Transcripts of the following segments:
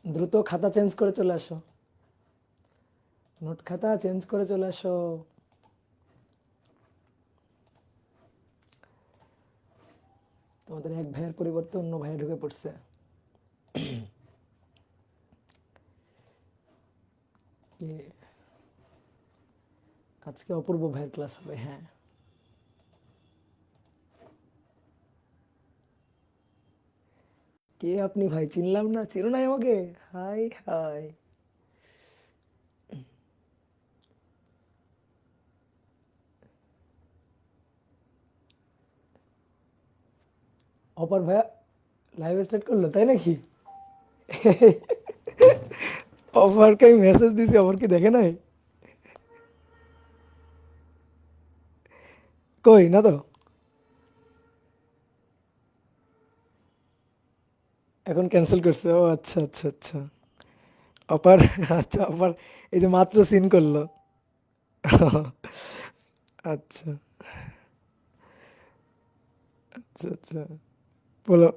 দ্রুত খাতা চেঞ্জ করে চলে আসো, নোট খাতা চেঞ্জ করে চলে আসো। তোমাদের এক ভাইয়ের পরিবর্তে অন্য ভাই ঢুকে পড়ছে। আজকে অপূর্ব ভাইয়ের ক্লাস হবে। হ্যাঁ, কে আপনি ভাই? চিনলাম না, চিনো নাই আমাকে? High high. অপর ভাইয়া লাইভ স্টার্ট করলো তাই নাকি? অপরকে আমি মেসেজ দিছি, অপর কি দেখে নাই? কই না তো, এখন ক্যান্সেল করছে। ও আচ্ছা আচ্ছা আচ্ছা। অপার, আচ্ছা অপার এই যে মাত্র সিন করলো। আচ্ছা আচ্ছা আচ্ছা, বলো।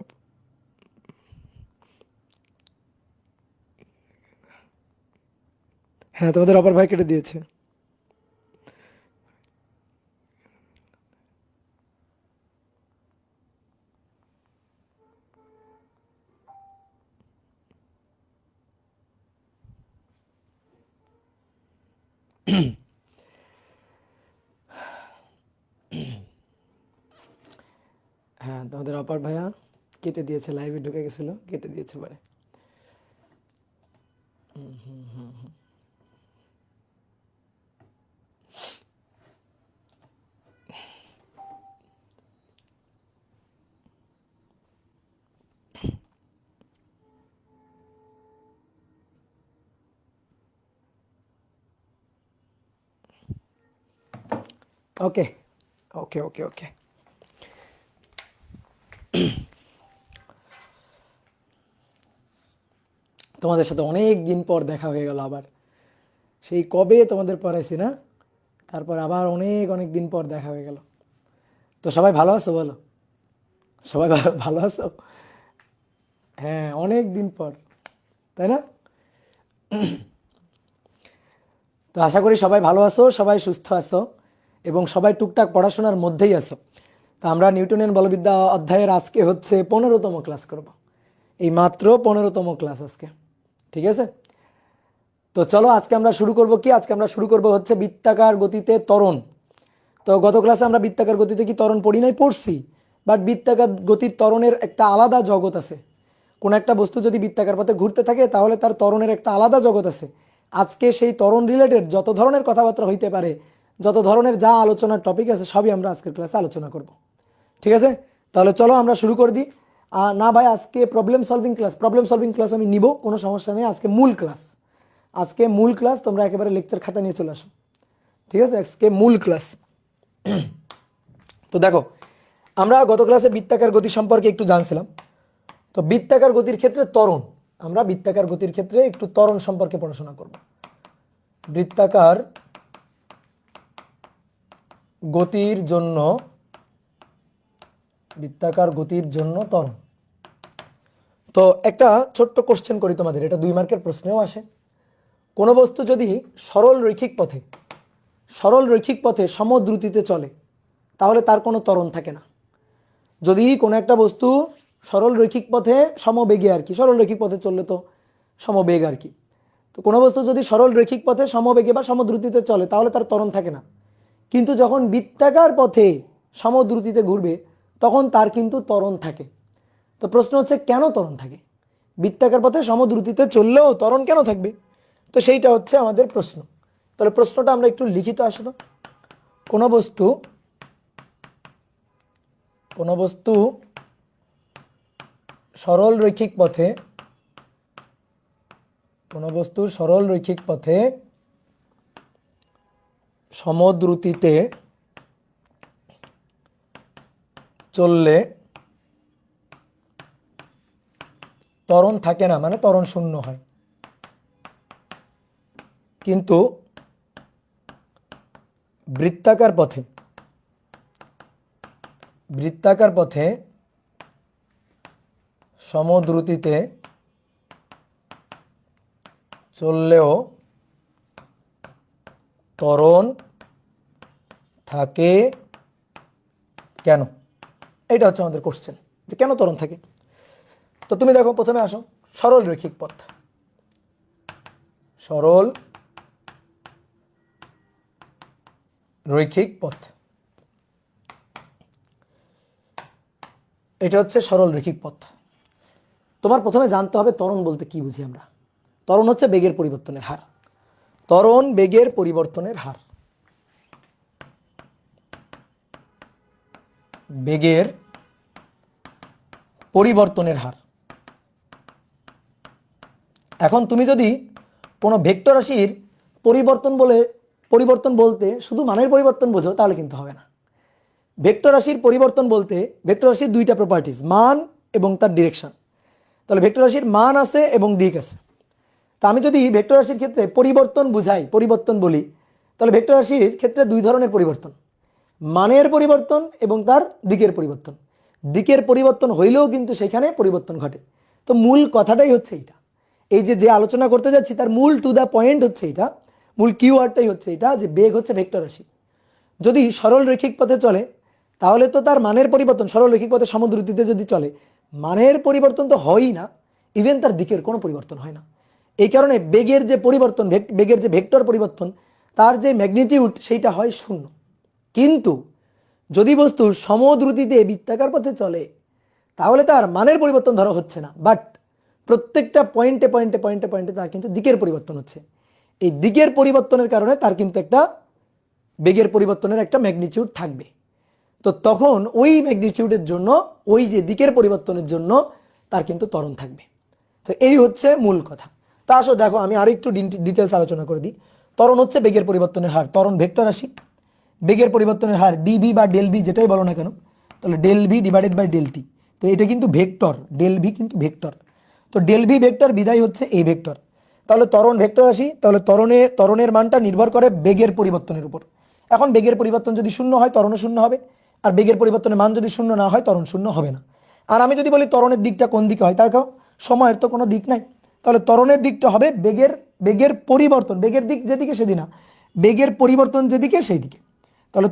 হ্যাঁ, তোমাদের অপার ভাই কেটে দিয়েছে। হ্যাঁ, তোমাদের অপার ভাইয়া কেটে দিয়েছে, লাইভে ঢুকে গেছিল, কেটে দিয়েছে পরে। ওকে ওকে ওকে ওকে। তোমাদের সাথে অনেক দিন পর দেখা হয়ে গেল আবার। সেই কবে তোমাদের পড়াইছি না, তারপর আবার অনেক অনেক দিন পর দেখা হয়ে গেল। তো সবাই ভালো আছো বলো? সবাই ভালো আছো? হ্যাঁ, অনেক দিন পর, তাই না? তো আশা করি সবাই ভালো আছো, সবাই সুস্থ আছো, এবং সবাই টুকটাক পড়াশোনার মধ্যেই আছো। তো আমরা নিউটনের বলবিদ্যা অধ্যায়ের আজকে হচ্ছে 15তম ক্লাস করব। এই মাত্র 15তম ক্লাস আজকে, ঠিক আছে? তো চলো আজকে আমরা শুরু করব কি, আজকে আমরা শুরু করব হচ্ছে বৃত্তাকার গতিতে ত্বরণ। তো গত ক্লাসে আমরা বৃত্তাকার গতিতে কি ত্বরণ পড়ি নাই? পড়ছি। বাট বৃত্তাকার গতির ত্বরণের একটা আলাদা জগৎ আছে। কোন একটা বস্তু যদি বৃত্তাকার পথে ঘুরতে থাকে তাহলে তার ত্বরণের একটা আলাদা জগৎ আছে। আজকে সেই ত্বরণ রিলেটেড যত ধরনের কথাবার্তা হইতে পারে, যত ধরনের যা আলোচনার টপিক আছে, সবই আমরা আজকের ক্লাসে আলোচনা করব। ঠিক আছে? তাহলে চলো আমরা শুরু করে দিই। না ভাই, আজকে problem solving class, problem solving class আমি নিব, কোনো সমস্যা নেই। আজকে মূল ক্লাস, আজকে মূল ক্লাস, তোমরা একেবারে লেকচার খাতা নিয়ে চলে আসো। ঠিক আছে? আজকে মূল ক্লাস। তো দেখো, আমরা গত ক্লাসে বৃত্তাকার গতি সম্পর্কে একটু জানছিলাম। তো বৃত্তাকার গতির ক্ষেত্রে ত্বরণ, আমরা বৃত্তাকার গতির ক্ষেত্রে একটু ত্বরণ সম্পর্কে পড়াশোনা করব। বৃত্তাকার গতির জন্য, বৃত্তাকার গতির জন্য ত্বরণ। তো একটা ছোট্ট কোশ্চেন করি তোমাদের, এটা 2 মার্কের প্রশ্নেও আসে। কোনো বস্তু যদি সরল রৈখিক পথে, সরল রৈখিক পথে সমদ্রুতিতে চলে, তাহলে তার কোনো ত্বরণ থাকে না। যদি কোনো একটা বস্তু সরল রৈখিক পথে সমবেগে আর কি, সরল রৈখিক পথে চললে তো সমবেগ আর কি। তো কোনো বস্তু যদি সরল রৈখিক পথে সমবেগে বা সমদ্রুতিতে চলে তাহলে তার ত্বরণ থাকে না। কিন্তু যখন বৃত্তাকার পথে সমদ্রুতিতে ঘুরবে তখন তার কিন্তু ত্বরণ থাকে। তো প্রশ্ন হচ্ছে কেন ত্বরণ থাকে? বৃত্তাকার পথে সমদ্রুতিতে চললেও ত্বরণ কেন থাকবে? তো সেইটা হচ্ছে আমাদের প্রশ্ন। তাহলে প্রশ্নটা আমরা একটু লিখিত আসলে, কোনো বস্তু, কোনো বস্তু সরল রৈখিক পথে, কোনো বস্তু সরল রৈখিক পথে সমদ্রুতিতে চললে ত্বরণ থাকে না, মানে ত্বরণ শূন্য হয়। কিন্তু বৃত্তাকার পথে, বৃত্তাকার পথে সমদ্রুতিতে চললেও ত্বরণ থাকে কেন? এটা হচ্ছে আমাদের কোশ্চেন, যে কেন ত্বরণ থাকে। তো তুমি দেখো, প্রথমে আসো সরল রৈখিক পথ। সরল রৈখিক পথ, এটা হচ্ছে সরল রৈখিক পথ। তোমার প্রথমে জানতে হবে ত্বরণ বলতে কি বুঝি আমরা। ত্বরণ হচ্ছে বেগের পরিবর্তনের হার। ত্বরণ বেগের পরিবর্তনের হার। বেগের পরিবর্তনের হার। এখন তুমি যদি কোনো ভেক্টর রাশির পরিবর্তন বলতে শুধু মানের পরিবর্তন বোঝো, তাহলে কিন্তু হবে না। ভেক্টর রাশির পরিবর্তন বলতে ভেক্টর রাশির দুইটা প্রপার্টিজ, মান এবং তার ডিরেকশন। তাহলে ভেক্টর রাশির মান আছে এবং দিক আছে। তা আমি যদি ভেক্টর রাশির ক্ষেত্রে পরিবর্তন বুঝাই, পরিবর্তন বলি, তাহলে ভেক্টর রাশির ক্ষেত্রে দুই ধরনের পরিবর্তন, মানের পরিবর্তন এবং তার দিকের পরিবর্তন। দিকের পরিবর্তন হইলেও কিন্তু সেখানে পরিবর্তন ঘটে। তো মূল কথাটাই হচ্ছে এটা, এই যে আলোচনা করতে যাচ্ছি তার মূল টু দ্য পয়েন্ট হচ্ছে এটা, মূল কিওয়ার্ডটাই হচ্ছে এটা, যে বেগ হচ্ছে ভেক্টর রাশি। যদি সরল রৈখিক পথে চলে তাহলে তো তার মানের পরিবর্তন, সরল রৈখিক পথে সমদ্রুতিতে যদি চলে, মানের পরিবর্তন তো হয়ই না, ইভেন তার দিকের কোনো পরিবর্তন হয় না। এই কারণে বেগের যে পরিবর্তন, বেগের যে ভেক্টর পরিবর্তন, তার যে ম্যাগনিটিউড সেইটা হয় শূন্য। কিন্তু যদি বস্তু সমদ্রুতিতে বৃত্তাকার পথে চলে তাহলে তার মানের পরিবর্তন ধরা হচ্ছে না, বাট প্রত্যেকটা পয়েন্টে পয়েন্টে পয়েন্টে পয়েন্টে তার কিন্তু দিকের পরিবর্তন হচ্ছে। এই দিকের পরিবর্তনের কারণে তার কিন্তু একটা বেগের পরিবর্তনের একটা ম্যাগনিটিউড থাকবে। তো তখন ওই ম্যাগনিটিউডের জন্য, ওই যে দিকের পরিবর্তনের জন্য তার কিন্তু ত্বরণ থাকবে। তো এই হচ্ছে মূল কথা। তা আসো দেখো, আমি আরেকটু ডিটেলস আলোচনা করে দিই। ত্বরণ হচ্ছে বেগের পরিবর্তনের হার। ত্বরণ ভেক্টর রাশি, বেগের পরিবর্তনের হার ডিভি বা ডেল ভি যেটাই বলো না কেন, তাহলে del v divided by del t. তো এটা কিন্তু ভেক্টর, ডেল ভি কিন্তু ভেক্টর। তো ডেল ভি ভেক্টর বিদায় হচ্ছে এই ভেক্টর। তাহলে ত্বরণ ভেক্টর রাশি, তাহলে ত্বরণের মানটা নির্ভর করে বেগের পরিবর্তনের উপর। এখন বেগের পরিবর্তন যদি শূন্য হয় ত্বরণও শূন্য হবে, আর বেগের পরিবর্তনের মান যদি শূন্য না হয় ত্বরণ শূন্য হবে না। আর আমি যদি বলি ত্বরণের দিকটা কোন দিকে হয়, তার কারণ সময়ের তো কোনো দিক নাই, তাহলে ত্বরণের দিকটা হবে বেগের পরিবর্তন, বেগের দিক যেদিকে সেদিকে না, বেগের পরিবর্তন যেদিকে সেই দিকে। তাহলে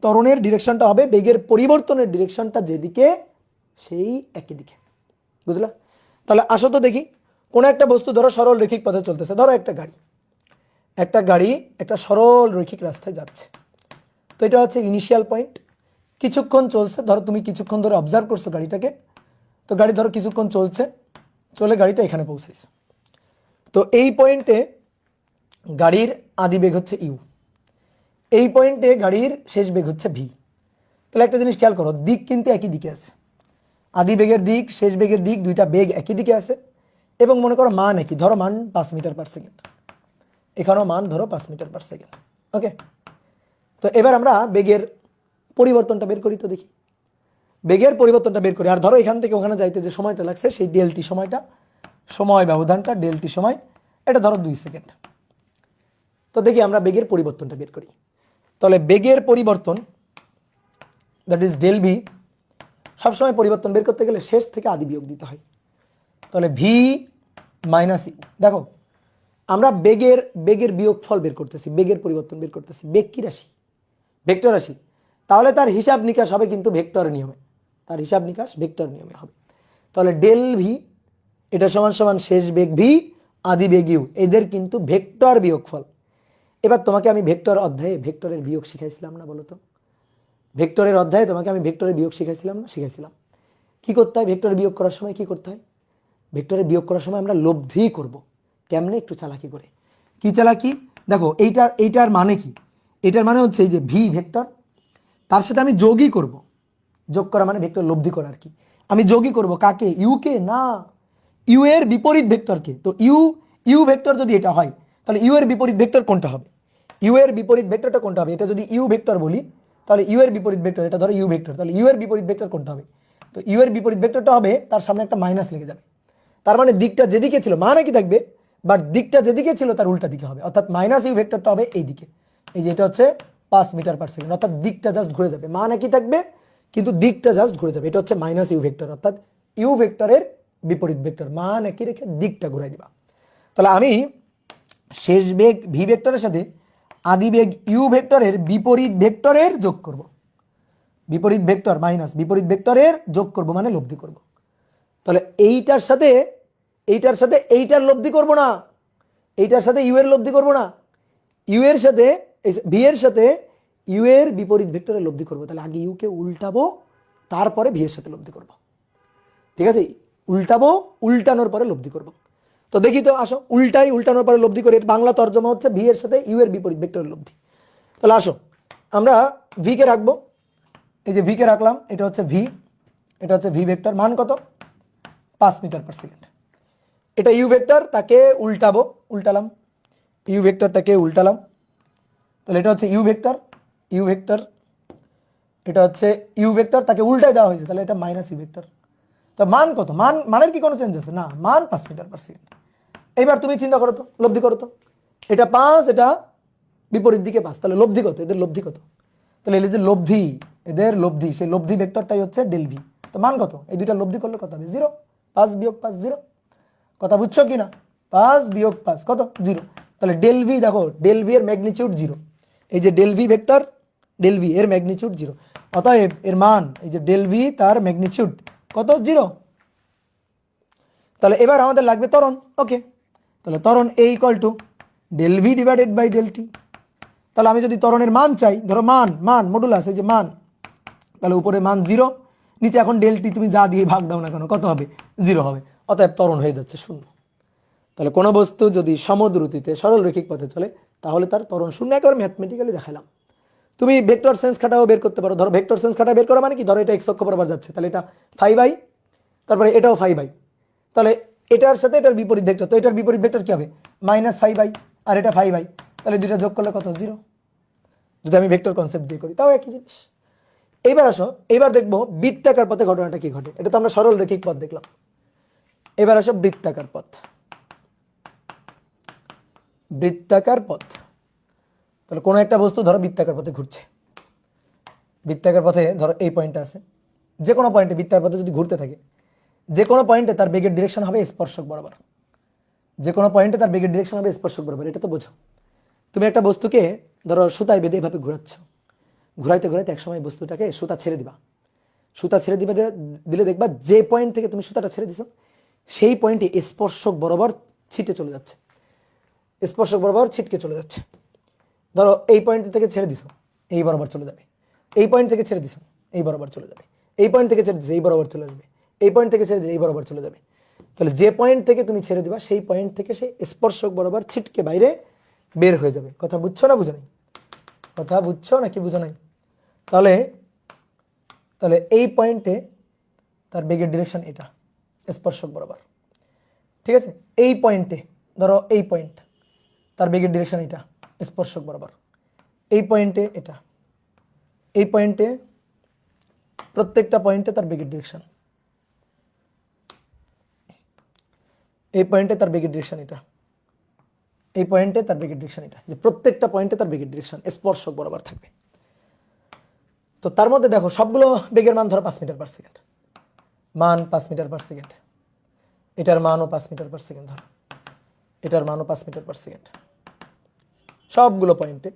ত্বরণের ডিরেকশনটা হবে বেগের পরিবর্তনের ডিরেকশনটা যেদিকে সেই একই দিকে। বুঝলা? তাহলে আসো তো দেখি, কোন একটা বস্তু ধরো সরল রৈখিক পথে চলতেছে, ধরো একটা গাড়ি একটা সরল রৈখিক রাস্তায় যাচ্ছে। তো এটা হচ্ছে ইনিশিয়াল পয়েন্ট। কিছুক্ষণ চলছে, ধরো তুমি কিছুক্ষণ ধরে অবজার্ভ করছো গাড়িটাকে। তো গাড়ি ধরো কিছুক্ষণ চলে গাড়িটা এখানে পৌঁছেছে। তো এই পয়েন্টে গাড়ির আদি বেগ হচ্ছে ইউ, এই পয়েন্টে গাড়ির শেষ বেগ হচ্ছে ভি। তাহলে একটা জিনিস খেয়াল করো, দিক কিন্তু একই দিকে আছে, আদি বেগের দিক শেষ বেগের দিক দুইটা বেগ একই দিকে আছে, এবং মনে করো মান একই, ধরো মান 5 মিটার পার সেকেন্ড, এখানেও মান ধরো 5 মিটার পার সেকেন্ড। ওকে, তো এবার আমরা বেগের পরিবর্তনটা বের করি। তো দেখি বেগের পরিবর্তনটা বের করি। আর ধরো এখান থেকে ওখানে যাইতে যে সময়টা লাগছে সেই ডেলটি সময়টা, সময় ব্যবধানটা ডেলটি সময়, এটা ধরো 2 সেকেন্ড। তো দেখি আমরা বেগের পরিবর্তনটা বের করি। তাহলে বেগের পরিবর্তন দ্যাট ইজ ডেল ভি, সবসময় পরিবর্তন বের করতে গেলে শেষ থেকে আদি বিয়োগ দিতে হয়। তাহলে ভি মাইনাস ইউ। দেখো আমরা বেগের বিয়োগফল বের করতেছি, বেগের পরিবর্তন বের করতেছি। বেগ কি রাশি? ভেক্টর রাশি। তাহলে তার হিসাব নিকাশ হবে কিন্তু ভেক্টর নিয়মে, তার হিসাব নিকাশ ভেক্টর নিয়মে হবে। তাহলে ডেল ভি এটা সমান সমান শেষ বেগ ভি আদি বেগ ইউ, এদের কিন্তু ভেক্টর বিয়োগফল। এবার তোমাকে আমি ভেক্টর অধ্যায়ে ভেক্টরের বিয়োগ শিখাইছিলাম না, বলো তো? ভেক্টরের অধ্যায়ে তোমাকে আমি ভেক্টরের বিয়োগ শিখাইছিলাম না? শিখাইছিলাম। কি করতে হয় ভেক্টরের বিয়োগ করার সময়? কি করতে হয় ভেক্টরের বিয়োগ করার সময়? আমরা লব্ধি করব। কেমনে? একটু চালাকি করে। কি চালাকি? দেখো এইটার মানে কি? এটার মানে হচ্ছে এই যে ভি ভেক্টর, তার সাথে আমি যোগই করব। যোগ করা মানে ভেক্টর লব্ধি করা আর কি। আমি যোগই করব কাকে? ইউ কে না, ইউ এর বিপরীত ভেক্টরকে। তো ইউ ভেক্টর যদি এটা হয় তাহলে ইউ এর বিপরীত ভেক্টর কোনটা হবে? ইউ এর বিপরীত ভেক্টরটা কোনটা হবে? এটা যদি ইউ ভেক্টর বলি তাহলে ইউ এর বিপরীত ভেক্টর, এটা ধরো ইউ ভেক্টর, তাহলে ইউ এর বিপরীত ভেক্টর কোনটা হবে? তো ইউ এর বিপরীত ভেক্টরটা হবে তার সামনে একটা মাইনাস লেগে যাবে। তার মানে দিকটা যেদিকে ছিল মান একই থাকবে, বাট দিকটা যেদিকে ছিল তার উল্টা দিকে হবে, অর্থাৎ মাইনাস ইউ ভেক্টরটা হবে এই দিকে। এই যে এটা হচ্ছে 5 মিটার পার সেকেন্ড, অর্থাৎ দিকটা জাস্ট ঘুরে যাবে। মান একই থাকবে কিন্তু দিকটা জাস্ট ঘুরে যাবে। এটা হচ্ছে মাইনাস ইউ ভেক্টর, অর্থাৎ ইউ ভেক্টরের বিপরীত ভেক্টর, মান একই রেখে দিকটা ঘুরাই দিবা। তাহলে আমি শেষ বেগ ভি ভেক্টরের সাথে আদি বেগ ইউ ভেক্টরের বিপরীত ভেক্টরের যোগ করব। বিপরীত ভেক্টর মাইনাস বিপরীত ভেক্টরের যোগ করব মানে লব্ধি করব। তাহলে এইটার সাথে এইটার লব্ধি করব না, এইটার সাথে ইউ এর লব্ধি করব না, ইউ এর সাথে ভি এর সাথে ইউ এর বিপরীত ভেক্টরের লব্ধি করব। তাহলে আগে ইউ কে উল্টাবো, তারপরে ভি এর সাথে লব্ধি করব। ঠিক আছে, উল্টাবো, উল্টানোর পরে লব্ধি করব। তো দেখি তো, আসো উল্টাই, উল্টানোর পরে লব্ধি করি। বাংলা তর্জমা হচ্ছে ভি এর সাথে ইউ এর বিপরীত ভেক্টরের লব্ধি। তাহলে আসো আমরা ভি কে রাখবো, এই যে ভি কে রাখলাম, এটা হচ্ছে ভি, এটা হচ্ছে ভি ভেক্টর, মান কত 5 মিটার পার সেকেন্ড। এটা ইউ ভেক্টর, তাকে উল্টাবো, উল্টালাম, ইউ ভেক্টরটাকে উল্টালাম। তাহলে এটা হচ্ছে ইউ ভেক্টর, ইউ ভেক্টর, এটা হচ্ছে ইউ ভেক্টর, তাকে উল্টায় দেওয়া হয়েছে, তাহলে এটা মাইনাস ইউ ভেক্টর। তো মান কত, মানের কি কোনো চেঞ্জ আছে না, মান 5 মিটার পার সেকেন্ড। এইবার তুমি চিন্তা করো তো, লব্ধি করো তো, এটা 5, এটা বিপরীত দিকে 5, তাহলে লব্ধি কত, এদের লব্ধি কত? তাহলে এদের লব্ধি, এদের লব্ধি, সেই লব্ধি ভেক্টরটাই হচ্ছে ডেল ভি। তো মান কত, এই দুইটা লব্ধি করলে কত হবে 0, 5 বিয়োগ 5 0। কথা বুঝছো কি না? 5 বিয়োগ 5 কত 0। তাহলে ডেল ভি দেখো, ডেল ভি এর ম্যাগনিটিউড 0, এই যে del v vector, del v এর ম্যাগনিটিউড 0, অতএব এর মান এই যে ডেল ভি তার ম্যাগনিটিউড কত 0। তাহলে এবার আমাদের লাগবে ত্বরণ। ওকে, তাহলে ত্বরণ a equal to del v divided by del t. তাহলে আমি যদি ত্বরণের মান চাই, ধরো মান মডুলাস, এই যে মান, তাহলে উপরে মান 0, নিচে এখন ডেল টি তুমি যা দিয়ে ভাগ দাও না কেন কত হবে 0 হবে, অতএব ত্বরণ হয়ে যাচ্ছে 0। তাহলে কোনো বস্তু যদি সমদ্রুতিতে সরল রৈখিক পথে চলে তাহলে তার ত্বরণ 0, একেবারে ম্যাথমেটিক্যালি দেখালাম। তুমি ভেক্টর সেন্স খাটাও বের করতে পারো। ধরো ভেক্টর সেন্স খাটা বের করা মানে কি, ধরো এটা এক্স অক্ষ বরাবর যাচ্ছে, তাহলে এটা 5i, তারপরে এটাও 5i, তাহলে এটার সাথে এটার বিপরীত ভেক্টর, তো এটার বিপরীত ভেক্টর কি হবে -5i, আর এটা 5i, তাহলে দুইটা যোগ করলে কত 0, যদি আমি ভেক্টর কনসেপ্ট দিয়ে করি তাও একই জিনিস। এইবার আসো, এইবার দেখবো বৃত্তাকার পথে ঘটনাটা কি ঘটে। এটা তো আমরা সরল রৈখিক পথ দেখলাম, এবার আসো বৃত্তাকার পথ। বৃত্তাকার পথ, তাহলে কোনো একটা বস্তু ধরো বৃত্তাকার পথে ঘুরছে, বৃত্তাকার পথে ধরো এই পয়েন্টটা আছে, যে কোনো পয়েন্টে বৃত্তাকার পথে যদি ঘুরতে থাকে, যে কোনো পয়েন্টে তার বেগের ডিরেকশন হবে স্পর্শক বরাবর, যে কোনো পয়েন্টে তার বেগের ডিরেকশন হবে স্পর্শক বরাবর। এটা তো বোঝো। তুমি একটা বস্তুকে ধরো সুতায় বেঁধে এভাবে ঘোরাচ্ছ, ঘুরাইতে ঘুরাইতে একসময় বস্তুটাকে সুতা ছেড়ে দিবা, সুতা ছেড়ে দিলে দেখবা যে পয়েন্ট থেকে তুমি সুতাটা ছেড়ে দিছো সেই পয়েন্টে স্পর্শক বরাবর ছিটে চলে যাচ্ছে, স্পর্শক বরাবর ছিটকে চলে যাচ্ছে। ধরো এই পয়েন্ট থেকে ছেড়ে দিছো, এই বরাবর চলে যাবে, এই পয়েন্ট থেকে ছেড়ে দিছো, এই বরাবর চলে যাবে, এই পয়েন্ট থেকে ছেড়ে দিছো, এই বরাবর চলে যাবে, এই পয়েন্ট থেকে ছেড়ে দিছো, এই বরাবর চলে যাবে। তাহলে যে পয়েন্ট থেকে তুমি ছেড়ে দিবা সেই পয়েন্ট থেকে সেই স্পর্শক বরাবর ছিটকে বাইরে বের হয়ে যাবে। কথা বুঝছো না বুঝো নাই? কথা বুঝছো নাকি বুঝো নাই? তাহলে তাহলে এই পয়েন্টে তার বেগের ডিরেকশন এটা স্পর্শক বরাবর, ঠিক আছে। এই পয়েন্টে ধরো এই পয়েন্ট, তার বেগের ডিরেকশন এটা স্পর্শক বরাবর, এই পয়েন্টে এটা, এই পয়েন্টে, প্রত্যেকটা পয়েন্টে তার বেগের ডিরেকশন, এই পয়েন্টে তার বেগের ডিরেকশন এটা, এই পয়েন্টে তার বেগের ডিরেকশন এটা, যে প্রত্যেকটা পয়েন্টে তার বেগের ডিরেকশন স্পর্শক বরাবর থাকবে। তো তার মধ্যে দেখো সবগুলো বেগের মান ধরো 5 মিটার পার সেকেন্ড, মান 5 মিটার পার সেকেন্ড, এটার মানও 5 মিটার পার সেকেন্ড, ধরো এটার মানও 5 মিটার পার সেকেন্ড, সবগুলো পয়েন্টে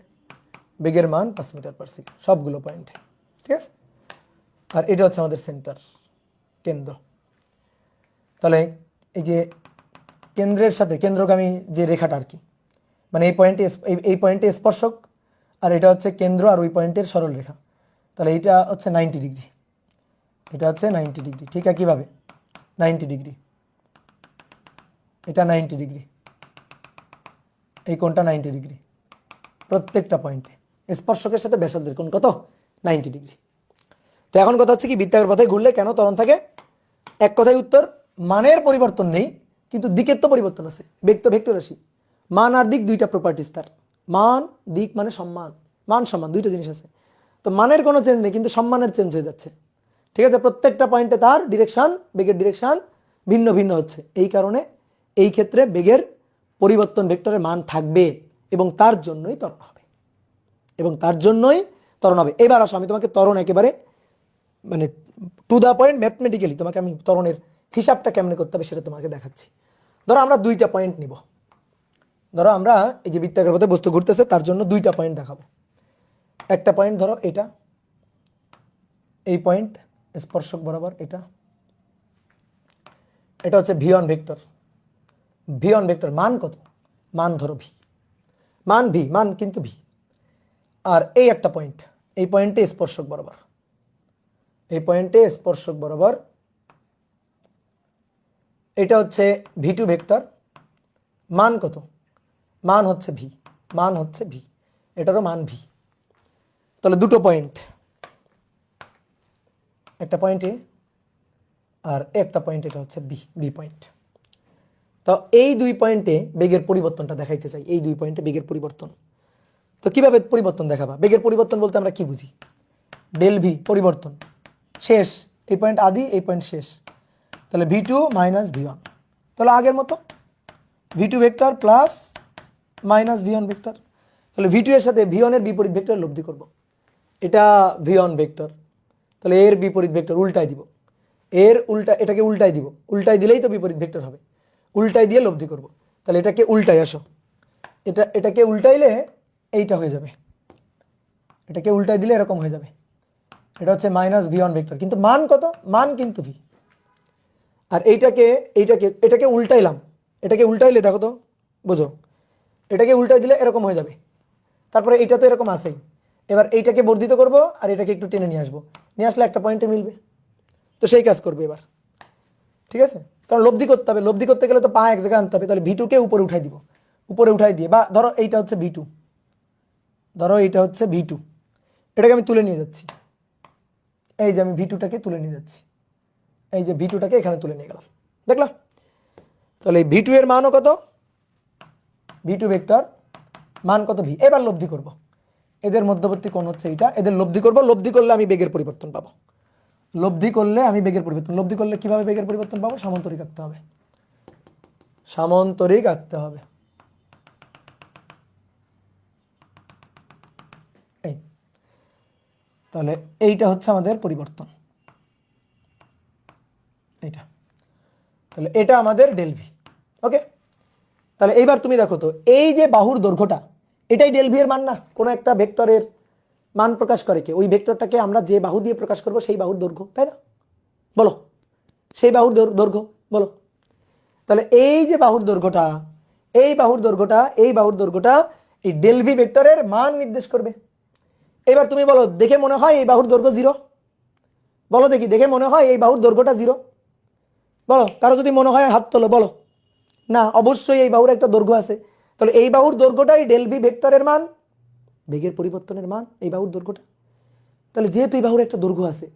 বেগের মান 5 মিটার পার সেকেন্ড, সবগুলো পয়েন্টে, ঠিক আছে। আর এটা হচ্ছে আমাদের সেন্টার, কেন্দ্র। তাহলে এই যে কেন্দ্রের সাথে কেন্দ্রগামী যে রেখাটা আর কি, মানে এই পয়েন্টে স্পর্শক, আর এটা হচ্ছে কেন্দ্র আর ওই পয়েন্টের সরল রেখা, তাহলে এটা হচ্ছে 90 ডিগ্রি, এটা হচ্ছে 90 ডিগ্রি, ঠিক একইভাবে 90 ডিগ্রি, এটা 90 ডিগ্রি, এই কোণটা 90 ডিগ্রি, প্রত্যেকটা পয়েন্টে স্পর্শকের সাথে ব্যাসার্ধের কোণ কত 90 ডিগ্রি। তো এখন কথা হচ্ছে কি, বৃত্তাকার পথে ঘুরলে কেন ত্বরণ থাকে? এক কথায় উত্তর, মানের পরিবর্তন নেই কিন্তু দিকের তো পরিবর্তন আছে, বেগ তো ভেক্টর রাশি, মান আর দিক দুইটা প্রপার্টিস তার, মান দিক মানে সম্মান, মান সম্মান দুইটা জিনিস আছে। তো মানের কোনো চেঞ্জ নেই কিন্তু সম্মানের চেঞ্জ হয়ে যাচ্ছে, ঠিক আছে। প্রত্যেকটা পয়েন্টে তার ডিরেকশন, বেগের ডিরেকশন ভিন্ন ভিন্ন হচ্ছে, এই কারণে এই ক্ষেত্রে বেগের পরিবর্তন ভেক্টরের মান থাকবে এবং তার জন্যই ত্বরণ হবে, এবং তার জন্যই ত্বরণ হবে। এবার আসো আমি তোমাকে ত্বরণ একেবারে মানে টু দা পয়েন্ট ম্যাথমেটিক্যালি তোমাকে আমি ত্বরণের হিসাবটা কেমনে করতে হবে সেটা তোমাকে দেখাচ্ছি। ধরো আমরা দুইটা পয়েন্ট নিব, ধরো আমরা এই যে বৃত্তাকার পথে বস্তু ঘুরতেছে তার জন্য দুইটা পয়েন্ট দেখাবো। একটা পয়েন্ট ধরো এটা, এই পয়েন্ট স্পর্শক বরাবর এটা, এটা হচ্ছে ভি1 ভেক্টর। ভি1 ভেক্টর মান কত? মান ধরো ভি, মান ভি, মান কিন্তু ভি। আর এই একটা পয়েন্ট, এই পয়েন্টে স্পর্শক বরাবর, এই পয়েন্টে স্পর্শক বরাবর এটা হচ্ছে ভি2 ভেক্টর। মান কত? মান হচ্ছে ভি, মান হচ্ছে ভি, এটারও মান ভি। তাহলে দুটো পয়েন্ট, একটা পয়েন্ট এ আর একটা পয়েন্ট, এটা হচ্ছে বি, বি পয়েন্ট। তো এই দুই পয়েন্টে বেগের পরিবর্তনটা দেখাইতে চাই, এই দুই পয়েন্টে বেগের পরিবর্তন। তো কিভাবে পরিবর্তন দেখাবা? বেগের পরিবর্তন বলতে আমরা কি বুঝি? ডেল ভি পরিবর্তন, শেষ, এই পয়েন্ট আদি, এই পয়েন্ট শেষ। তাহলে ভি2 মাইনাস ভি1, তাহলে আগের মতো ভি2 vector plus minus V1 vector. তাহলে ভি2 এর সাথে ভি1 এর বিপরীত ভেক্টর লব্ধি করব। এটা ভি1 ভেক্টর, তাহলে এর বিপরীত ভেক্টর উল্টাই দিব, এর উল্টা, এটাকে উল্টাই দিব, উল্টাই দিলেই তো বিপরীত ভেক্টর হবে, উল্টাই দিয়ে লব্ধি করব। তাহলে এটাকে উল্টাই, আসো, এটাকে উল্টাইলে এইটা হয়ে যাবে, এটাকে উল্টাই দিলে এরকম হয়ে যাবে, এটা হচ্ছে মাইনাস ভি1 ভেক্টর, কিন্তু মান কত? মান কিন্তু ভি। আর এটাকে উল্টাইলাম, এটাকে উল্টাইলে দেখো তো, বুঝো, এটাকে উল্টাই দিলে এরকম হয়ে যাবে। তারপরে এইটা তো এরকম আসেই, এবার এইটাকে বর্ধিত করব আর এটাকে একটু টেনে নিয়ে আসবো, নিয়ে আসলে একটা পয়েন্টে মিলবে। তো সেই কাজ করবে এবার, ঠিক আছে? কারণ লব্ধি করতে হবে, লব্ধি করতে গেলে তো পা এক জায়গায় আনতে হবে। তাহলে ভি2কে উপরে উঠাই দিব, উপরে উঠাই দিয়ে, বা ধরো এইটা হচ্ছে ভি2, ধরো এইটা হচ্ছে ভি2, এটাকে আমি তুলে নিয়ে যাচ্ছি, এই যে আমি ভি2টাকে তুলে নিয়ে যাচ্ছি, এই যে ভি2টাকে এখানে তুলে নিয়ে গেলাম, দেখলাম? তাহলে এই ভি2 এর মানও কত? ভি2 ভেক্টর মান কত? ভি। এবার লব্ধি করব, এদের মধ্যবর্তী কোণ হচ্ছে এইটা, এদের লব্ধি করব, লব্ধি করলে আমি বেগের পরিবর্তন পাবো, লব্ধি করলে আমি বেগের পরিবর্তন, লব্ধি করলে কিভাবে বেগের পরিবর্তন পাবো? সামান্তরিক আঁকতে হবে, সামান্তরিক আঁকতে হবে। এই তাহলে এইটা হচ্ছে আমাদের পরিবর্তন, এইটা, তাহলে এটা আমাদের ডেল ভি। ওকে, তাহলে এইবার তুমি দেখো তো, এই যে বাহুর দৈর্ঘ্যটা, এটাই ডেল ভি এর মান না? কোনো একটা ভেক্টরের মান প্রকাশ করে কে? ওই ভেক্টরটাকে আমরা যে বাহু দিয়ে প্রকাশ করব সেই বাহুর দৈর্ঘ্য, তাই না? বলো, সেই বাহুর দৈর্ঘ্য বলো। তাহলে এই যে বাহুর দৈর্ঘ্যটা, এই বাহুর দৈর্ঘ্যটা, এই বাহুর দৈর্ঘ্যটা এই ডেল ভি ভেক্টরের মান নির্দেশ করবে। এবার তুমি বলো, দেখে মনে হয় এই বাহুর দৈর্ঘ্য 0? বলো দেখি, দেখে মনে হয় এই বাহুর দৈর্ঘ্যটা 0? বলো, কারো যদি মনে হয় হাত তোলো, বলো। না, অবশ্যই এই বাহুর একটা দৈর্ঘ্য আছে। তাহলে এই বাহুর দৈর্ঘ্যটাই ডেল ভি ভেক্টরের মান, বেগের পরিবর্তনের মান, এই বাহুর দৈর্ঘ্যটা। তাহলে যেহেতু এই বাহুর একটা দৈর্ঘ্য আছে,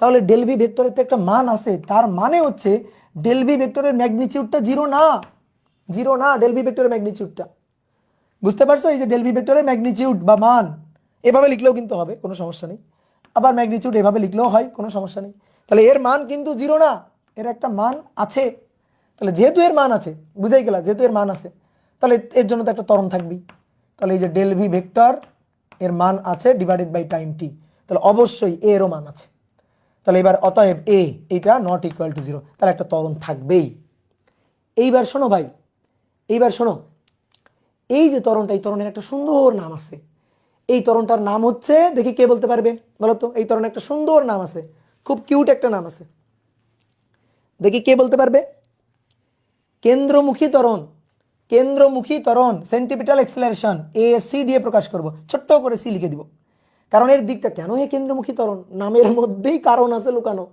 তাহলে ডেল ভি ভেক্টরের তো একটা মান আছে, তার মানে হচ্ছে ডেল ভি ভেক্টরের ম্যাগনিটিউডটা 0 না, 0 না ডেল ভি ভেক্টরের ম্যাগনিটিউডটা। বুঝতে পারছো? এই যে ডেল ভি ভেক্টরের ম্যাগনিটিউড বা মান, এভাবে লিখলেও কিন্তু হবে, কোনো সমস্যা নেই। আবার ম্যাগনিটিউড এভাবে লিখলেও হয়, কোনো সমস্যা নেই। তাহলে এর মান কিন্তু 0 না, এর একটা মান আছে। তাহলে যেহেতু এর মান আছে, বুঝাই গেল, যেহেতু এর মান আছে, তাহলে এর জন্য তো একটা ত্বরণ থাকবেই। তাহলে এই যে ডেল ভি ভেক্টর এর মান আছে ডিভাইডেড বাই টাইম টি, তাহলে অবশ্যই এরও মান আছে। তাহলে এবার অতএব এ এটা নট ইকুয়াল টু 0, তাহলে একটা ত্বরণ থাকবেই। এইবার শোনো ভাই, এইবার শোনো, এই যে ত্বরণটা, এই ত্বরণের একটা সুন্দর নাম আছে। এই ত্বরণটার নাম হচ্ছে, দেখি কে বলতে পারবে, বলো তো। এই ত্বরণের একটা সুন্দর নাম আছে, খুব কিউট একটা নাম আছে, দেখি কে বলতে পারবে? কেন্দ্রমুখী ত্বরণ, কেন্দ্রমুখী ত্বরণ, সেন্টিপিটাল অ্যাক্সিলারেশন, এসি দিয়ে প্রকাশ করব, ছোট্ট করে সি লিখে দিব। কারণ এর দিকটা কেন এই কেন্দ্রমুখী ত্বরণ, নামের মধ্যেই কারণ আছে লুকানো,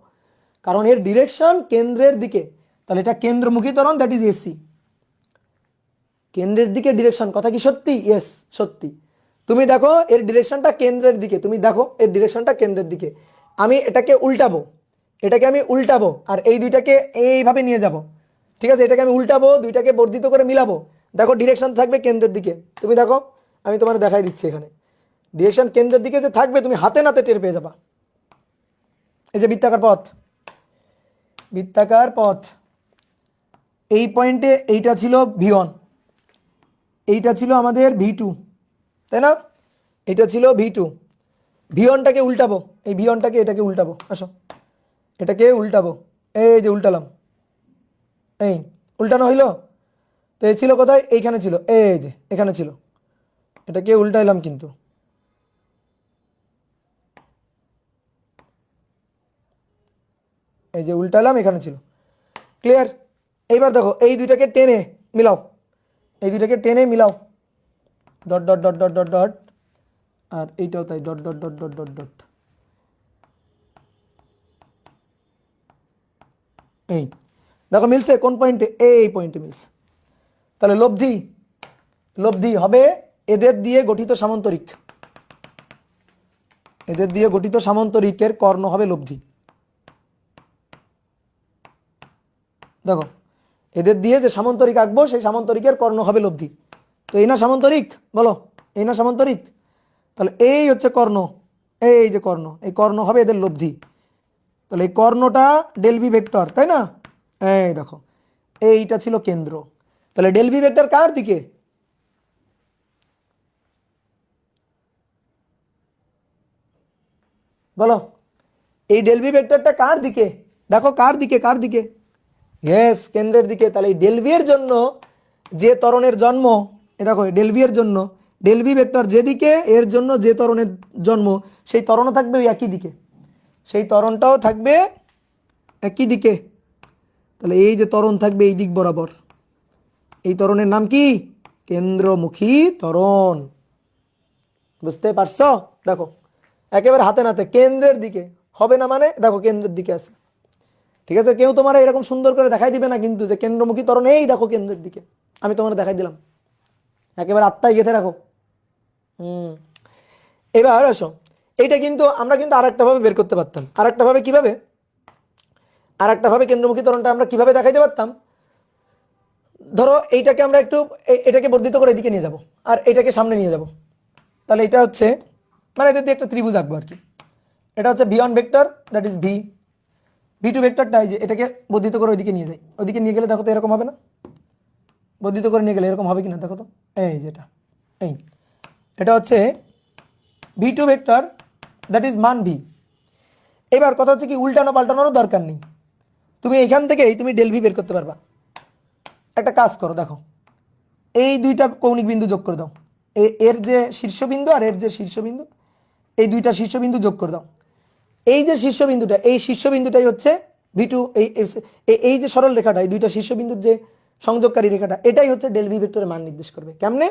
কারণ এর ডিরেকশন কেন্দ্রের দিকে। তাহলে এটা কেন্দ্রমুখী ত্বরণ, দ্যাট ইজ এসি, কেন্দ্রের দিকে ডিরেকশন। কথা কি সত্যি? ইয়েস, সত্যি। তুমি দেখো এর ডিরেকশনটা কেন্দ্রের দিকে, তুমি দেখো এর ডিরেকশনটা কেন্দ্রের দিকে। আমি এটাকে উল্টাবো, এটাকে আমি উল্টাবো, আর এই দুইটাকে এইভাবে নিয়ে যাব, ঠিক আছে? এটাকে আমি উল্টাবো, দুইটাকে বর্ধিত করে মিলাবো, দেখো ডিরেকশন থাকবে কেন্দ্রের দিকে। তুমি দেখো, আমি তোমার দেখাই দিচ্ছি, এখানে ডিরেকশন কেন্দ্রের দিকে যে থাকবে, তুমি হাতে নাতে টের পেয়ে যাবা। এই যে বৃত্তাকার পথ, বৃত্তাকার পথ, এই পয়েন্টে এইটা ছিল ভি1, এইটা ছিল আমাদের ভি2, তাই না? এটা ছিল ভি2, ভি1টাকে উল্টাবো, এই ভি1টাকে এটাকে উল্টাবো, আসো এটাকে উল্টাবো, এই যে উল্টালাম, এই উল্টানো হইলো। তো এই ছিল কোথায়, এইখানে ছিল, এই যে এখানে ছিল, এটাকে উল্টাইলাম কিন্তু, এই যে উল্টালাম, এখানে ছিল। ক্লিয়ার? এইবার দেখো এই দুইটাকে টেনে মিলাও, এই দুইটাকে টেনে মিলাও, dot dot dot dot dot dot, আর এইটাও তাই, dot dot dot dot dot dot. এই দেখো মিলছে কোন পয়েন্টে, এই পয়েন্টে মিলছে। তাহলে লব্ধি, লব্ধি হবে এদের দিয়ে গঠিত সামান্তরিক, এদের দিয়ে গঠিত সামান্তরিকের কর্ণ হবে লব্ধি। দেখো এদের দিয়ে যে সামান্তরিক আঁকবো সেই সামান্তরিকের কর্ণ হবে লব্ধি। তো এই না সামান্তরিক, বলো এই না সামান্তরিক, তাহলে এই হচ্ছে কর্ণ, এই যে কর্ণ, এই কর্ণ হবে এদের লব্ধি। তাহলে এই কর্ণটা ডেল ভি ভেক্টর, তাই না? এই দেখো এইটা ছিল কেন্দ্র। তাহলে ডেল ভি ভেক্টর কার দিকে? বলো এই ডেল ভি ভেক্টরটা কার দিকে? দেখো কার দিকে, কার দিকে? ইয়েস, কেন্দ্রের দিকে। তাহলে এই ডেল ভি এর জন্য যে ত্বরণের জন্ম, এ দেখো ডেল ভি এর জন্য, ডেল ভি ভেক্টর যেদিকে এর জন্য যে ত্বরণের জন্ম, সেই ত্বরণও থাকবে ওই একই দিকে, সেই ত্বরণটাও থাকবে একই দিকে। তাহলে এই যে ত্বরণ থাকবে এই দিক বরাবর, এই ত্বরণের নাম কি? কেন্দ্রমুখী ত্বরণ। বুঝতে পারছো? দেখো একেবারে হাতে নাতে কেন্দ্রের দিকে হবে না, মানে দেখো কেন্দ্রের দিকে আছে। ঠিক আছে, কেউ তোমার এরকম সুন্দর করে দেখাই দিবে না কিন্তু যে কেন্দ্রমুখী ত্বরণ এই দেখো কেন্দ্রের দিকে, আমি তোমার দেখাই দিলাম, একেবারে আত্মায় গেঁথে রাখো। এবার আসো, এইটা কিন্তু আমরা কিন্তু আরেকটা ভাবে বের করতে পারতাম। আরেকটা ভাবে কিভাবে? আরেকটা ভাবে কেন্দ্রমুখী ত্বরণটা আমরা কিভাবে দেখাইতে পারতাম? ধরো এইটাকে আমরা একটু এটাকে বর্ধিত করে এদিকে নিয়ে যাব, আর এটাকে সামনে নিয়ে যাব। তাহলে এটা হচ্ছে, মানে এদের দিয়ে একটা ত্রিভুজ আঁকবো আর কি। এটা হচ্ছে v one vector, that is v. V two ভেক্টরটা এই যে এটাকে বর্ধিত করে ওইদিকে নিয়ে যাই, ওইদিকে নিয়ে গেলে দেখো তো এরকম হবে না? বর্ধিত করে নিয়ে গেলে এরকম হবে কিনা দেখো তো, এই যেটা, এই এটা হচ্ছে v two vector, that is মান ভি। এবার কথা হচ্ছে কি, উল্টানো পাল্টানোরও দরকার নেই, তুমি এখান থেকেই তুমি ডেল ভি বের করতে পারবা। একটা কাজ করো, দেখো এই দুইটা কৌণিক বিন্দু যোগ করে দাও, এর যে শীর্ষবিন্দু আর এর যে শীর্ষবিন্দু, এই দুইটা শীর্ষবিন্দু যোগ করে দাও। এই যে শীর্ষবিন্দুটা, এই শীর্ষবিন্দুটাই হচ্ছে ভি টু, এই যে সরল রেখাটা, এই দুইটা শীর্ষবিন্দুর যে সংযোগকারী রেখাটা, এটাই হচ্ছে ডেল ভি ভেক্টরের মান নির্দেশ করবে। কেমনে?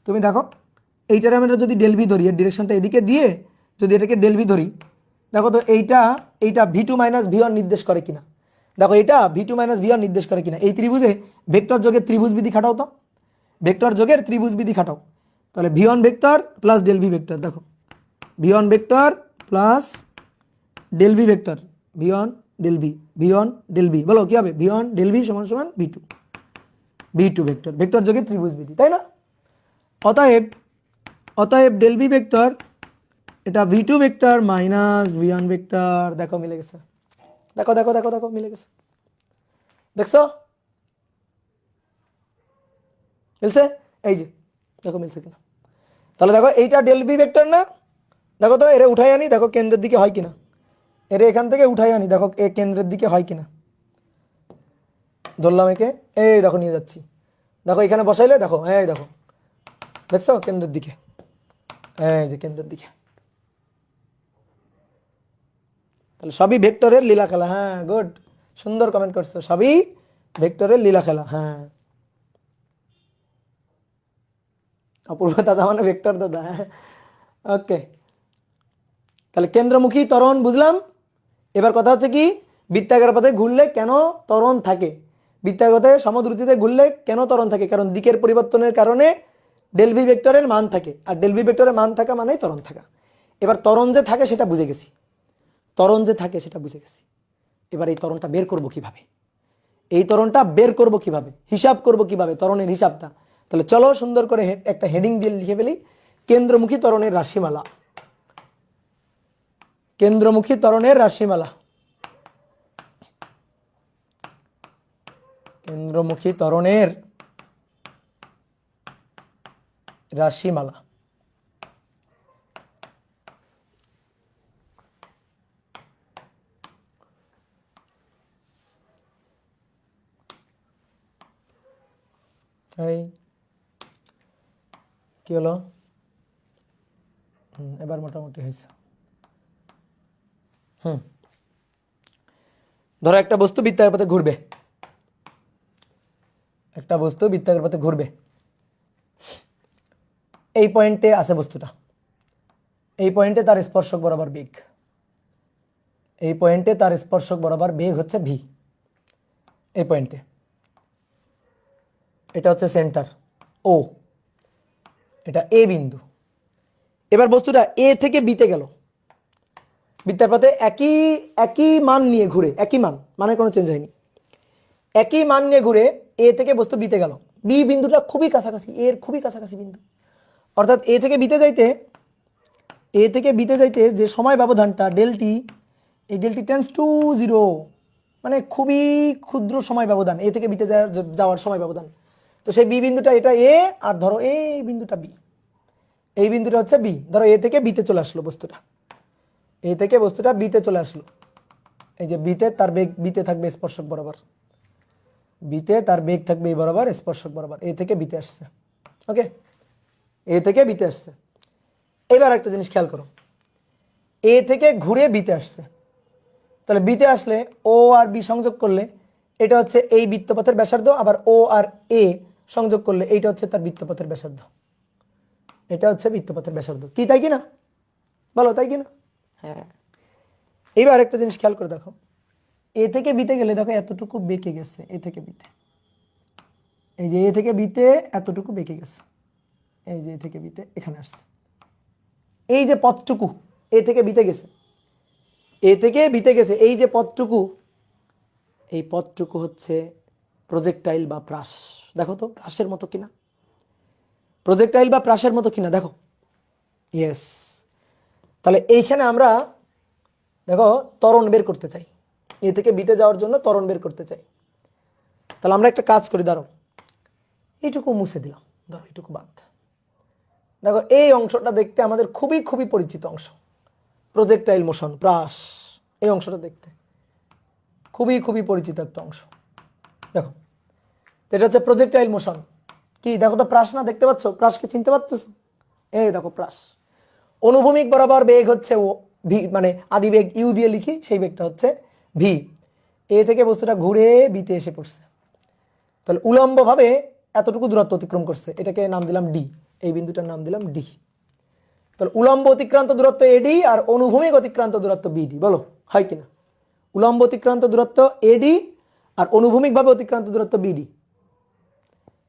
তুমি দেখো এইটার আমরা যদি ডেল ভি ধরি, এর ডিরেকশনটা এদিকে দিয়ে যদি এটাকে ডেল ভি ধরি, দেখো তো এইটা v two minus v one নির্দেশ করে কিনা। দেখো এটা v two minus v one নির্দেশ করে কিনা। এই ত্রিভুজে ভেক্টর যোগের ত্রিভুজ বিধি খাটাও তো, ভেক্টর যোগের ত্রিভুজ বিধি খাটাও। তাহলে v one vector plus del v vector, দেখো v one vector plus del v vector, v one del v, v one del v, বলো কি হবে? ভি ওয়ান ডেল ভি সমান সমান v two, v two vector, vector যোগে ত্রিভুজ বিধি, তাই না? অতএব অতএব ডেল ভি ভেক্টর এটা v two vector minus v one vector. দেখো মিলে গেছে, দেখো দেখো দেখো দেখো মিলে গেছে, দেখছো মিলছে? এই যে দেখো মিলছে কিনা। তাহলে দেখো এইটা ডেল ভি ভেক্টর না, দেখো তো এর উঠাই আনি, দেখো কেন্দ্রের দিকে হয় কিনা, এর এখান থেকে উঠাই আনি, দেখো এ কেন্দ্রের দিকে হয় কিনা। ধরলাম একে, এই দেখো নিয়ে যাচ্ছি, দেখো এখানে বসাইলে দেখো, এই দেখো দেখছো কেন্দ্রের দিকে, এই যে কেন্দ্রের দিকে। তাহলে সবই ভেক্টরের লীলা খেলা। হ্যাঁ গুড, সুন্দর কমেন্ট করছো, সবই ভেক্টরের লীলা খেলা। হ্যাঁ অপূর্ব দাদা মানে ভেক্টর দাদা, হ্যাঁ ওকে। তাহলে কেন্দ্রমুখী ত্বরণ বুঝলাম। এবার কথা হচ্ছে কি, বৃত্তাকার পথে ঘুরলে কেন ত্বরণ থাকে, বৃত্তাকার পথে সমদ্রুতিতে ঘুরলে কেন ত্বরণ থাকে? কারণ দিকের পরিবর্তনের কারণে ডেল ভি ভেক্টরের মান থাকে, আর ডেল ভি ভেক্টরের মান থাকা মানেই ত্বরণ থাকা। এবার ত্বরণ যে থাকে সেটা বুঝে গেছি, ত্বরণ যে থাকে সেটা বুঝে গেছি। এবার এই ত্বরণটা বের করব কিভাবে, এই ত্বরণটা বের করব কিভাবে, হিসাব করব কিভাবে ত্বরণের হিসাবটা? তাহলে চলো সুন্দর করে একটা হেডিং দিয়ে লিখে ফেলি, কেন্দ্রমুখী ত্বরণের রাশিমালা। কেন্দ্রমুখী ত্বরণের রাশিমালা, কেন্দ্রমুখী ত্বরণের রাশিমালা। এই কি হলো? এবার মোটামুটি হয়েছে। ধরো একটা বস্তু বৃত্তাকার পথে ঘুরবে, একটা বস্তু বৃত্তাকার পথে ঘুরবে, এই পয়েন্টে আছে বস্তুটা, এই পয়েন্টে তার স্পর্শক বরাবর বেগ, এই পয়েন্টে তার স্পর্শক বরাবর বেগ হচ্ছে ভি, এই পয়েন্টে, এটা হচ্ছে সেন্টার ও, এটা এ বিন্দু। এবার বস্তুটা এ থেকে বিতে গেল, বৃত্তার পথে একই একই মান নিয়ে ঘুরে, একই মান, মানে কোনো চেঞ্জ হয়নি, একই মান নিয়ে ঘুরে এ থেকে বস্তু বিতে গেল। বি বিন্দুটা খুবই কাছাকাছি, এর খুবই কাছাকাছি বিন্দু, অর্থাৎ এ থেকে বিতে যাইতে, এ থেকে বিতে যাইতে যে সময় ব্যবধানটা ডেলটি, এই ডেলটি টেন্স টু 0, মানে খুবই ক্ষুদ্র সময় ব্যবধান, এ থেকে বিতে যাওয়ার সময় ব্যবধান। তো সেই বি বিন্দুটা এটা এ, আর ধরো এই বিন্দুটা বি, এই বিন্দুটা হচ্ছে বি। ধরো এ থেকে বিতে চলে আসলো বস্তুটা, এ থেকে বস্তুটা বিতে চলে আসলো, এই যে বিতে তার বেগ, বিতে থাকবে স্পর্শক বরাবর, বিতে তার বেগ থাকবে এই বরাবর স্পর্শক বরাবর, এ থেকে বিতে আসছে। ওকে, এ থেকে বিতে আসছে। এবার একটা জিনিস খেয়াল করো, এ থেকে ঘুরে বিতে আসছে, তাহলে বিতে আসলে ও আর বি সংযোগ করলে এটা হচ্ছে এই বৃত্তপথের ব্যাসার্ধ, আবার ও আর এ সংযোগ করলে এইটা হচ্ছে তার বৃত্তপথের ব্যাসার্ধ, এটা হচ্ছে বৃত্তপথের ব্যাসার্ধ। কি তাই কিনা বলো, তাই কিনা? হ্যাঁ। এবার একটা জিনিস খেয়াল করে দেখো, এ থেকে বিতে গেলে দেখো এতটুকু বেঁকে গেছে, এ থেকে বিতে, এই যে এ থেকে বিতে এতটুকু বেঁকে গেছে, এই যে এ থেকে বিতে এখানে আসছে, এই যে পথটুকু এ থেকে বিতে গেছে, এ থেকে বিতে গেছে, এই যে পথটুকু, এই পথটুকু হচ্ছে প্রজেক্টাইল বা প্রাস। দেখো তো প্রাসের মতো কিনা, প্রজেক্টাইল বা প্রাসের মতো কিনা দেখো। ইয়েস। তাহলে এইখানে আমরা দেখো ত্বরণ বের করতে চাই, এ থেকে বিতে যাওয়ার জন্য ত্বরণ বের করতে চাই। তাহলে আমরা একটা কাজ করি, ধরো এইটুকু মুছে দিলাম, ধরো এইটুকু বাদ। দেখো এই অংশটা দেখতে আমাদের খুবই খুবই পরিচিত অংশ, প্রজেক্টাইল মোশন, প্রাস, এই অংশটা দেখতে খুবই খুবই পরিচিত একটা অংশ। দেখো এটা হচ্ছে প্রজেক্টাইল মোশন। কি দেখো তো প্রাস না, দেখতে পাচ্ছ প্রাসকে চিনতে পারছো? এই দেখো প্রাস, অনুভূমিক বরাবর বেগ হচ্ছে ও ভি, মানে আদি বেগ ইউ দিয়ে লিখি, সেই বেগটা হচ্ছে ভি। এ থেকে বস্তুটা ঘুরে বিতে এসে পড়ছে, তাহলে উলম্বভাবে এতটুকু দূরত্ব অতিক্রম করছে, এটাকে নাম দিলাম ডি, এই বিন্দুটার নাম দিলাম ডি। তাহলে উলম্ব অতিক্রান্ত দূরত্ব এডি আর অনুভূমিক অতিক্রান্ত দূরত্ব বিডি, বলো হয় কিনা? উলম্ব অতিক্রান্ত দূরত্ব এডি আর অনুভূমিকভাবে অতিক্রান্ত দূরত্ব বিডি।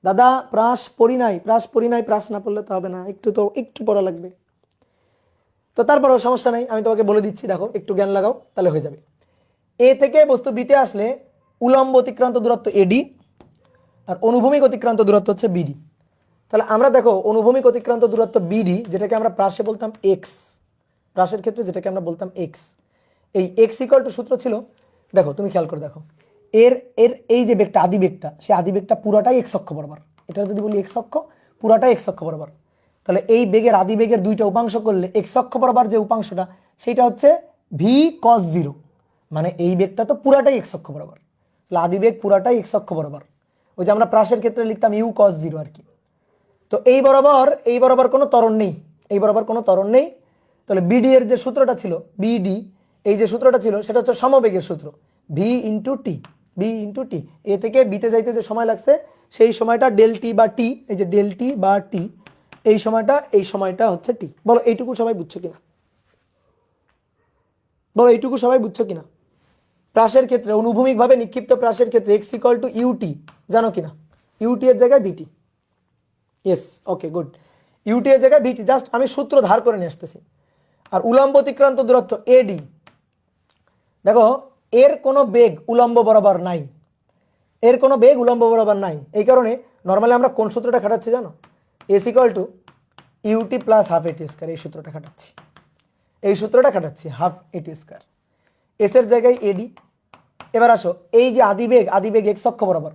দাদা প্রাস পড়ি নাই, প্রাস পড়ি নাই, প্রাস না পড়লে তো হবে না, একটু পড়া লাগবে। তো তারপরেও সমস্যা নাই, আমি তোমাকে বলে দিচ্ছি, দেখো একটু জ্ঞান লাগাও তাহলে হয়ে যাবে। এ থেকে বস্তু বিতে আসলে উলম্ব অতিক্রান্ত দূরত্ব এডি আর অনুভূমিক অতিক্রান্ত দূরত্ব হচ্ছে বিডি। তাহলে আমরা দেখো অনুভূমিক অতিক্রান্ত দূরত্ব বিডি, যেটাকে আমরা প্রাসে বলতাম এক্স, প্রাসের ক্ষেত্রে যেটাকে আমরা বলতাম এক্স, এই এক্স ইকুয়াল টু সূত্র ছিল, দেখো তুমি খেয়াল করে দেখো, এর এর এই যে বেগটা, আদি বেগটা, সেই আদি বেগটা পুরাটাই এক্স অক্ষ বরাবর, এটা যদি বলি এক্স অক্ষ, পুরাটাই এক্স অক্ষ বরাবর। তাহলে এই বেগের আদি বেগের দুইটা উপাংশ করলে এক্স অক্ষ বরাবর যে উপাংশটা সেটা হচ্ছে ভি কস 0, মানে এই বেগটা তো পুরাটাই এক্স অক্ষ বরাবর, তাহলে আদি বেগ পুরাটাই এক্স অক্ষ বরাবর, ওই যে আমরা প্রাসের ক্ষেত্রে লিখতাম ইউ কস 0 আর কি। তো এই বরাবর কোনো ত্বরণ নেই, এই বরাবর কোনো ত্বরণ নেই। তাহলে বিডি এর যে সূত্রটা ছিল, বিডি এই যে সূত্রটা ছিল সেটা হচ্ছে সমবেগের সূত্র, V into T, B into T. এ থেকে বিতে যাইতে যে সময় লাগছে সেই সময়টা ডেল টি বা টি, এই যে ডেল টি বা টি, এই সময়টা হচ্ছে টি। বলো এইটুকু সবাই বুঝছো কিনা, বলো এইটুকু সবাই বুঝছো কিনা? প্রাসের ক্ষেত্রে অনুভূমিকভাবে নিক্ষিপ্ত প্রাসের ক্ষেত্রে এক্স ইকুয়াল টু ইউটি, জানো কিনা? ইউটি এর জায়গায় বিটি। Yes, okay good. ইউটি এর জায়গায় বিটি, জাস্ট আমি সূত্র ধার করে নিয়ে আসতেছি। আর উলম্ব অতিক্রান্ত দূরত্ব এডি, দেখো এর কোনো বেগ উলম্ব বরাবর নাই, এর কোনো বেগ উলম্ব বরাবর নাই। এই কারণে নর্মালি আমরা কোন সূত্রটা খাটাচ্ছি জানো? S equal to u t plus half a t square, এই সূত্রটা খাটাচ্ছি, এই সূত্রটা খাটাচ্ছি, হাফ এটি স্কয়ার, এস এর জায়গায় এডি। এবার আসো, এই যে আদিবেগ এক্স অক্ষ বরাবর,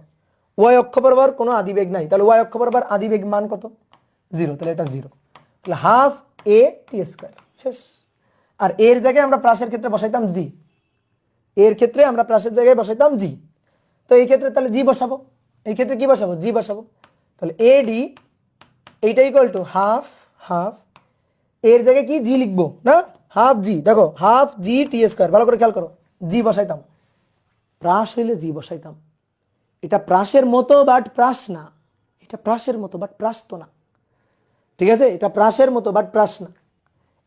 ওয়াই অক্ষ বরাবর কোনো আদিবেগ নাই, তাহলে ওয়াই অক্ষ বরাবর আদিবেগ মান কত? 0, তাহলে এটা 0, তাহলে হাফ এ টি স্কয়ার, শেষ। আর এর জায়গায় আমরা প্রাসের ক্ষেত্রে বসাইতাম জি, এর ক্ষেত্রে আমরা প্রাসের জায়গায় বসাইতাম জি। তো এই ক্ষেত্রে তাহলে জি বসাবো, এই ক্ষেত্রে কি বসাবো? জি বসাবো। তাহলে এডি এইটা ইকুয়াল টু হাফ হাফ, এর জায়গায় কি জি লিখবো না, হাফ জি, দেখো হাফ জি টি স্কোয়ার, ভালো করে খেয়াল করো, জি বসাইতাম, প্রাস হইলে জি বসাইতাম। এটা প্রাসের মতো বাট প্রাস না, এটা প্রাসের মতো বাট প্রাস তো না, ঠিক আছে, এটা প্রাসের মতো বাট প্রাস না।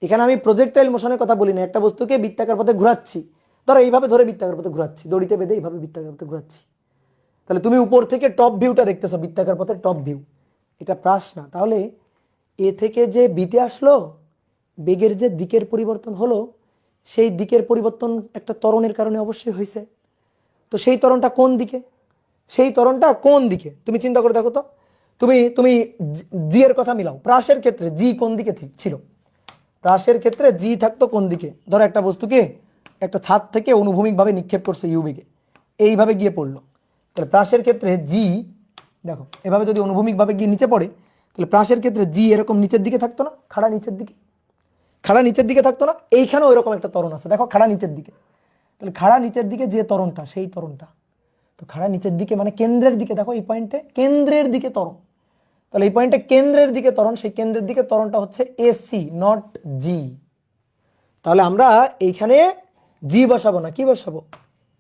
এখানে আমি প্রজেক্টাইল মোশনের কথা বলি না, একটা বস্তুকে বৃত্তাকার পথে ঘোরাচ্ছি, ধরো এইভাবে ধরে বৃত্তাকার পথে ঘোরাচ্ছি, দড়িতে বেঁধে এইভাবে বৃত্তাকার পথে ঘোরাচ্ছি, তাহলে তুমি উপর থেকে টপ ভিউটা দেখতেছো, বৃত্তাকার পথের টপ ভিউ, এটা প্রাস না। তাহলে এ থেকে যে বিতে আসলো, বেগের যে দিকের পরিবর্তন হলো, সেই দিকের পরিবর্তন একটা ত্বরণের কারণে অবশ্যই হয়েছে। তো সেই ত্বরণটা কোন দিকে, সেই ত্বরণটা কোন দিকে তুমি চিন্তা করে দেখো তো, তুমি তুমি জি এর কথা মিলাও, প্রাসের ক্ষেত্রে জি কোন দিকে ছিল, প্রাসের ক্ষেত্রে জি থাকতো কোন দিকে, ধরো একটা বস্তুকে একটা ছাদ থেকে অনুভূমিকভাবে নিক্ষেপ করছে ইউ বেগে, এইভাবে গিয়ে পড়লো, তাহলে প্রাসের ক্ষেত্রে জি দেখো এভাবে যদি অনুভূমিকভাবে গিয়ে নিচে পড়ে, তাহলে প্রাসের ক্ষেত্রে জি এরকম নিচের দিকে থাকতো না, খাড়া নিচের দিকে, খাড়া নিচের দিকে থাকতো না, এইখানেও এরকম একটা ত্বরণ আছে দেখো খাড়া নিচের দিকে, তাহলে খাড়া নিচের দিকে যে ত্বরণটা, সেই ত্বরণটা তো খাড়া নিচের দিকে মানে কেন্দ্রের দিকে, দেখো এই পয়েন্টে কেন্দ্রের দিকে ত্বরণ, তাহলে এই পয়েন্টে কেন্দ্রের দিকে ত্বরণ, সেই কেন্দ্রের দিকে ত্বরণটা হচ্ছে এসি নট জি। তাহলে আমরা এইখানে জি বসাবো না, কি বসাবো,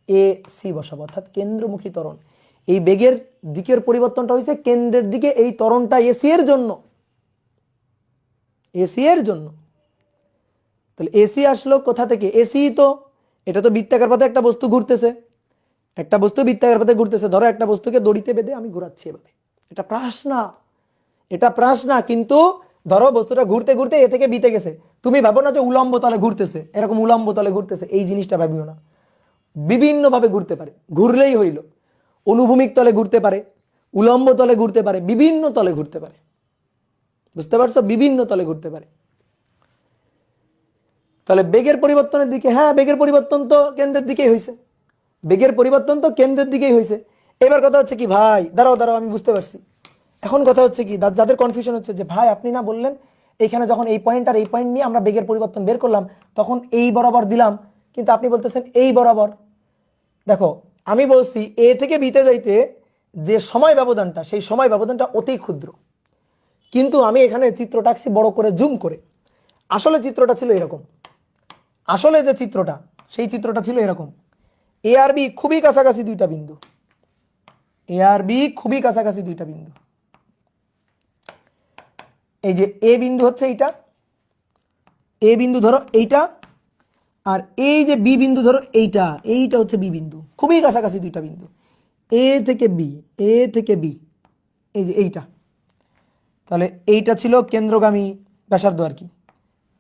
এ সি বসাবো, অর্থাৎ কেন্দ্রমুখী ত্বরণ। এই বেগের দিকের পরিবর্তনটা হয়েছে কেন্দ্রের দিকে, এই ত্বরণটা এসি এর জন্য, এসি এর জন্য। তাহলে এসি আসলো কোথা থেকে, এসি তো এটা তো বৃত্তাকার পথে একটা বস্তু ঘুরতেছে, একটা বস্তু বৃত্তাকার পথে ঘুরতেছে, ধরো একটা বস্তুকে দড়িতে বেঁধে আমি ঘোরাচ্ছি এভাবে, এটা প্রাস না, এটা প্রাস না, কিন্তু ধরো বস্তুটা ঘুরতে ঘুরতে এ থেকে বিতে গেছে, তুমি ভাবো না যে উলম্ব তলে ঘুরতেছে, এরকম উলম্ব তলে ঘুরতেছে, এই জিনিসটা ভাবিও না, বিভিন্ন ভাবে ঘুরতে পারে, ঘুরলেই হইল, অনুভূমিক তলে ঘুরতে পারে, উলম্ব তলে ঘুরতে পারে, বিভিন্ন তলে ঘুরতে পারে, বুঝতে পারছো, বিভিন্ন তলে ঘুরতে পারে। তাহলে বেগের পরিবর্তনের দিকে, হ্যাঁ বেগের পরিবর্তন তো কেন্দ্রের দিকেই হয়েছে, বেগের পরিবর্তন তো কেন্দ্রের দিকেই হয়েছে। এবার কথা হচ্ছে কি ভাই, দাঁড়াও দাঁড়াও আমি বুঝতে পারছি, এখন কথা হচ্ছে কি, যাদের কনফিউশন হচ্ছে যে ভাই আপনি না বললেন এখানে যখন এই পয়েন্ট আর এই পয়েন্ট নিয়ে আমরা বেগের পরিবর্তন বের করলাম তখন এই বরাবর দিলাম, কিন্তু আপনি বলতেছেন এই বরাবর। দেখো আমি বলছি এ থেকে বিতে যাইতে যে সময় ব্যবধানটা, সেই সময় ব্যবধানটা অতি ক্ষুদ্র, কিন্তু আমি এখানে চিত্রটা আঁকছি বড় করে জুম করে, আসলে চিত্রটা ছিল এরকম, আসলে যে চিত্রটা সেই চিত্রটা ছিল এরকম, এ আর বি খুবই কাছাকাছি দুইটা বিন্দু, এ আর বি খুবই কাছাকাছি দুইটা বিন্দু, এই যে এ বিন্দু হচ্ছে এইটা, এ বিন্দু ধরো এইটা, আর এই যে বি বিন্দু ধরো এইটা, এইটা হচ্ছে বি বিন্দু, খুবই কাছাকাছি দুইটা বিন্দু, এ থেকে বি, এ থেকে বি, এই যে এইটা, তাহলে এইটা ছিল কেন্দ্রগামী ব্যাসার্ধ আর কি,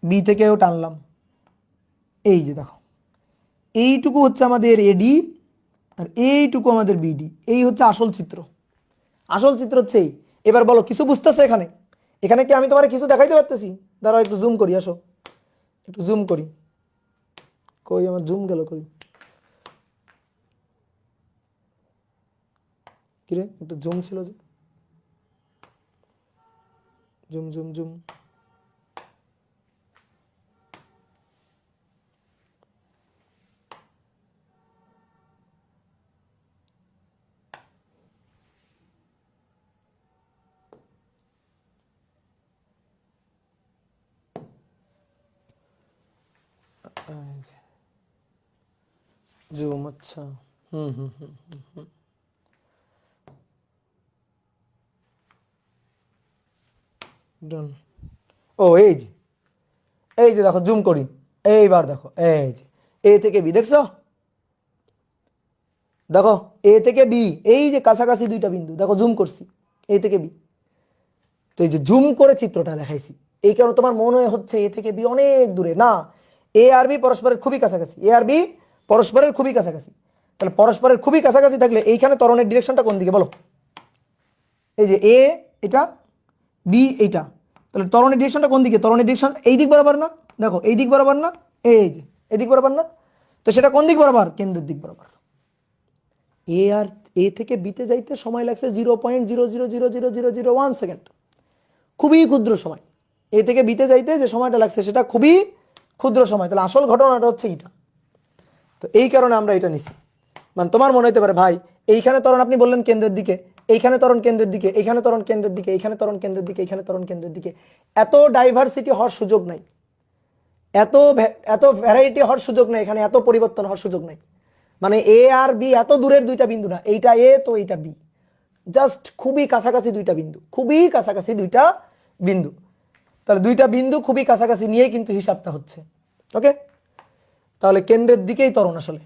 বি থেকেও টানলাম, এই যে দেখো এইটুকু হচ্ছে আমাদের এডি আর এইটুকু আমাদের বিডি, এই হচ্ছে আসল চিত্র, আসল চিত্র হচ্ছে এই। এবার বলো কিছু বুঝতেছে এখানে, এখানে কি আমি তোমার কিছু দেখাইতে পারতেছি, দাঁড়াও একটু জুম করি, আসো একটু জুম করি, কই আমার জুম গেল কই, কিরে একটু জুম ছিল যে, জুম জুম জুম, জুম, আচ্ছা হুম হুম হুম হুম হুম, ডান। ও এই যে দেখো জুম করি, এইবার দেখো এই যে এ থেকে বি দেখছো, দেখো এ থেকে বি, এই যে কাছাকাছি দুইটা বিন্দু, দেখো জুম করছি এ থেকে বি, তো এই যে জুম করে চিত্রটা দেখাইছি, এই কারণে তোমার মনে হচ্ছে এ থেকে বি অনেক দূরে, না, এ আর বি পরস্পরের খুবই কাছাকাছি, এ আর বি পরস্পরের খুবই কাছাকাছি, তাহলে পরস্পরের খুবই কাছাকাছি থাকলে এইখানে ত্বরণের ডিরেকশনটা কোন দিকে বলো, এই যে এ এটা, বি এইটা, তাহলে ত্বরণের ডিরেকশনটা কোন দিকে, ত্বরণের ডিরেকশন এই দিক বরাবর না, দেখো এই দিক বরাবর না, এই যে এই দিক বরাবর না, তো সেটা কোন দিক বরাবর, কেন্দ্রের দিক বরাবর। এ আর এ থেকে বিতে যাইতে সময় লাগছে 0.00000001 সেকেন্ড, খুবই ক্ষুদ্র সময়, এ থেকে বিতে যাইতে যে সময়টা লাগছে সেটা খুবই ক্ষুদ্র সময়, তাহলে আসল ঘটনাটা হচ্ছে এইটা। তো এই কারণে আমরা এটা নিছি, মানে তোমার মনে হতে পারে ভাই এইখানে ত্বরণ আপনি বললেন কেন্দ্রের দিকে, এইখানে ত্বরণ কেন্দ্রের দিকে, এইখানে ত্বরণ কেন্দ্রের দিকে, এইখানে ত্বরণ কেন্দ্রের দিকে, এইখানে ত্বরণ কেন্দ্রের দিকে। এত ডাইভার্সিটি হওয়ার সুযোগ নাই, এত এত ভ্যারাইটি হওয়ার সুযোগ নাই, এখানে এত পরিবর্তন হওয়ার সুযোগ নাই। মানে এ আর বি এত দূরের দুইটা বিন্দু না, এইটা এ তো এইটা বি, জাস্ট খুবই কাছাকাছি দুইটা বিন্দু, খুবই কাছাকাছি দুইটা বিন্দু। তাহলে দুইটা বিন্দু খুবই কাছাকাছি নিয়েই কিন্তু হিসাবটা হচ্ছে। ওকে, তাহলে কেন্দ্রের দিকেই ত্বরণ আসলে,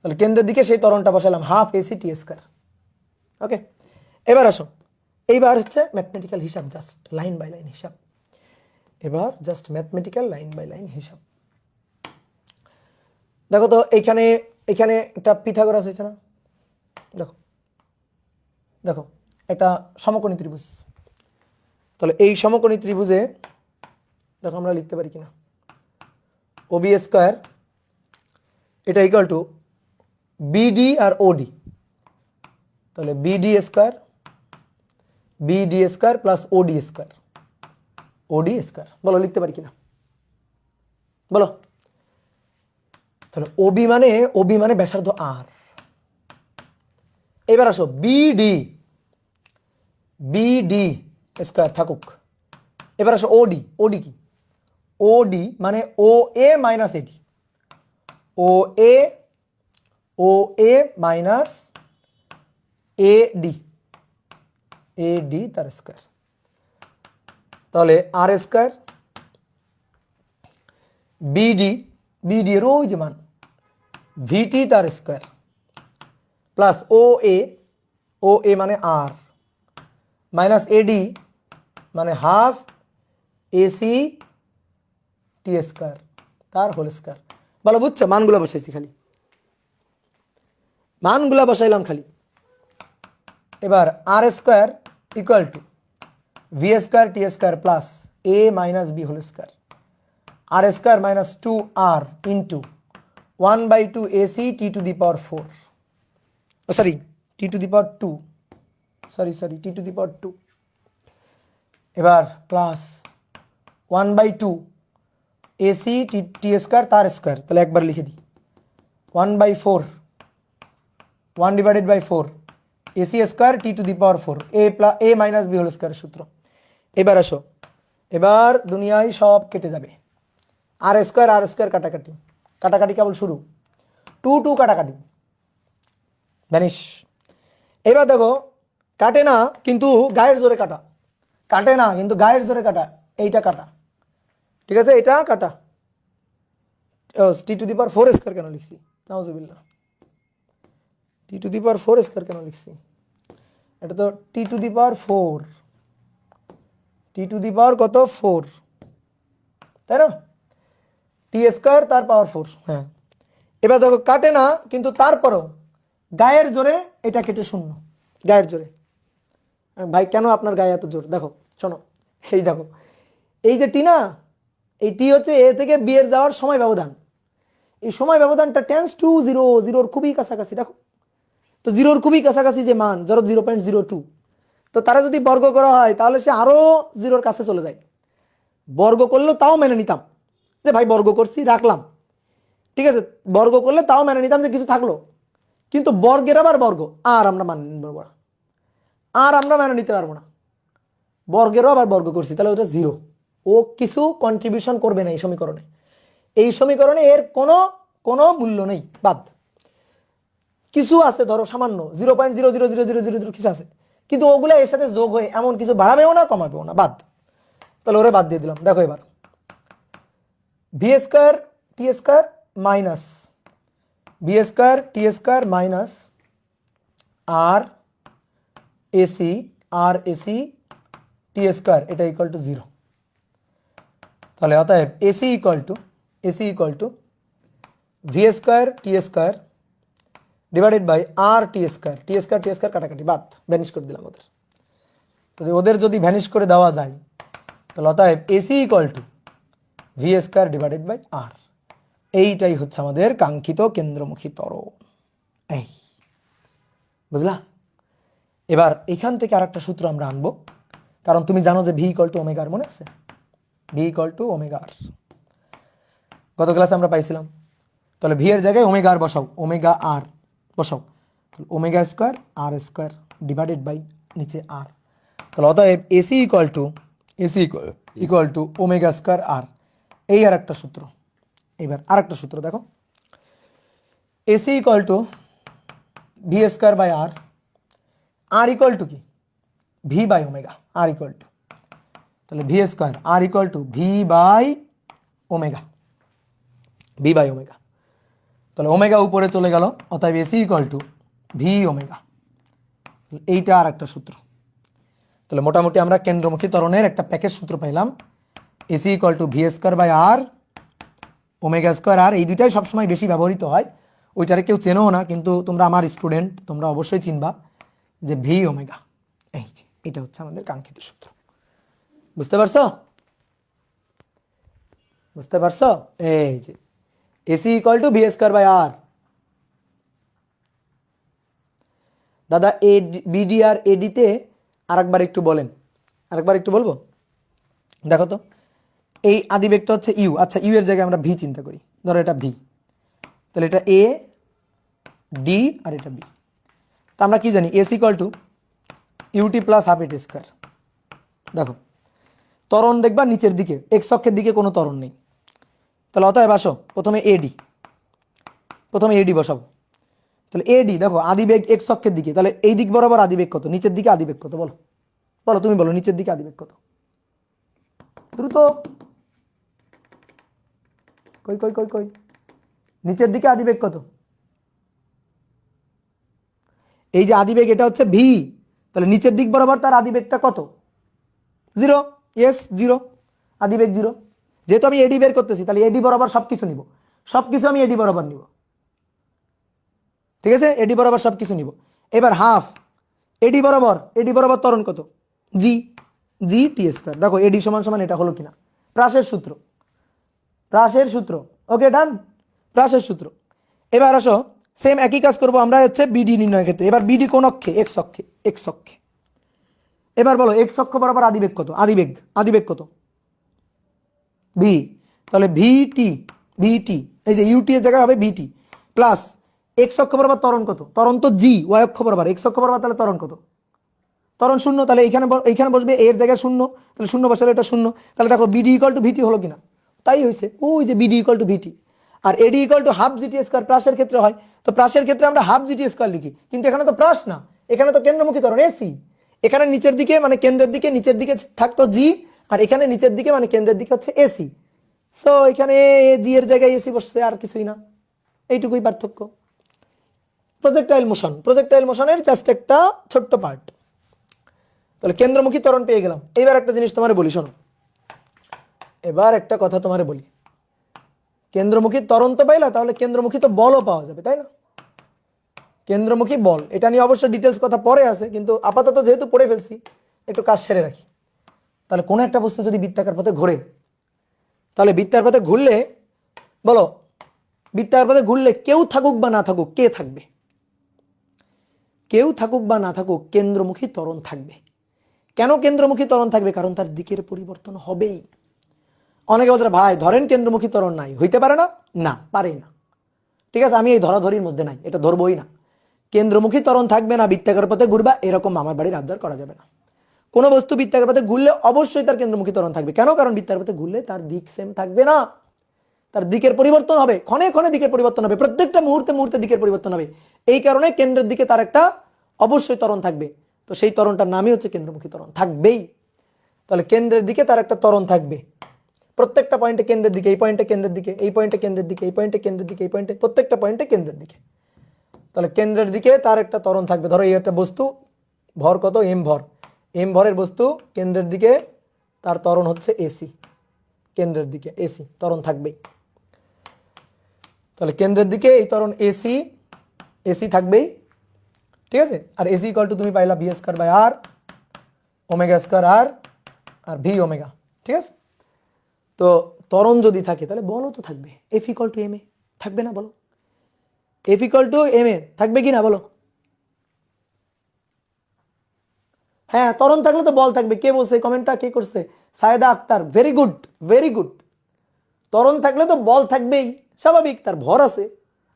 তাহলে কেন্দ্রের দিকে সেই ত্বরণটা বসালাম half AC t square. Okay, এবার আসো, এইবার হচ্ছে ম্যাথমেটিক্যাল হিসাব, জাস্ট লাইন বাই লাইন হিসাব। এবার just mathematical line by line হিসাব। দেখো তো এইখানে এখানে একটা পিথাগোরাস হয়েছে না, দেখো দেখো একটা সমকোণী ত্রিভুজ। তাহলে এই সমকোণী ত্রিভুজে দেখো আমরা লিখতে পারি কিনা, ওবি স্কয়ার এটা ইকুয়াল টু বিডি আর ওডি। তাহলে BD square plus OD square, OD square. বলো লিখতে পারি কিনা, বলো। তাহলে ওবি মানে ব্যাসার্ধ আর। এবার আসো বিডি স্কয়ার থাকুক। এবার আসো ওডি কি, ওডি মানে ও এ মাইনাস এডি, ও এ মাইনাস এডি তার স্কয়ার। তাহলে আর স্কয়ার বিডি এর ওই যে মান ভিটি তার স্কয়ার প্লাস ও এ মানে আর মাইনাস এডি মানে হাফ এসি টি স্কয়ার তার হোল স্কয়ার। বলো বুঝছো, মানগুলো বসাইছি খালি, মানগুলা বসাইলাম খালি। এবার r square equal to v square t square plus a minus b whole square, r square minus 2r into 1/2 AC t to the power 4, sorry t to the power 2, sorry t to the power 2। এবার plus 1/2 AC t square তার square, তাহলে একবার লিখে দিই 1/4 1/4 a c square t to the power 4 a minus b whole square সূত্র। এবার আসো, এবার দুনিয়ায় সব কেটে যাবে, আর স্কয়ার কাটাকাটি কেবল শুরু, 2 কাটাকাটি ভ্যানিশ। এবার দেখো কাটে না কিন্তু গায়ের জোরে কাটা, কাটে না কিন্তু গায়ের জোরে কাটা, এইটা কাটা, ঠিক আছে, এটা কাটা। টি টু দি পাওয়ার 4 স্কয়ার কেন লিখছি, নাউজুবিল্লাহ, টি টু দি পাওয়ার 4 স্কয়ার কেন লিখছি, এটা তো টি to the power 4, T to the পাওয়ার কত 4, তাই না, টি স্কয়ার তার পাওয়ার 4। হ্যাঁ, এবার দেখো কাটে না কিন্তু তারপরও গায়ের জোরে এটা কেটে শূন্য, গায়ের জোরে। ভাই কেন আপনার গায়ে এত জোর, দেখো শোনো, এই দেখো এই যে টি না, এই টি হচ্ছে এ থেকে বি এর যাওয়ার সময় ব্যবধান, এই সময় ব্যবধানটা টেন্স টু 0, 0-র খুবই কাছাকাছি। দেখো তো 0-র খুবই কাছাকাছি যে মান, ধরো 0.02, তো তারা যদি বর্গ করা হয় তাহলে সে আরো 0-র কাছে চলে যায়। বর্গ করলেও তাও মেনে নিতাম যে ভাই বর্গ করছি রাখলাম, ঠিক আছে, বর্গ করলে তাও মেনে নিতাম যে কিছু থাকলো, কিন্তু বর্গের আবার বর্গ আর আমরা মানে নিতে পারবো না, আর আমরা মেনে নিতে পারবো না, বর্গেরও আবার বর্গ করছি, তাহলে ওটা 0, ও কিছু কন্ট্রিবিউশন করবে না এই সমীকরণে, এই সমীকরণে এর কোনো মূল্য নেই, বাদ। কিছু আছে ধরো সামান্য 0.00000 কিছু আছে, কিন্তু ওগুলা এর সাথে যোগ হয়ে এমন কিছু বাড়াবেও না কমাবেও না, বাদ। তাহলে ওরে বাদ দিয়ে দিলাম। দেখো এবার v square t square minus b square t square minus r a c t square এটা ইকুয়াল টু 0। তাহলে অতএব AC equal to v square t square divided by r t square কাটাকাটি বাদ, ভ্যানিশ করে দিলাম ওদের। ওদের যদি ভ্যানিশ করে দেওয়া যায় তাহলে অতএব AC equal to v square divided by r, এইটাই হচ্ছে আমাদের কাঙ্ক্ষিত কেন্দ্রমুখী ত্বরণ। এই বুঝলা? এবার এখান থেকে আরেকটা সূত্র আমরা আনবো, কারণ তুমি জানো যে ভি ইকুয়াল টু ওমেগা আর, মনে আছে V equal to omega r, গত ক্লাসে আমরা পাইছিলাম। তাহলে ভি এর জায়গায় ওমেগা আর বসাও, ওমেগা আর বসাও, omega square r square divided by নিচে আর। তাহলে অতএব AC equal to omega square r. এই আর একটা সূত্র। এবার আর একটা সূত্র দেখো, AC equal to v square by r equal to কি v by omega, r equal to, তাহলে v square r equal to v by omega, v by omega. তাহলে ওমেগা উপরে চলে গেল, অতএব AC equal to v omega. এইটা আর একটা সূত্র। তাহলে মোটামুটি আমরা কেন্দ্রমুখী ত্বরণের একটা প্যাকেজ সূত্র পাইলাম, AC equal to v square by r, omega square r. এই দুইটাই সবসময় বেশি ব্যবহৃত হয়, ওইটারে কেউ চেনেও না, কিন্তু তোমরা আমার স্টুডেন্ট, তোমরা অবশ্যই চিনবা যে ভি ওমেগা। এই যে এটা হচ্ছে আমাদের কাঙ্ক্ষিত সূত্র। বুঝতে পারছো? বুঝতে পারছো? এই যে AC equal to v square by r. দাদা বিডি আর এডিতে আরেকবার একটু বলেন, আরেকবার একটু বলবো। দেখো তো, এই আদিবেগটা হচ্ছে ইউ, আচ্ছা ইউ এর জায়গায় আমরা ভি চিন্তা করি, ধরো এটা ভি, তাহলে এটা এ ডি আর এটা বি। তা আমরা কি জানি, s equal to u t plus half a t square. দেখো ত্বরণ দেখবা নিচের দিকে, এক্স অক্ষের দিকে কোনো ত্বরণ নেই, তাহলে অতএব আসো প্রথমে এডি বসাবো। তাহলে এডি দেখো আদিবেগ এক্স অক্ষের দিকে, তাহলে এই দিক বরাবর আদিবেগ কত, নিচের দিকে আদিবেগ কত, বলো বলো, তুমি বলো নিচের দিকে আদিবেগ কত, দ্রুত, কই কই কই কই, নিচের দিকে আদিবেগ কত? এই যে আদিবেগ এটা হচ্ছে ভি, তাহলে নিচের দিক বরাবর তার আদিবেগটা কত? 0। ইয়েস 0, আদিবেগ 0। যেহেতু আমি এডি বের করতেছি, তাহলে এডি বরাবর সবকিছু নিব, সবকিছু আমি এডি বরাবর নিব, ঠিক আছে, এডি বরাবর সবকিছু নিব। এবার হাফ এডি বরাবর ত্বরণ কত? জি, জি টি স্কয়ার। দেখো এডি সমান সমান এটা হলো কিনা, প্রাসের সূত্র, প্রাসের সূত্র। ওকে ডান, প্রাসের সূত্র। এবার আসো সেম একই কাজ করব আমরা হচ্ছে বিডি নির্ণয়ের ক্ষেত্রে। এবার বিডি কোন অক্ষে? এক্স অক্ষে, এক্স অক্ষে। এবার বলো এক্স অক্ষ বরাবর আদিবেগ কত? আদিবেগ কত? ভি। তাহলে ভিটি, এই যে ইউটি এর জায়গায় হবে ভিটি প্লাস এক্স অক্ষ বরাবর ত্বরণ কত? ত্বরণ তো জি, ওয়াই অক্ষ বরাবর, এক্স অক্ষ বরাবর তাহলে ত্বরণ কত? ত্বরণ 0, তাহলে এইখানে বসবে এর জায়গায় 0, তাহলে 0 বসালে এটা 0। তাহলে দেখো বিডি ইকুয়াল টু ভিটি হলো কিনা, তাই হয়েছে, ওই যে বিডি ইকুয়াল টু ভিটি। আর AD equal to half gt square, প্রাসের ক্ষেত্রে হয়, তো প্রাসের ক্ষেত্রে আমরা হাফ জিটি স্কয়ার লিখি, কিন্তু এখানে তো প্রাস না, এখানে তো কেন্দ্রমুখী ত্বরণ এসি। এখানে নিচের দিকে মানে কেন্দ্রের দিকে, নিচের দিকে থাকতো জি, আর এখানে নিচের দিকে মানে কেন্দ্রের দিকে হচ্ছে এসি। সো এখানে জি এর জায়গায় এসি বসছে, আর কিছুই না, এইটুকুই পার্থক্য। প্রজেক্টাইল মোশনের জাস্ট একটা ছোট্ট পার্ট। তাহলে কেন্দ্রমুখী ত্বরণ পেয়ে গেলাম। এবার একটা জিনিস তোমারে বলি, শোনো, এবার একটা কথা তোমারে বলি, কেন্দ্রমুখী ত্বরণ তো পাইলা, তাহলে কেন্দ্রমুখী তো বলও পাওয়া যাবে, তাই না? কেন্দ্রমুখী বল, এটা নিয়ে অবশ্য ডিটেলস কথা পরে আছে, কিন্তু আপাতত যেহেতু পড়ে ফেলছি একটু কাজ সেরে রাখি। তাহলে কোনো একটা বস্তু যদি বৃত্তাকার পথে ঘোরে, তাহলে বৃত্তাকার পথে ঘুরলে, বলো বৃত্তাকার পথে ঘুরলে কেউ থাকুক বা না থাকুক, কে থাকবে? কেউ থাকুক বা না থাকুক কেন্দ্রমুখী ত্বরণ থাকবে। কেন কেন্দ্রমুখী ত্বরণ থাকবে? কারণ তার দিকের পরিবর্তন হবেই। অনেকে বলতে ভাই ধরেন কেন্দ্রমুখী ত্বরণ নাই, হইতে পারে না, না পারে না, ঠিক আছে, আমি এই ধরাধরির মধ্যে নাই, এটা ধরবই না। কেন্দ্রমুখী ত্বরণ থাকবে না, বৃত্তাকার পথে ঘুরবা, এরকম আমার বাড়ির আবদার করা যাবে না। কোনো বস্তু বৃত্তাকার পথে ঘুরলে অবশ্যই তার কেন্দ্রমুখী ত্বরণ থাকবে। কেন? কারণ বৃত্তাকার পথে ঘুরলে তার দিক সেম থাকবে না, তার দিকের পরিবর্তন হবে, ক্ষণে ক্ষণে দিকের পরিবর্তন হবে, প্রত্যেকটা মুহূর্তে মুহূর্তে দিকের পরিবর্তন হবে। এই কারণে কেন্দ্রের দিকে তার একটা অবশ্যই ত্বরণ থাকবে। তো সেই ত্বরণটার নামই হচ্ছে কেন্দ্রমুখী ত্বরণ, থাকবেই। তাহলে কেন্দ্রের দিকে তার একটা ত্বরণ থাকবে, প্রত্যেকটা পয়েন্টে কেন্দ্রের দিকে, এই পয়েন্টে কেন্দ্রের দিকে, এই পয়েন্টে কেন্দ্রের দিকে, এই পয়েন্টে কেন্দ্রের দিকে, এই পয়েন্টে, প্রত্যেকটা পয়েন্টে কেন্দ্রের দিকে। তাহলে কেন্দ্রের দিকে তার একটা ত্বরণ থাকবে। ধরো এই একটা বস্তু, ভর কত? এম ভর, এম ভরের বস্তু, কেন্দ্রের দিকে তার ত্বরণ হচ্ছে এসি, কেন্দ্রের দিকে এসি ত্বরণ থাকবেই। তাহলে কেন্দ্রের দিকে এই ত্বরণ এসি, এসি থাকবেই, ঠিক আছে। আর এসি ইকুয়াল টু তুমি পাইলা v square by r, omega square r v omega, ঠিক আছে। তো ত্বরণ যদি থাকে তাহলে বলও তো থাকবে, F equal to M A থাকবে না? বলো F equal to M A থাকবে কি না? বলো হ্যাঁ, ত্বরণ থাকলে তো বল থাকবে। কে বলছে? কমেন্টটা কে করছে? Sayeda Akhtar, very good. ত্বরণ থাকলে তো বল থাকবেই, স্বাভাবিক, তার ভর আছে।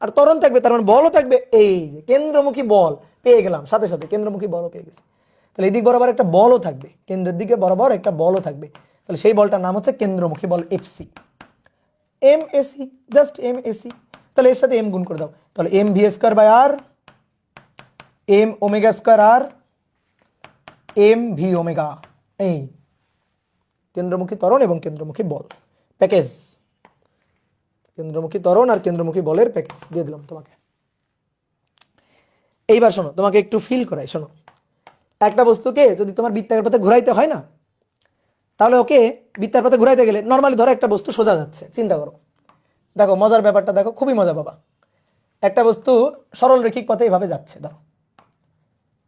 আর ত্বরণ থাকবে, তার মানে বলও থাকবে। এই যে কেন্দ্রমুখী বল পেয়ে গেলাম, সাথে সাথে কেন্দ্রমুখী বলও পেয়ে গেছি। তাহলে এই দিক বরাবর একটা বলও থাকবে, কেন্দ্রের দিকে বরাবর একটা বলও থাকবে। তাহলে সেই বলটার নাম হচ্ছে কেন্দ্রমুখী বল FC, m AC, just m AC. তাহলে এর সাথে এম গুণ করে দাও, তাহলে m v square by r, m omega square r, m v omega. এই কেন্দ্রমুখী ত্বরণ এবং কেন্দ্রমুখী বল প্যাকেজ, কেন্দ্রমুখী ত্বরণ আর কেন্দ্রমুখী বলের প্যাকেজ দিয়ে দিলাম তোমাকে। এইবার শোনো, তোমাকে একটু ফিল করাই। শোনো, একটা বস্তুকে যদি তোমার বৃত্তাকার পথে ঘুরাইতে হয় না, তাহলে ওকে বৃত্তার পথে ঘুরাইতে গেলে নর্মালি ধরো একটা বস্তু সোজা যাচ্ছে, চিন্তা করো, দেখো মজার ব্যাপারটা দেখো, খুবই মজা বাবা। একটা বস্তু সরল রৈখিক পথে এইভাবে যাচ্ছে, ধরো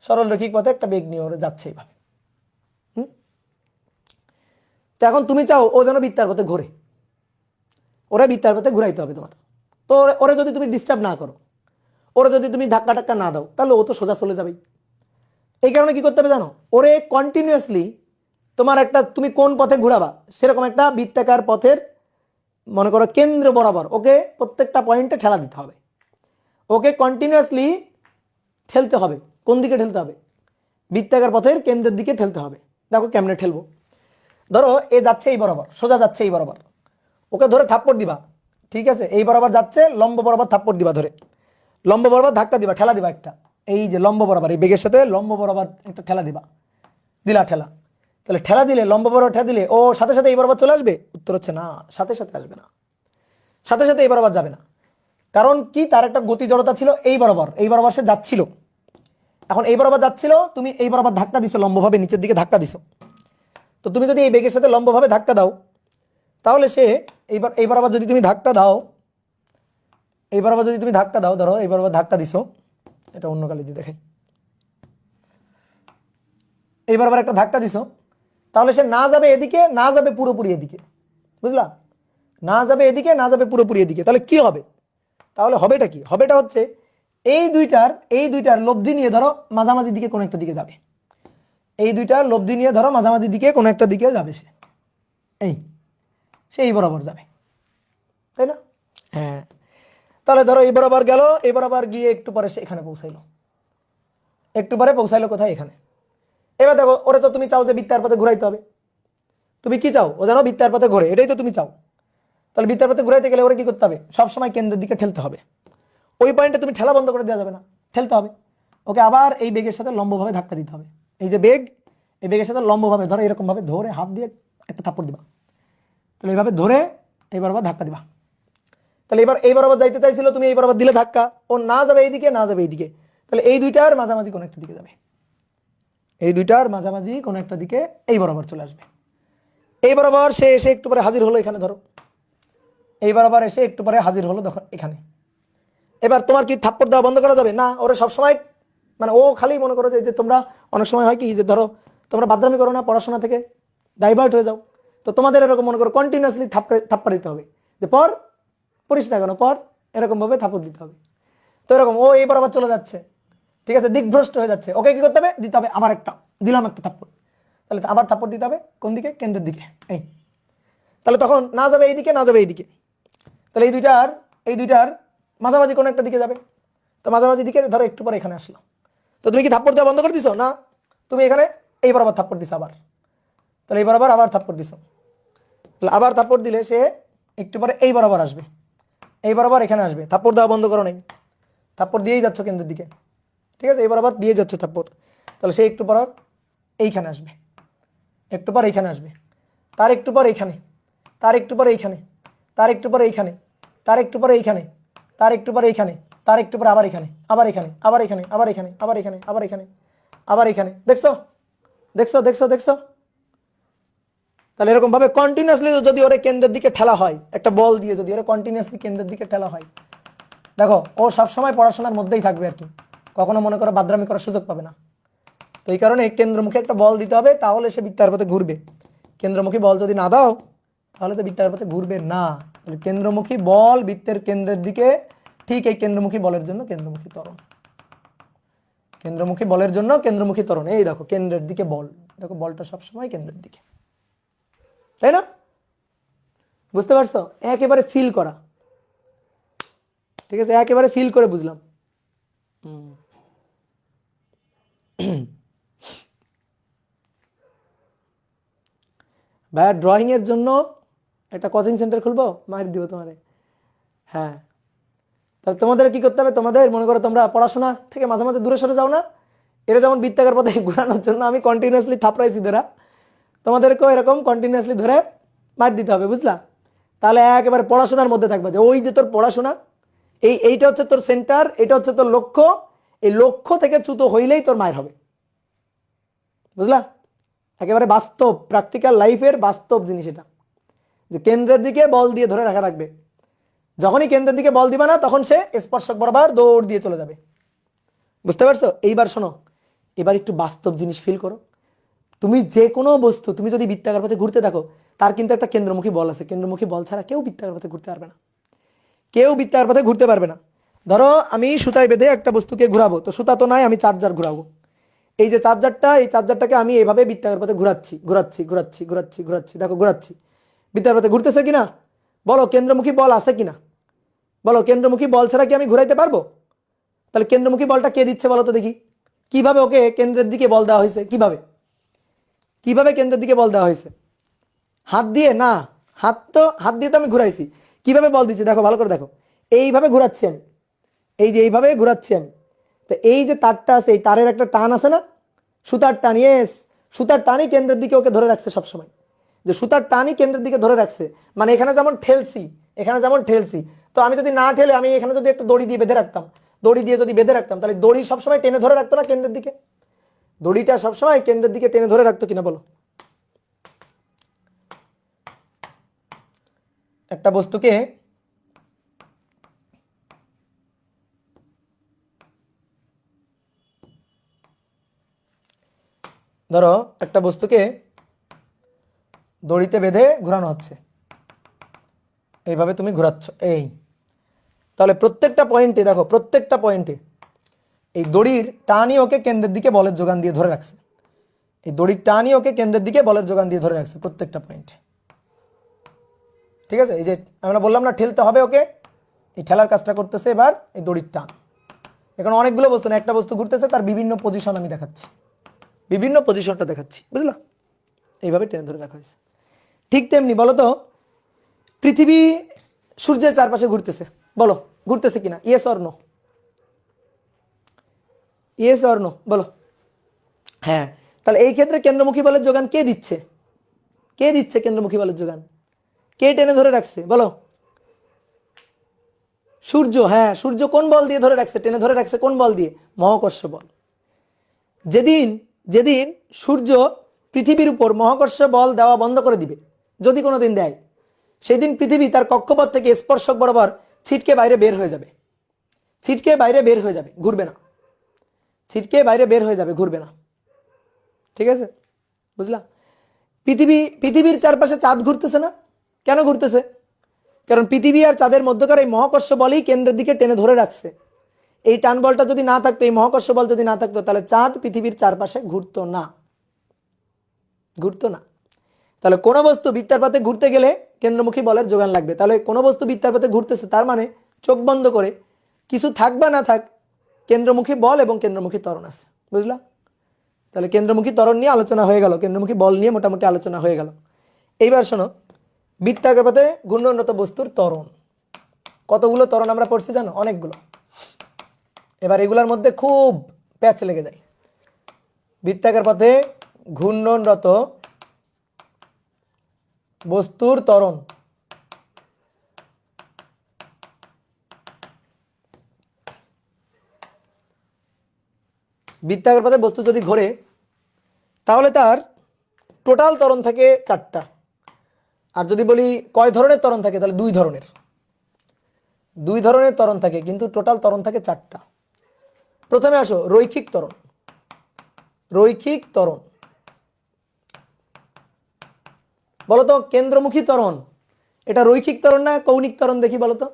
সরল রৈখিক পথে একটা বেগ নিয়ে ওরা যাচ্ছে এইভাবে। তো এখন তুমি চাও ও যেন বৃত্তার পথে ঘুরে, ওরা বৃত্তার পথে ঘুরাইতে হবে তোমার। তো ওরা যদি তুমি ডিস্টার্ব না করো, ওরা যদি তুমি ধাক্কা টাক্কা না দাও, তাহলে ও তো সোজা চলে যাবেই। এই কারণে কি করতে হবে জানো, ওরে কন্টিনিউয়াসলি তোমার একটা, তুমি কোন পথে ঘুরাবা সেরকম একটা বৃত্তাকার পথের, মনে করো কেন্দ্র বরাবর ওকে প্রত্যেকটা পয়েন্টে ঠেলা দিতে হবে, ওকে কন্টিনিউয়াসলি ঠেলতে হবে। কোন দিকে ঠেলতে হবে? বৃত্তাকার পথের কেন্দ্রের দিকে ঠেলতে হবে। দেখো কেমনে ঠেলবো, ধরো এ যাচ্ছে এই বরাবর, সোজা যাচ্ছে এই বরাবর, ওকে ধরে থাপ্পড় দিবা, ঠিক আছে, এই বরাবর যাচ্ছে, লম্ব বরাবর থাপ্পড় দিবা, ধরে লম্ব বরাবর ধাক্কা দিবা, ঠেলা দিবা একটা, এই যে লম্ব বরাবর এই বেগের সাথে লম্ব বরাবর একটা ঠেলা দিবা, দিলা ঠেলা। তাহলে ঠেলা দিলে, লম্ব বরাবর ঠেলা দিলে ও সাথে সাথে এই বরাবর চলে আসবে? উত্তর হচ্ছে না, সাথে সাথে আসবে না, সাথে সাথে এই বরাবর যাবে না। কারণ কি, তার একটা গতি জড়তা ছিল এই বরাবর, এই বরাবর সে যাচ্ছিল, এখন এই বরাবর যাচ্ছিল, তুমি এই বরাবর ধাক্কা দিছো, লম্বভাবে নিচের দিকে ধাক্কা দিছো। তো তুমি যদি এই বেগের সাথে লম্বভাবে ধাক্কা দাও, তাহলে সে এইবার এই বরাবর যদি তুমি ধাক্কা দাও, এই বরাবর যদি তুমি ধাক্কা দাও, ধরো এই বরাবর ধাক্কা দিছো, এটা অন্য কালি দিয়ে দেখাই, এই বরাবর একটা ধাক্কা দিছো, তাহলে সে না যাবে এদিকে, না যাবে পুরোপুরি এদিকে, বুঝলা, না যাবে এদিকে, না যাবে পুরোপুরি এদিকে। তাহলে কি হবে? তাহলে হবেটা কি, হবেটা হচ্ছে এই দুইটার লব্ধি নিয়ে ধরো মাঝামাঝি দিকে কোন একটা দিকে যাবে, এই দুইটার লব্ধি নিয়ে ধরো মাঝামাঝি দিকে কোন একটা দিকে যাবে, সে এই বরাবর যাবে, তাই না? হ্যাঁ, তাহলে ধরো এই বরাবর গেল, এই বরাবর গিয়ে একটু পরে সে এখানে পৌঁছাইলো, একটু পরে পৌঁছাইলো কোথায়? এখানে। এবার দেখো, ওরে তো তুমি চাও যে বৃত্তার পথে ঘুরাইতে হবে, তুমি কি চাও? ও যেন বৃত্তার পথে ঘুরে, এটাই তো তুমি চাও। তাহলে বৃত্তার পথে ঘুরাইতে গেলে ওরে কি করতে হবে? সবসময় কেন্দ্রের দিকে ঠেলতে হবে। ওই পয়েন্টে তুমি ঠেলা বন্ধ করে দেওয়া যাবে না, ঠেলতে হবে ওকে। আবার এই বেগের সাথে লম্বভাবে ধাক্কা দিতে হবে, এই যে বেগ, এই বেগের সাথে লম্বভাবে ধরো এরকম ভাবে ধরে হাত দিয়ে একটা থাপ্পড় দিবা, তাহলে এইভাবে ধরে এই বরাবর ধাক্কা দিবা। তাহলে এবার এই বরাবর যাইতে চাইছিল, তুমি এই বরাবর দিলে ধাক্কা, ও না যাবে এইদিকে, না যাবে এইদিকে, তাহলে এই দুইটার মাঝামাঝি কোন একটা দিকে যাবে, এই দুইটার মাঝামাঝি কোন একটা দিকে এই বরাবর চলে আসবে। এই বরাবর সে এসে একটু পরে হাজির হলো এখানে, ধরো এই বরাবর এসে একটু পরে হাজির হলো দেখো এখানে। এবার তোমার কি থাপ্পড় দেওয়া বন্ধ করা যাবে? না, ওরা সবসময়, মানে ও খালি মনে করো যে তোমরা অনেক সময় হয় কি, যে ধরো তোমরা বাদরামি করো না, পড়াশোনা থেকে ডাইভার্ট হয়ে যাও, তো তোমাদের এরকম মনে করো কন্টিনিউয়াসলি থাপ্পড় দিতে হবে, যে পর পড়িস না কেন, পর, এরকম ভাবে থাপ্পড় দিতে হবে। তো এরকম ও এই বরাবর চলে যাচ্ছে, ঠিক আছে, দিকভ্রষ্ট হয়ে যাচ্ছে, ওকে কি করতে হবে? দিতে হবে আবার একটা, দিলাম একটা থাপ্পড়, তাহলে আবার থাপ্পড় দিতে হবে কোন দিকে? কেন্দ্রের দিকে। এই তাহলে তখন না যাবে এইদিকে, না যাবে এইদিকে, তাহলে এই দুইটার মাঝামাঝি কোন একটা দিকে যাবে। তো মাঝামাঝি দিকে ধরো একটু পরে এখানে আসলো, তো তুমি কি থাপ্পড় দেওয়া বন্ধ করে দিছো? না, তুমি এখানে এই বরাবর থাপ্পড় দিছো আবার, তাহলে এই বরাবর আবার থাপ্পড় দিছো, তাহলে আবার থাপ্পড় দিলে সে একটু পরে এই বরাবর আসবে, এই বরাবর এখানে আসবে, থাপ্পড় দেওয়া বন্ধ করো নাই, থাপ্পড় দিয়েই যাচ্ছ কেন্দ্রের দিকে, ঠিক আছে, এই বরাবর দিয়ে যাচ্ছ থাপ্পড়, তাহলে সে একটু পর এইখানে আসবে, একটু পর এইখানে আসবে, তার একটু পর এইখানে, তার একটু পর এইখানে, তার একটু পর এইখানে, তার একটু পর এইখানে, তার একটু পর এইখানে, তার একটু পর আবার এখানে, আবার এখানে, আবার এখানে, আবার এখানে, আবার এখানে, আবার এখানে, আবার এখানে। দেখছো দেখছো দেখছো দেখছো তাহলে এরকম ভাবে কন্টিনিউয়াসলি যদি ওরে কেন্দ্রের দিকে ঠেলা হয়, একটা বল দিয়ে যদি ওরে কন্টিনিউয়াসলি কেন্দ্রের দিকে ঠেলা হয়, দেখো ও সবসময় পড়াশোনার মধ্যেই থাকবে আর কি, কখনো মনে করো বাদরামি করার সুযোগ পাবে না। তো এই কারণে কেন্দ্রমুখী একটা বল দিতে হবে, তাহলে সে বৃত্তার পথে ঘুরবে। কেন্দ্রমুখী বল যদি না দাও, তাহলে তো বৃত্তার পথে ঘুরবে না। তাহলে কেন্দ্রমুখী বল বৃত্তের কেন্দ্রের দিকে, ঠিক এই কেন্দ্রমুখী বলের জন্য কেন্দ্রমুখী ত্বরণ, কেন্দ্রমুখী বলের জন্য কেন্দ্রমুখী ত্বরণ। এই দেখো কেন্দ্রের দিকে বল, দেখো বলটা সবসময় কেন্দ্রের দিকে, তাই না? বুঝতে পারছো? একেবারে ফিল করা। ঠিক আছে, একেবারে ফিল করে বুঝলাম। ভাইয়া ড্রয়িং এর জন্য একটা কোচিং সেন্টার খুলবো, মার দিব তোমারে। হ্যাঁ, তাহলে তোমাদের কি করতে হবে, তোমাদের মনে করো তোমরা পড়াশোনা থেকে মাঝে মাঝে দূরে সরে যাও না, এরা যেমন বৃত্তাকার পথে ঘোরানোর জন্য আমি কন্টিনিউয়াসলি থাপড়াইছি ধরা, তোমাদেরকেও এরকম কন্টিনিউয়াসলি ধরে মার দিতে হবে, বুঝলা? তাহলে একেবারে পড়াশোনার মধ্যে থাকবে, যে ওই যে তোর পড়াশোনা, এইটা হচ্ছে তোর সেন্টার, এটা হচ্ছে তোর লক্ষ্য, এই লক্ষ্য থেকে চ্যুত হইলেই তোর মায়ের হবে, বুঝলা? একেবারে বাস্তব প্র্যাকটিক্যাল লাইফের বাস্তব জিনিস এটা, যে কেন্দ্রের দিকে বল দিয়ে ধরে রাখা রাখবে। যখনই কেন্দ্রের দিকে বল দিবা না, তখন সে স্পর্শক বরাবর দৌড় দিয়ে চলে যাবে। বুঝতে পারছো? এইবার শোনো, এবার একটু বাস্তব জিনিস ফিল করো। তুমি যে কোনো বস্তু, তুমি যদি বৃত্তাকার পথে ঘুরতে থাকো, তার কিন্তু একটা কেন্দ্রমুখী বল আছে। কেন্দ্রমুখী বল ছাড়া কেউ বৃত্তাকার পথে ঘুরতে পারবে না, কেউ বৃত্তাকার পথে ঘুরতে পারবে না। ধরো আমি সুতায় বেঁধে একটা বস্তুকে ঘুরাবো, তো সুতা তো নাই, আমি চার্জার ঘুরাবো। এই যে চার্জারটা, এই চার্জারটাকে আমি এইভাবে বৃত্তাকার পথে ঘুরাচ্ছি ঘুরাচ্ছি ঘুরাচ্ছি ঘুরাচ্ছি ঘুরাচ্ছি, দেখো ঘুরাচ্ছি, বৃত্তাকার পথে ঘুরতেছে কিনা? বলো কেন্দ্রমুখী বল আছে কিনা? বলো কেন্দ্রমুখী বল ছাড়া কি আমি ঘুরাইতে পারবো? তাহলে কেন্দ্রমুখী বলটা কে দিচ্ছে বলো তো দেখি? কিভাবে ওকে কেন্দ্রের দিকে বল দেওয়া হয়েছে? কিভাবে কিভাবে কেন্দ্রের দিকে বল দেওয়া হয়েছে? হাত দিয়ে না, হাত দিয়ে তো আমি ঘুরাইছি। কিভাবে বল দিচ্ছি দেখো, ভালো করে দেখো, এইভাবে ঘুরাচ্ছি আমি, এই যে এইভাবে ঘুরাচ্ছি আমি। তো এই যে তারটা আছে, এই তারের একটা টান আছে না, সুতার টান, ইয়েস, সুতার টানই কেন্দ্রের দিকে ওকে ধরে রাখছে সবসময়, যে সুতার টানই কেন্দ্রের দিকে ধরে রাখছে। মানে এখানে যেমন ঠেলছি, এখানে যেমন ঠেলছি, তো আমি যদি না ঠেলে আমি এখানে যদি একটা দড়ি দিয়ে বেঁধে রাখতাম, দড়ি দিয়ে যদি বেঁধে রাখতাম, তাহলে দড়ি সবসময় টেনে ধরে রাখতো না কেন্দ্রের দিকে? দড়িটা সবসময় কেন্দ্রের দিকে টেনে ধরে রাখতো কিনা বলো? একটা বস্তুকে ধরো, একটা বস্তুকে দড়িতে বেঁধে ঘোরানো হচ্ছে, এইভাবে তুমি ঘোরাচ্ছ, এই, তাহলে প্রত্যেকটা পয়েন্টে দেখো, প্রত্যেকটা পয়েন্টে এই দড়ির টানই ওকে কেন্দ্রের দিকে বলের যোগান দিয়ে ধরে রাখছে, এই দড়ির টানই ওকে কেন্দ্রের দিকে বলের যোগান দিয়ে ধরে রাখছে প্রত্যেকটা পয়েন্টে। ঠিক আছে, এই যে আমরা বললাম না ঠেলতে হবে ওকে, এই ঠেলার কাজটা করতেছে এবার এই দড়ির টান। এখন অনেকগুলো বস্তু না, একটা বস্তু ঘুরতেছে, তার বিভিন্ন পজিশন আমি দেখাচ্ছি, বিভিন্ন পজিশনটা দেখাচ্ছি, বুঝলা? এইভাবে টেনে ধরে রাখা হয়েছে। ঠিক তেমনি বলো তো, পৃথিবী সূর্যের চারপাশে ঘুরতেছে, বলো ঘুরতেছে কিনা? Yes or no? Yes or no বলো? হ্যাঁ, তাহলে এই ক্ষেত্রে কেন্দ্রমুখী বলের যোগান কে দিচ্ছে? কে দিচ্ছে কেন্দ্রমুখী বলের যোগান? কে টেনে ধরে রাখছে বলো? সূর্য। হ্যাঁ, সূর্য কোন বল দিয়ে ধরে রাখছে, টেনে ধরে রাখছে কোন বল দিয়ে? মহাকর্ষ বল। যেদিন যেদিন সূর্য পৃথিবীর উপর মহাকর্ষ বল দেওয়া বন্ধ করে দিবে, যদি কোনো দিন দেয়, সেই দিন পৃথিবী তার কক্ষপথ থেকে স্পর্শক বরাবর ছিটকে বাইরে বের হয়ে যাবে, ছিটকে বাইরে বের হয়ে যাবে, ঘুরবে না, ছিটকে বাইরে বের হয়ে যাবে, ঘুরবে না। ঠিক আছে, বুঝলা? পৃথিবীর চারপাশে চাঁদ ঘুরতেছে না, কেন ঘুরতেছে? কারণ পৃথিবী আর চাঁদের মধ্যকার এই মহাকর্ষ বলই কেন্দ্রের দিকে টেনে ধরে রাখছে। এই টান বলটা যদি না থাকতো, এই মহাকর্ষ বল যদি না থাকতো, তাহলে চাঁদ পৃথিবীর চারপাশে ঘুরতো না, ঘুরতো না। তাহলে কোনো বস্তু বৃত্তার পথে ঘুরতে গেলে কেন্দ্রমুখী বলের যোগান লাগবে। তাহলে কোনো বস্তু বৃত্তার পথে ঘুরতেছে, তার মানে চোখ বন্ধ করে কিছু থাক বা না থাক, কেন্দ্রমুখী বল এবং কেন্দ্রমুখী ত্বরণ আছে, বুঝলা? তাহলে কেন্দ্রমুখী ত্বরণ নিয়ে আলোচনা হয়ে গেল, কেন্দ্রমুখী বল নিয়ে মোটামুটি আলোচনা হয়ে গেল। এইবার শোনো, বৃত্তাকার পথে ঘূর্ণনরত বস্তুর ত্বরণ, কতগুলো ত্বরণ আমরা পড়ছি জানো? অনেকগুলো। এবার এগুলোর মধ্যে খুব প্যাচ লেগে যায়। বৃত্তাকার পথে ঘূর্ণনরত বস্তুর ত্বরণ, বৃত্তাকার পথে বস্তু যদি ঘোরে, তাহলে তার টোটাল ত্বরণ থাকে 4টা। আর যদি বলি কয় ধরনের ত্বরণ থাকে, তাহলে 2 ধরনের, 2 ধরনের ত্বরণ থাকে, কিন্তু টোটাল ত্বরণ থাকে 4টা। প্রথমে আসো রৈখিক ত্বরণ। রৈখিক ত্বরণ বলতো, কেন্দ্রমুখী ত্বরণ এটা রৈখিক ত্বরণ না কৌণিক ত্বরণ? দেখি বলতো।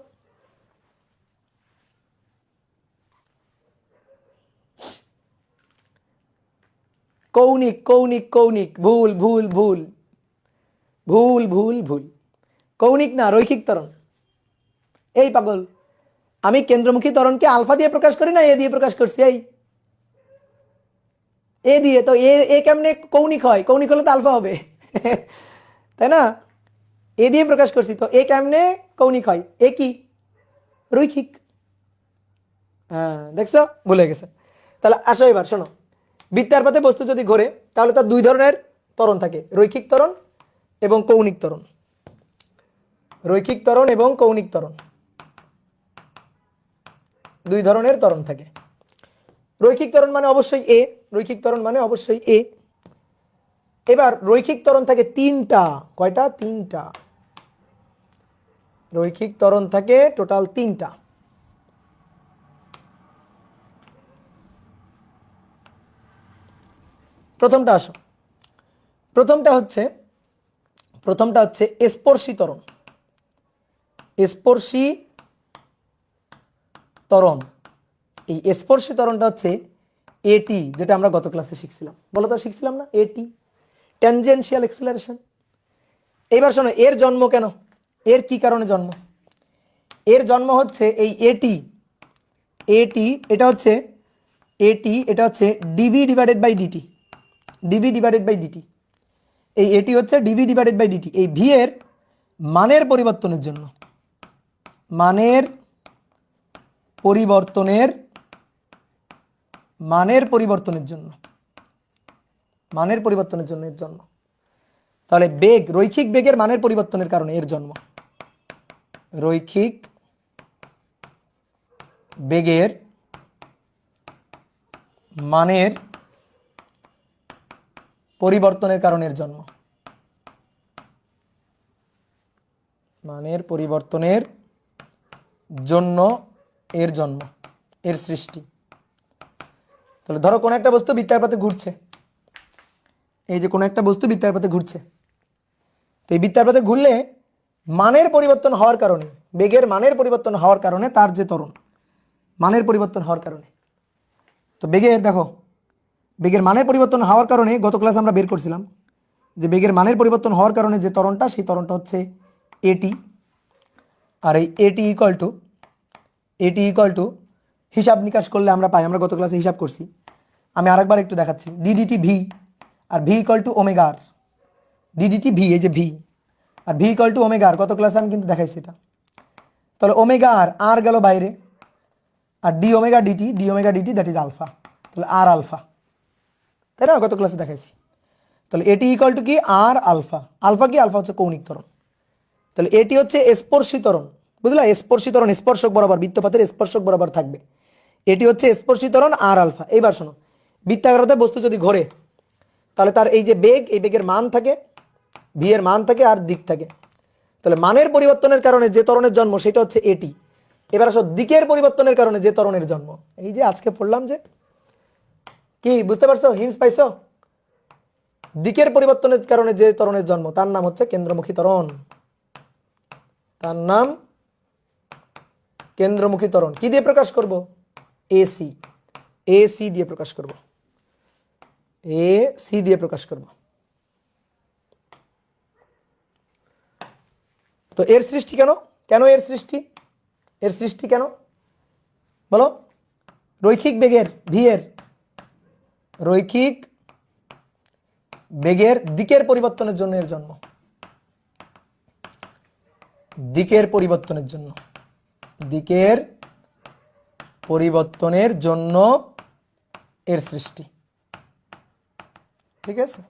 কৌণিক, কৌণিক, কৌণিক, ভুল ভুল ভুল ভুল ভুল ভুল, কৌণিক না, রৈখিক ত্বরণ। এই পাগল, আমি কেন্দ্রমুখী ত্বরণকে আলফা দিয়ে প্রকাশ করি না এ দিয়ে প্রকাশ করছি? এই এ দিয়ে। তো এ কেমনে কৌণিক হয়? কৌণিক হলে তো আলফা হবে তাই না? এ দিয়ে প্রকাশ করছি, তো এ কেমনে কৌণিক হয়? এ কি রৈখিক। হ্যাঁ দেখছো, ভুলে গেছে। তাহলে আসো এবার শোনো, বৃত্তার পথে বস্তু যদি ঘোরে তাহলে তার দুই ধরনের ত্বরণ থাকে, রৈখিক ত্বরণ এবং কৌণিক ত্বরণ। রৈখিক ত্বরণ এবং কৌণিক ত্বরণ, দুই ধরনের ত্বরণ থাকে। রৈখিক ত্বরণ মানে অবশ্যই এ, রৈখিক ত্বরণ মানে অবশ্যই এ। এবার রৈখিক ত্বরণ থাকে তিনটা। কয়টা? তিনটা। রৈখিক ত্বরণ থাকে টোটাল তিনটা। প্রথমটা আসো, প্রথমটা হচ্ছে স্পর্শী ত্বরণ। স্পর্শী ত্বরণ, এই স্পর্শী ত্বরণটা হচ্ছে এটি, যেটা আমরা গত ক্লাসে শিখছিলাম। বলো তো, শিখছিলাম না এটি? Tangential acceleration. এইবার শোনো, এর জন্ম কেন? এর কি কারণে জন্ম? এর জন্ম হচ্ছে এই এটি, এটা হচ্ছে dv divided by dt. Dv divided by dt, এই এটি হচ্ছে ডিভি ডিভাইডেড বাই ডিটি। এই ভি এর মানের পরিবর্তনের জন্য, মানের পরিবর্তনের জন্য এর জন্ম। তাহলে বেগ, রৈখিক বেগের মানের পরিবর্তনের কারণে এর জন্ম। রৈখিক বেগের মানের পরিবর্তনের কারণে এর জন্ম। মানের পরিবর্তনের জন্য এর জন্ম, এর সৃষ্টি। তাহলে ধরো কোন একটা বস্তু বৃত্তাকার পথে ঘুরছে, এই যে কোন একটা বস্তু বৃত্তাকার পথে ঘুরছে, তো এই বৃত্তাকার পথে ঘুরলে মানের পরিবর্তন হওয়ার কারণে, বেগের মানের পরিবর্তন হওয়ার কারণে, তার যে ত্বরণ, মানের পরিবর্তন হওয়ার কারণে, তো বেগের দেখো, বেগের মানের পরিবর্তন হওয়ার কারণে গত ক্লাসে আমরা বের করছিলাম যে বেগের মানের পরিবর্তন হওয়ার কারণে যে ত্বরণটা, সেই ত্বরণটা হচ্ছে এটি। আর এই এটি ইকুয়াল টু হিসাব নিকাশ করলে আমরা পাই, আমরা গত ক্লাসে হিসাব করছি, আমি আরেকবার একটু দেখাচ্ছি। ডিডিটি ভি, আর v equal to omega r. D d t v, এই যে ভি, আর v equal to omega r, গত ক্লাসে আমি কিন্তু দেখাইছি এটা। তাহলে ওমেগা আর গেল বাইরে, আর d omega d t that is alpha. তাহলে আর আলফা, তাই না? গত ক্লাসে দেখাইছি। তাহলে এটি ইকুয়াল টু কি? আর আলফা। আলফা কি? আলফা হচ্ছে কৌণিক ত্বরণ। তাহলে এটি হচ্ছে স্পর্শী ত্বরণ, বুঝলা? স্পর্শী ত্বরণ স্পর্শক বরাবর, বৃত্তপথের স্পর্শক বরাবর থাকবে। এটি হচ্ছে স্পর্শী ত্বরণ আর আলফা। এইবার শোনো, বৃত্তাকারতে বস্তু যদি ঘোরে তাহলে তার এই যে বেগ, এই বেগের মান থাকে, ভি এর মান থাকে আর দিক থাকে। তাহলে মানের পরিবর্তনের কারণে যে ত্বরণের জন্ম সেটা হচ্ছে এটি। এবার আসো দিকের পরিবর্তনের কারণে যে ত্বরণের জন্ম, এই যে আজকে পড়লাম যে, কি বুঝতে পারছো? হিন্টস পাইছো? দিকের পরিবর্তনের কারণে যে ত্বরণের জন্ম তার নাম হচ্ছে কেন্দ্রমুখী ত্বরণ। তার নাম কেন্দ্রমুখী ত্বরণ। কি দিয়ে প্রকাশ করব? এসি। এসি দিয়ে প্রকাশ করব, এসি দিয়ে প্রকাশ করব। তো এর সৃষ্টি কেন? কেন এর সৃষ্টি? এর সৃষ্টি কেন বলো? রৈখিক বেগের, ভি এর রৈখিক বেগের দিকের পরিবর্তনের জন্য এর জন্ম। দিকের পরিবর্তনের জন্য, দিকের পরিবর্তনের জন্য এর সৃষ্টি। ঠিক আছে?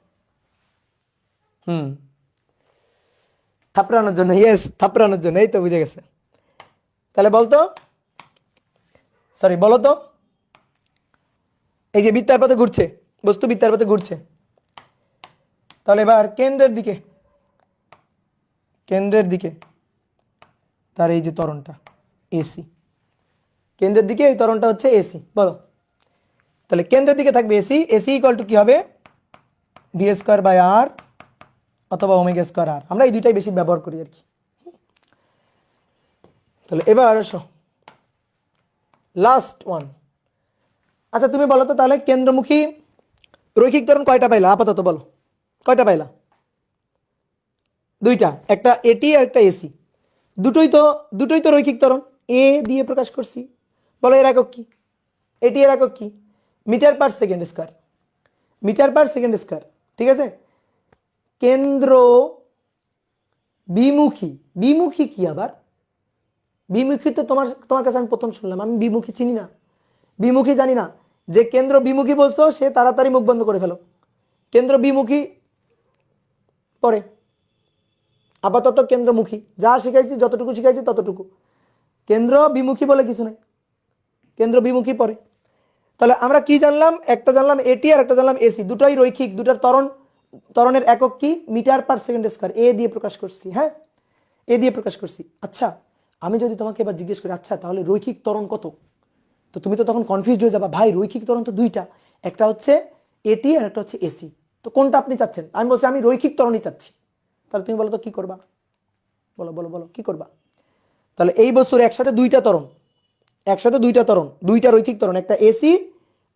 থাপড়ানোর জন্য, ইয়েস, থাপড়ানোর জন্য, এই তো বুঝে গেছে। তাহলে বলতো, বলো তো, এই যে বৃত্তার পথে ঘুরছে বস্তু, বৃত্তার পথে ঘুরছে, তাহলে এবার কেন্দ্রের দিকে তার এই যে ত্বরণটা এসি, কেন্দ্রের দিকে এই ত্বরণটা হচ্ছে এসি। বলো, তাহলে কেন্দ্রের দিকে থাকবে এসি। এসি ইকুয়াল টু কি হবে? ভি স্কয়ার বাই আর অথবা ওমেগা স্কয়ার আর। আমরা এই দুইটাই বেশি ব্যবহার করি আর কি। তাহলে এবার আসো লাস্ট ওয়ান। আচ্ছা তুমি বলো তো, তাহলে কেন্দ্রমুখী রৈখিক ত্বরণ কয়টা পাইলা আপাতত? বলো কয়টা পাইলা? দুইটা, একটা এটি আর একটা এসি। দুটোই তো রৈখিক ত্বরণ। এ দিয়ে প্রকাশ করছি। বলো এর একক কি? এটি এর একক কি? Metre per second square, metre per second square. ঠিক আছে, কেন্দ্র বিমুখী, বিমুখী কি আবার? বিমুখী তো তোমার কাছে আমি প্রথম শুনলাম, আমি বিমুখী চিনি না, বিমুখী জানি না। যে কেন্দ্র বিমুখী বলছো সে তাড়াতাড়ি মুখ বন্ধ করে ফেলো। কেন্দ্র বিমুখী পরে, আপাতত কেন্দ্রমুখী, যা শিখাইছি যতটুকু শিখাইছি ততটুকু। কেন্দ্র বিমুখী বলে কিছু নেই, কেন্দ্র বিমুখী পরে। তাহলে আমরা কি জানলাম? একটা জানলাম এটি আর একটা জানলাম এসি, দুটোই রৈখিক, দুটার ত্বরণের একক কি? Metre per second square. এ দিয়ে প্রকাশ করছি, হ্যাঁ এ দিয়ে প্রকাশ করছি। আচ্ছা আমি যদি তোমাকে এবার জিজ্ঞেস করি আচ্ছা তাহলে রৈখিক ত্বরণ কত, তো তুমি তো তখন কনফিউজড হয়ে যাবা, ভাই রৈখিক ত্বরণ তো দুইটা, একটা হচ্ছে এটি আর একটা হচ্ছে এসি, তো কোনটা আপনি চাচ্ছেন? আমি বলছি আমি রৈখিক ত্বরণই চাচ্ছি। তাহলে তুমি বলো তো কি করবা? বলো বলো বলো কি করবা? তাহলে এই বস্তুর একসাথে দুইটা ত্বরণ, একসাথে দুইটা ত্বরণ, দুইটা রৈখিক ত্বরণ, একটা এসি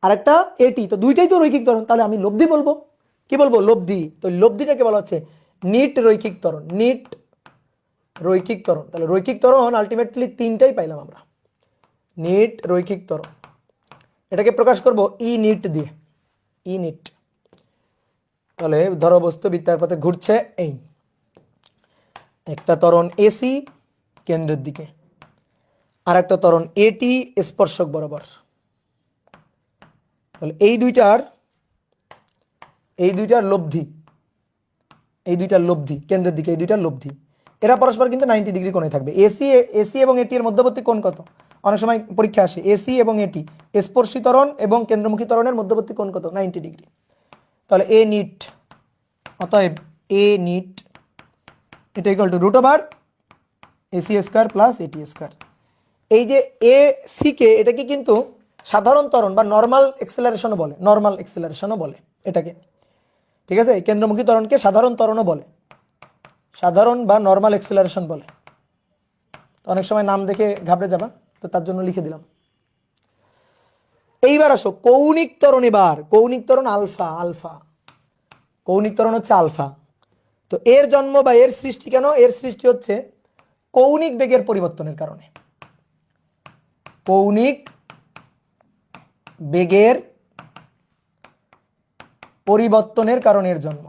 আর একটা এটি, তো দুইটাই তো রৈখিক ত্বরণ, তাহলে আমি লব্ধি বলবো। কি বলবো? লব্ধি। তো লব্ধিটাকে বলা হচ্ছে নিট রৈখিক ত্বরণ, নিট রৈখিক ত্বরণ। তাহলে রৈখিক ত্বরণ আলটিমেটলি তিনটাই পাইলাম আমরা, নিট রৈখিক ত্বরণ। এটাকে প্রকাশ করব ই নিট দিয়ে, ই নিট। তাহলে ধরো বস্তু বৃত্তাকার পথে ঘুরছে, এই একটা ত্বরণ এসি কেন্দ্রের দিকে, আর একটা ত্বরণ এটি স্পর্শক বরাবর। তাহলে এই দুইটার লব্ধি, এই দুইটার লব্ধি কেন্দ্রের দিকে, এই দুইটার লব্ধি, এরা পরস্পর কিন্তু 90 ডিগ্রি কোণে থাকবে। এসি এবং এটি এর মধ্যবর্তী কোণ কত? অনেক সময় পরীক্ষা আসে এসি এবং এটি, স্পর্শী ত্বরণ এবং কেন্দ্রমুখী ত্বরণের মধ্যবর্তী কোণ কত? 90 ডিগ্রি। তাহলে এ নিট, অতএব এ নিট এটা equal to root over a c square plus a t square. এই যে এ সি কে, এটাকে কিন্তু সাধারণ ত্বরণ বা নর্মাল এক্সেলারেশনও বলে, নর্মাল এক্সেলারেশনও বলে এটাকে। ঠিক আছে, কেন্দ্রমুখী ত্বরণকে সাধারণ ত্বরণও বলে, সাধারণ বা নর্মাল এক্সেলারেশন বলে। অনেক সময় নাম দেখে ঘাবড়ে যাবা, তো তার জন্য লিখে দিলাম। এইবার আসো কৌণিক ত্বরণ। এবার কৌণিক ত্বরণ আলফা, আলফা কৌণিক ত্বরণ হচ্ছে আলফা। তো এর জন্ম বা এর সৃষ্টি কেন? এর সৃষ্টি হচ্ছে কৌণিক বেগের পরিবর্তনের কারণে, কৌণিক বেগের পরিবর্তনের কারণে এর জন্ম।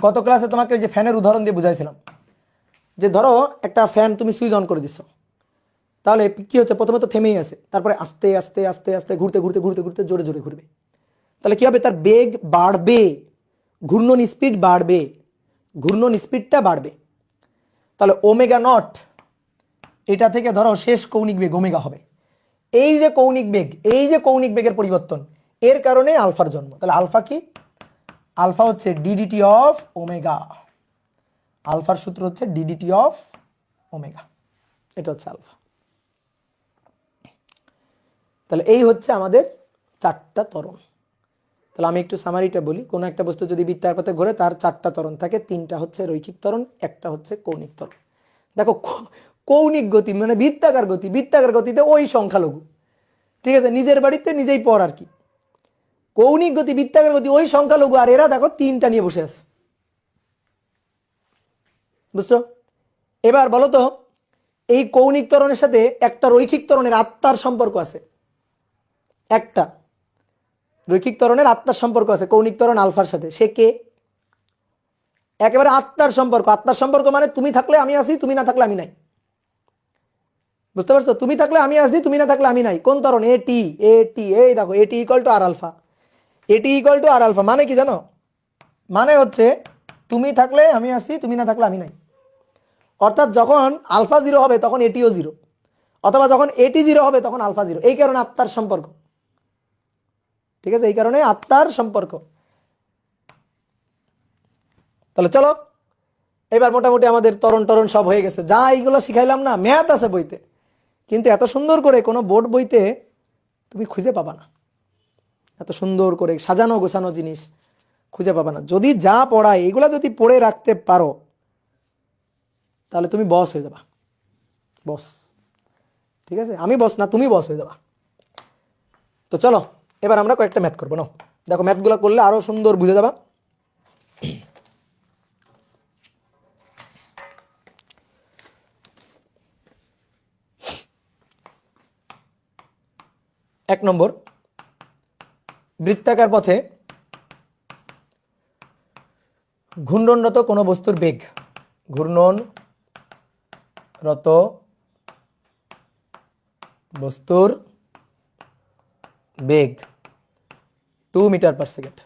গত ক্লাসে তোমাকে ওই যে ফ্যানের উদাহরণ দিয়ে বুঝাইছিলাম, যে ধরো একটা ফ্যান তুমি সুইচ অন করে দিচ্ছ, তাহলে কি হচ্ছে? প্রথমে তো থেমেই আছে, তারপরে আস্তে আস্তে আস্তে আস্তে ঘুরতে ঘুরতে ঘুরতে ঘুরতে জোরে জোরে ঘুরবে। তাহলে কি হবে? তার বেগ বাড়বে, ঘূর্ণন স্পিড বাড়বে, ঘূর্ণন স্পিডটা বাড়বে। তাহলে ওমেগা নট, এটা থেকে ধরো শেষ কৌণিক বেগ ওমেগা হবে। এই যে কৌণিক বেগ, এই যে কৌণিক বেগের পরিবর্তন, এর কারণে আলফার জন্ম। তাহলে আলফা কি? আলফা হচ্ছে ডিডিটি অফ ওমেগা। আলফার সূত্র হচ্ছে ডিডিটি অফ ওমেগা, এটা হচ্ছে আলফা। তাহলে এই হচ্ছে আমাদের চারটা ত্বরণ। তাহলে আমি একটু সামারিটা বলি। কোনো একটা বস্তু যদি বৃত্তাকার পথে ঘোরে তার চারটা ত্বরণ থাকে, তিনটা হচ্ছে রৈখিক ত্বরণ, একটা হচ্ছে কৌণিক ত্বরণ। দেখো কৌণিক গতি মানে বৃত্তাকার গতি, বৃত্তাকার গতিতে ওই সংখ্যালঘু, ঠিক আছে, নিজের বাড়িতে নিজেই পড় আর কি। কৌণিক গতি, বৃত্তাকার গতি ওই সংখ্যালঘু, আর এরা দেখো তিনটা নিয়ে বসে আছে। বুঝছো? এবার বলো তো এই কৌণিক ত্বরণের সাথে একটা রৈখিক ত্বরণের আত্মার সম্পর্ক আছে, একটা রৈখিক ত্বরণের আত্মার সম্পর্ক আছে কৌণিক ত্বরণ আলফার সাথে। সে কে? একেবারে আত্মার সম্পর্ক। আত্মার সম্পর্ক মানে তুমি থাকলে আমি আছি, তুমি না থাকলে আমি নাই। বুঝতে পারছো? তুমি থাকলে আমি আছি, তুমি না থাকলে আমি নাই। কোন ত্বরণ? এটি, এটি, এই দেখো এটি ইকুয়াল টু আর আলফা, এটি ইকুয়াল টু আর আলফা। মানে কি জানো? মানে হচ্ছে তুমি থাকলে আমি আছি, তুমি না থাকলে আমি নাই। অর্থাৎ যখন আলফা জিরো হবে তখন এটিও জিরো, অথবা যখন এটি জিরো হবে তখন আলফা জিরো। এই কারণে আত্মার সম্পর্ক, ঠিক আছে, এই কারণে আত্মার সম্পর্ক। তাহলে চলো এবার মোটামুটি আমাদের ত্বরণ টরণ সব হয়ে গেছে। যা এইগুলো শিখাইলাম না, ম্যাথ আছে বইতে, কিন্তু এত সুন্দর করে কোনো বোর্ড বইতে তুমি খুঁজে পাবা না। এত সুন্দর করে সাজানো গোছানো জিনিস খুঁজে পাবা না। যদি যা পড়ায় এগুলা যদি পড়ে রাখতে পারো তাহলে তুমি বস হয়ে যাবা, বস। ঠিক আছে, আমি বস না, তুমি বস হয়ে যাবা। তো চলো এবার আমরা কয়েকটা ম্যাথ করবো। নাও দেখো, ম্যাথগুলো করলে আরো সুন্দর বুঝে যাবা। 1 নম্বর, বৃত্তাকার পথে ঘূর্ণনরত কোনো বস্তুর বেগ, ঘূর্ণনরত বস্তুর বেগ 2 মিটার পার সেকেন্ড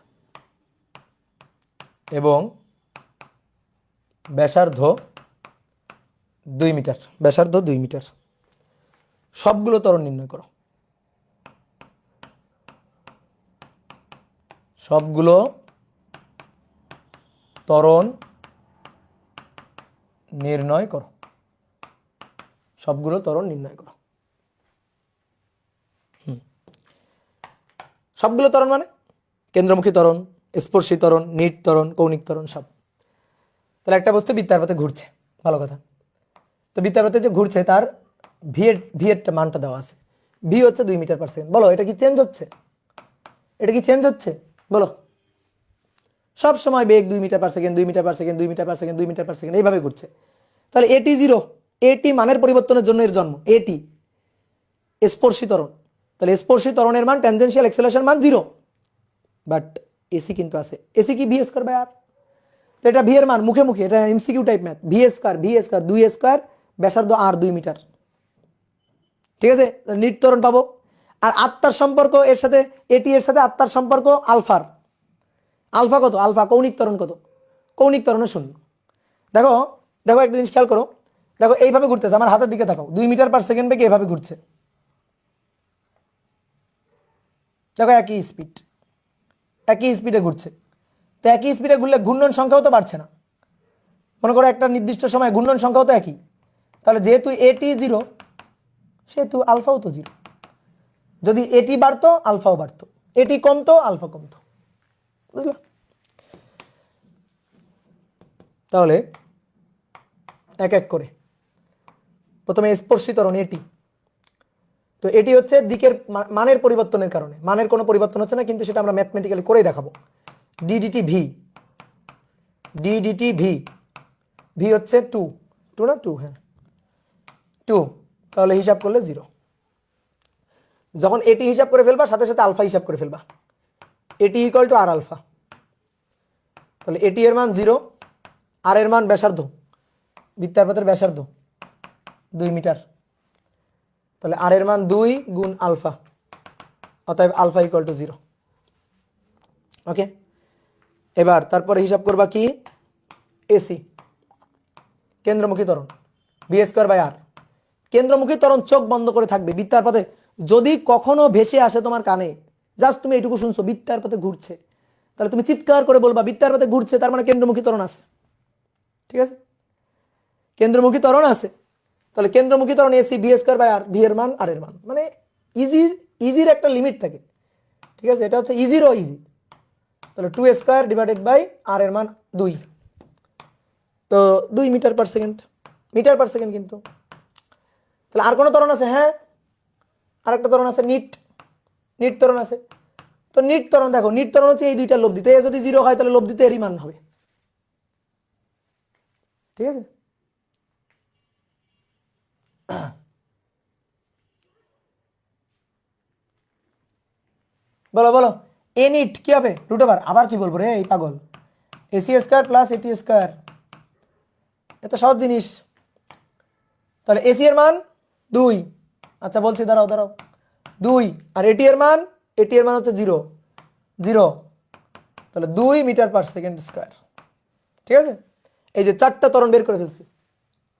এবং ব্যাসার্ধ 2 মিটার, ব্যাসার্ধ 2 মিটার। সবগুলো ত্বরণ নির্ণয় করো। সবগুলো ত্বরণ নির্ণয় করো। সবগুলো ত্বরণ নির্ণয় করো। সবগুলো ত্বরণ মানে কেন্দ্রমুখী ত্বরণ, স্পর্শী ত্বরণ, নিট ত্বরণ, কৌণিক ত্বরণ, সব। তাহলে একটা বস্তু বৃত্তাকার পথে ঘুরছে, ভালো কথা। তো বৃত্তাকার পথে যে ঘুরছে তার ভি এর মানটা দেওয়া আছে। ভি হচ্ছে 2 মিটার পার সেকেন্ড। বলো এটা কি চেঞ্জ হচ্ছে? এটা কি চেঞ্জ হচ্ছে? বলো। সব সময় বেগ 2 metre per second, 2 metre per second, 2 metre per second, 2 metre per second, এইভাবে ঘুরছে। তাহলে এটি 0, এটি মানের পরিবর্তনের জন্য এর জন্ম। এটি স্পর্শী ত্বরণ, তাহলে স্পর্শী ত্বরণের মান, ট্যানজেনশিয়াল অ্যাক্সেলারেশন মান 0। বাট এসি কিন্তু আছে। এসি কি ভি স্কয়ার বাই আর। তো এটা ভি এর মান মুখে মুখে, এটা MCQ type math. V square 2 square, ব্যাসার্ধ আর 2 মিটার। ঠিক আছে, নিট ত্বরণ পাবো। আর আত্মার সম্পর্ক এর সাথে, এটি এর সাথে আত্মার সম্পর্ক আলফার। আলফা কত? আলফা কৌণিক ত্বরণ কত? কৌণিক ত্বরণে 0। দেখো দেখো একটা জিনিস খেয়াল করো। দেখো এইভাবে ঘুরতেছে, আমার হাতের দিকে তাকাও, 2 মিটার পার সেকেন্ড বেগে এভাবে ঘুরছে। দেখো একই স্পিড, একই স্পিডে ঘুরছে। তো একই স্পিডে ঘুরলে ঘূর্ণন সংখ্যাও তো বাড়ছে না। মনে করো একটা নির্দিষ্ট সময় ঘূর্ণন সংখ্যাও তো একই। তাহলে যেহেতু এটি 0, সেহেতু আলফাও তো 0। যদি এটি বাড়তো আলফাও বাড়তো, এটি কমতো আলফা কমতো। বুঝলো? তাহলে এক এক করে প্রথমে স্পর্শী ত্বরণ এটি। তো এটি হচ্ছে দিকের মানের পরিবর্তনের কারণে, মানের কোনো পরিবর্তন হচ্ছে না, কিন্তু সেটা আমরা ম্যাথমেটিক্যালি করেই দেখাবো। DDT V, DDT V, V হচ্ছে 2 না 2, হ্যাঁ 2। তাহলে হিসাব করলে 0। যখন এটি হিসাব করে ফেলবা সাথে সাথে আলফা হিসাব করে ফেলবা। এটি ইকুয়াল টু আর আলফা। তাহলে এটি এর মান 0, আর এর মান ব্যাসার্ধ, বৃত্তাকার পথের ব্যাসার্ধ 2 মিটার। তাহলে আর এর মান 2 গুণ আলফা, অতএব আলফা ইকুয়াল টু 0। ওকে, এবার তারপরে হিসাব করবা কি? এসি, কেন্দ্রমুখী ত্বরণ, ভি স্কয়ার বাই আর। কেন্দ্রমুখী ত্বরণ চোখ বন্ধ করে থাকবে বৃত্তাকার পথে। যদি কখনো ভেসে আসে তোমার কানে, জাস্ট তুমি এটুকু শুনছো বৃত্তাকার পথে ঘুরছে, তাহলে তুমি চিৎকার করে বলবা বৃত্তাকার পথে ঘুরছে, তার মানে কেন্দ্রমুখী ত্বরণ আছে। ঠিক আছে, কেন্দ্রমুখী ত্বরণ আছে। তাহলে কেন্দ্রমুখী ত্বরণ a c v square by r, v এর মান আর এর মান, মানে ইজির একটা লিমিট থাকে। ঠিক আছে, এটা হচ্ছে ইজিরও ইজি। তাহলে 2 স্কয়ার ডিভাইডেড বাই আর এর মান 2। তো 2 metre per second, metre per second কিন্তু। তাহলে আর কোনো ত্বরণ আছে? হ্যাঁ, আর একটা ত্বরণ আছে, নিট, নিট ত্বরণ আছে। তো নিট ত্বরণ দেখো, নিট ত্বরণ হচ্ছে এই দুইটা লব্ধি। তো এ যদি 0 হয় তাহলে লব্ধিতে এরই মান হবে। ঠিক আছে, বলো বলো। এ নিট কি হবে? রুট ওভার, আবার কি বলবো রে এই পাগল, AC square plus a t square. এত সহজ জিনিস। তাহলে এসি এর মান 2, আচ্ছা বলছি, দাঁড়াও দাঁড়াও, 2। আর এটি এর মান, এটি এর মান হচ্ছে 0, 0। তাহলে 2 মিটার পার সেকেন্ড স্কয়ার। ঠিক আছে, এই যে 4টা ত্বরণ বের করে ফেলছি।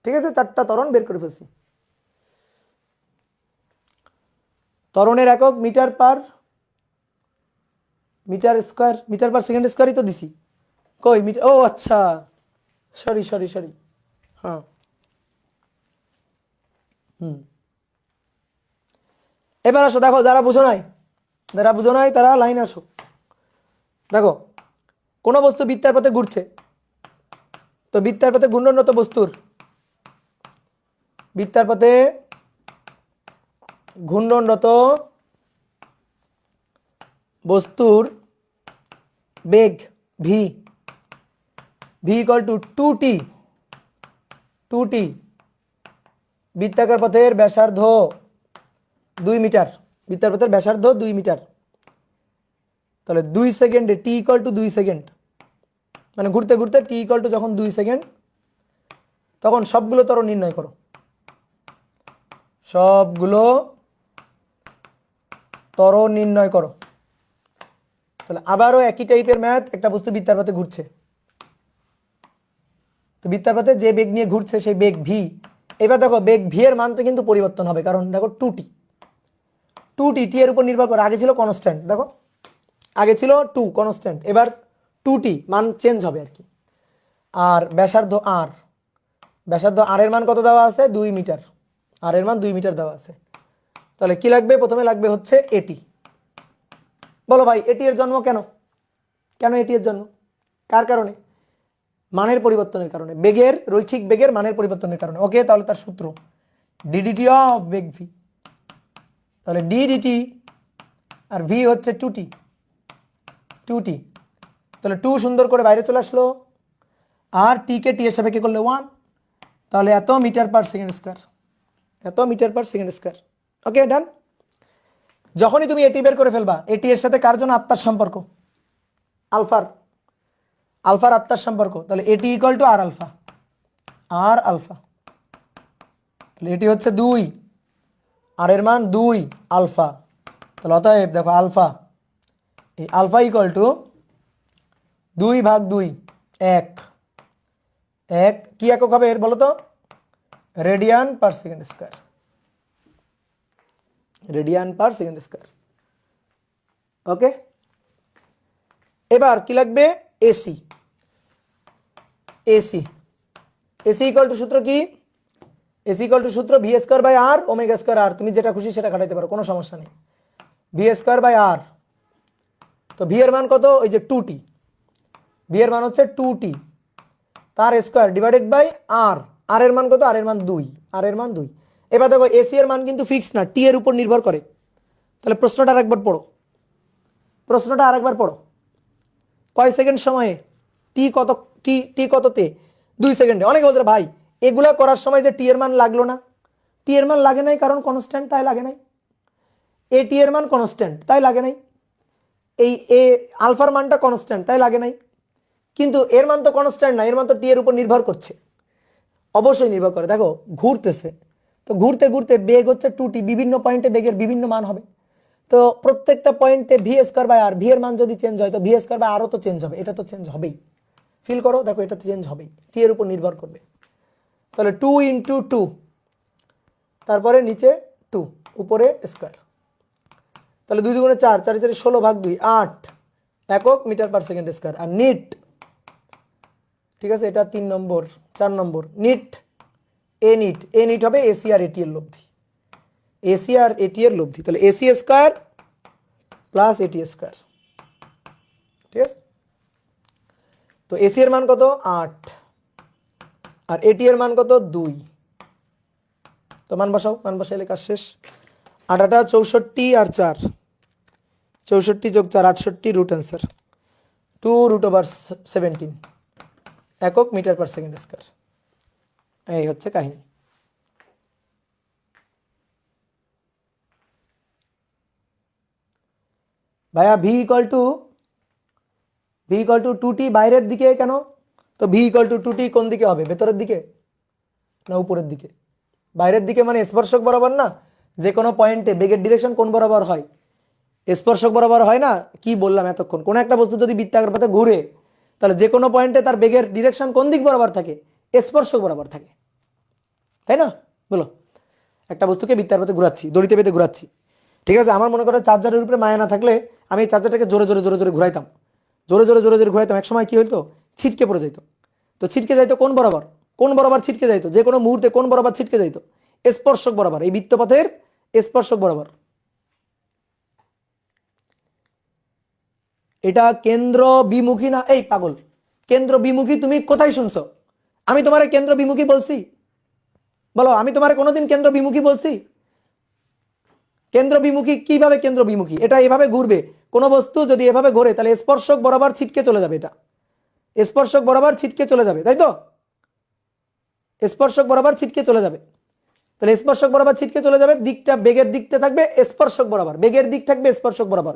ঠিক আছে, 4টা ত্বরণ বের করে ফেলছি। ত্বরণের একক meter per square, metre per second স্কয়ারই তো দিছি। কই মিটার? ও আচ্ছা, সরি সরি সরি, হ্যাঁ এবার আসো, দেখো যারা বুঝো নাই, তারা লাইনে আসো। দেখো কোন বস্তু বৃত্তাকার পথে ঘুরছে, তো বৃত্তাকার পথে ঘূর্ণনরত বস্তুর, বৃত্তাকার পথে ঘূর্ণনরত বস্তুর বেগ v, v equal to 2t, 2t। বৃত্তাকার পথের ব্যাসার্ধ 2 মিটার, বৃত্তের পথের ব্যাসার্ধ 2 মিটার, তাহলে 2 সেকেন্ডে টি ইকুয়াল টু 2 সেকেন্ড, মানে ঘুরতে ঘুরতে টি ইকুয়াল টু যখন 2 সেকেন্ড, তখন সবগুলো ত্বরণ নির্ণয় করো, সবগুলো ত্বরণ নির্ণয় করো। তাহলে আবারও একই টাইপের ম্যাথ, একটা বস্তু বৃত্তার পথে ঘুরছে, তো বৃত্তার পথে যে বেগ নিয়ে ঘুরছে সেই বেগ ভি। এবার দেখো বেগ ভি এর মানটা কিন্তু পরিবর্তন হবে, কারণ দেখো 2t, 2t টি এর উপর নির্ভর করে, আগে ছিল কনস্ট্যান্ট, দেখো আগে ছিল 2 কনস্ট্যান্ট, এবার 2t মান চেঞ্জ হবে আর কি। আর ব্যাসার্ধ আর, ব্যাসার্ধ আর এর মান কত দেওয়া আছে? 2 মিটার, আর এর মান 2 মিটার দেওয়া আছে। তাহলে কি লাগবে? প্রথমে লাগবে হচ্ছে এটি। বলো ভাই এটি এর জন্ম কেন? কেন এটি এর জন্ম? কার কারণে? মানের পরিবর্তনের কারণে, বেগের, রৈখিক বেগের মানের পরিবর্তনের কারণে। ওকে, তাহলে তার সূত্র ডিডিটি অফ বেগ ভি, তাহলে ডিডিটি আর ভি হচ্ছে 2t, 2t, তাহলে 2 সুন্দর করে বাইরে চলে আসলো, আর টি কে টি এর সাপেক্ষে করলে 1, তাহলে এত মিটার পার সেকেন্ড স্কয়ার, এত মিটার পার সেকেন্ড স্কয়ার। ওকে ডান। যখনই তুমি এটি বের করে ফেলবা, এটি এর সাথে কার জন্য আত্মার সম্পর্ক? আলফার, আলফার আত্মার সম্পর্ক, তাহলে এটি equal to r alpha, r alpha, তাহলে এটি হচ্ছে 2, আর এর মান 2 আলফা, তাহলে অতএব দেখো আলফা, এই আলফা ইকুয়াল টু 2/2, 1, 1 কি একক হবে এর বলো তো? Radian per second square, radian per second square. Okay, এবার কি লাগবে? AC, AC, AC equal to সূত্র কি? এসি ইকুয়াল টু সূত্র v square by r omega square r, তুমি যেটা খুশি সেটা খাটাইতে পারো, কোনো সমস্যা নেই। ভি স্কয়ার বাই আর, তো ভি এর মান কত? ওই যে 2t, ভি এর মান হচ্ছে 2t, তার স্কয়ার ডিভাইডেড বাই আর, আর এর মান কত? আর এর মান 2, আর এর মান 2। এবার দেখো এসি এর মান কিন্তু ফিক্স না, টি এর উপর নির্ভর করে। তাহলে প্রশ্নটা আরেকবার পড়ো, প্রশ্নটা আরেকবার পড়ো। কয় সেকেন্ড সময়ে? টি কত, টি টি কততে? 2 সেকেন্ডে। অনেকে বলতে ভাই এগুলা করার সময় যে টি এর মান লাগলো না, টি এর মান লাগে নাই কারণ কনস্ট্যান্ট, তাই লাগে নাই। এ টি এর মান কনস্ট্যান্ট, তাই লাগে নাই। এই এ আলফার মানটা কনস্ট্যান্ট, তাই লাগে নাই। কিন্তু এর মান তো কনস্ট্যান্ট না, এর মান তো টি এর উপর নির্ভর করছে। অবশ্যই নির্ভর করে, দেখো ঘুরতেছে, তো ঘুরতে ঘুরতে বেগ হচ্ছে 2t, বিভিন্ন পয়েন্টে বেগের বিভিন্ন মান হবে, তো প্রত্যেকটা পয়েন্টে v square by r, v এর মান যদি চেঞ্জ হয় তো ভি স্কয়ার বাই আরও তো চেঞ্জ হবে, এটা তো চেঞ্জ হবেই। ফিল করো, দেখো এটা তো চেঞ্জ হবেই, টি এর উপর নির্ভর করবে। তাহলে 2 × 2, তারপরে নিচে 2, উপরে স্কয়ার, তাহলে 2 × 4, 4 × 4 16/2, 8 একক মিটার পার সেকেন্ড স্কয়ার। আর নিট, ঠিক আছে এটা 3 নম্বর, 4 নম্বর নিট, এ নিট, এ নিট হবে এসি আর এটি এর লব্ধি, এসি আর এটি এর লব্ধি, তাহলে AC square plus a t square, ঠিক আছে। তো এসি এর মান কত? 8, আর এটি এর মান কত? 2, তো মান বসাও, মান বসাইলে কাজ শেষ। 8 8 64 আর 4, 64 যোগ 4 68, রুট অ্যান্সার 2√17 একক মিটার পার সেকেন্ড স্কয়ার। এই হচ্ছে কাহিনী। ভাইয়া ভি ইকুয়াল টু 2t বাইরের দিকে কেন? তো ভি ইকুয়াল টু 2t কোন দিকে হবে? ভেতরের দিকে না উপরের দিকে? বাইরের দিকে মানে স্পর্শক বরাবর না, যে কোনো পয়েন্টে বেগের ডিরেকশন কোন বরাবর হয়? স্পর্শক বরাবর হয় না? কি বললাম এতক্ষণ, কোন একটা বস্তু যদি বৃত্তাকার পথে ঘুরে তাহলে যে কোনো পয়েন্টে তার বেগের ডিরেকশন কোন দিক বরাবর থাকে? স্পর্শক বরাবর থাকে, তাই না? বলো, একটা বস্তুকে বৃত্তাকার পথে ঘুরাচ্ছি, দড়িতে বেঁধে ঘুরাচ্ছি, ঠিক আছে। আমার মনে করো চার্জারের উপরে মায়া না থাকলে আমি এই চার্জারটাকে জোরে জোরে জোরে জোরে ঘুরাইতাম, জোরে জোরে জোরে জোরে ঘুরাইতাম, এক সময় কি হইতো? ছিটকে পড়ে যাইতো। তো ছিটকে যাইতো কোন বরাবর? কোন বরাবর ছিটকে যাইতো? যে কোনো মুহূর্তে কোন বরাবর ছিটকে যাইতো? স্পর্শক বরাবর, এই বৃত্তপথের স্পর্শক বরাবর। এটা কেন্দ্র বিমুখী না? এই পাগল, কেন্দ্র বিমুখী তুমি কোথায় শুনছো? আমি তোমারে কেন্দ্র বিমুখী বলছি? বলো, আমি তোমারে কোনোদিন কেন্দ্র বিমুখী বলছি? কেন্দ্র বিমুখী কিভাবে? কেন্দ্র বিমুখী এটা এভাবে ঘুরবে, কোন বস্তু যদি এভাবে ঘোরে তাহলে স্পর্শক বরাবর ছিটকে চলে যাবে, এটা স্পর্শক বরাবর ছিটকে চলে যাবে, তাই তো? স্পর্শক বরাবর ছিটকে চলে যাবে, তাহলে স্পর্শক বরাবর ছিটকে চলে যাবে, দিকটা বেগের দিকতে থাকবে স্পর্শক বরাবর, বেগের দিক থাকবে স্পর্শক বরাবর।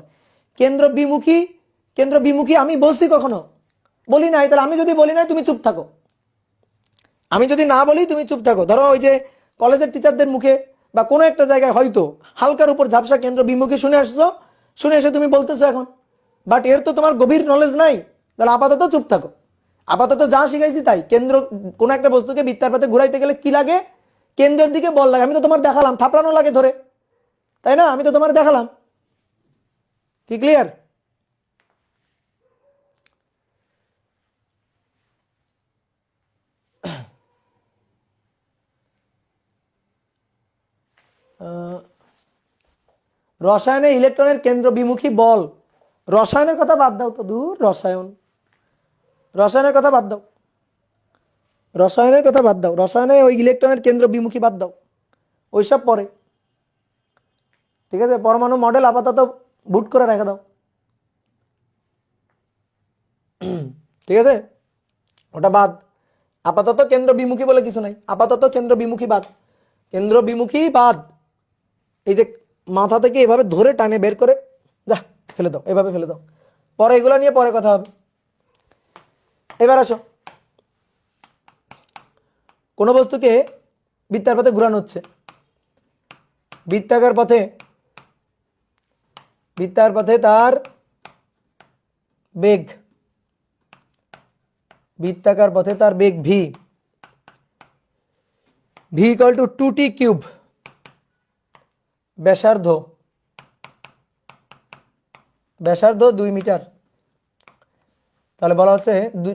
কেন্দ্র বিমুখী, কেন্দ্র বিমুখী আমি বলছি কখনো? বলি নাই। তাহলে আমি যদি বলি নাই তুমি চুপ থাকো, আমি যদি না বলি তুমি চুপ থাকো। ধরো ওই যে কলেজের টিচারদের মুখে বা কোনো একটা জায়গায় হয়তো হালকার উপর ঝাপসা কেন্দ্র বিমুখী শুনে আসছো, শুনে এসে তুমি বলতেছো এখন, বাট এর তো তোমার গভীর নলেজ নাই। তাহলে আপাতত চুপ থাকো। আপাতত যা শিখাইছি তাই। কেন্দ্র কোন একটা বস্তুকে বৃত্তার পথে ঘুরাইতে গেলে কি লাগে? কেন্দ্রের দিকে বল লাগে। আমি তো তোমার দেখালাম, থাপড়ানো লাগে ধরে, তাই না? আমি তো তোমার দেখালাম। কি ক্লিয়ার? রসায়নে ইলেকট্রনের কেন্দ্র বিমুখী বল, রসায়নের কথা বাদ দাও তো, দূর রসায়ন, রসায়নের কথা বাদ দাও, রসায়নের কথা বাদ দাও, রসায়নে ওই ইলেকট্রনের কেন্দ্র বিমুখী বাদ দাও, ওইসব পরে। ঠিক আছে, পরমাণু মডেল আপাতত বুট করে রেখে দাও। ঠিক আছে, ওটা বাদ। আপাতত কেন্দ্র বিমুখী বলে কিছু নাই, আপাতত কেন্দ্র বিমুখী বাদ, কেন্দ্র বিমুখী বাদ। এই যে মাথা থেকে এভাবে ধরে টানে বের করে যা ফেলে দাও, এভাবে ফেলে দাও। পরে এগুলো নিয়ে পরে কথা হবে। এবার আসো, কোন বস্তুকে বৃত্তাকার পথে ঘুরানো হচ্ছে, বৃত্তাকার পথে, বৃত্তাকার পথে তার বেগ, বৃত্তাকার পথে তার বেগ v, v equal to 2t cube, ব্যাসার্ধ, ব্যাসার্ধ 2 মিটার। তাহলে বলা হচ্ছে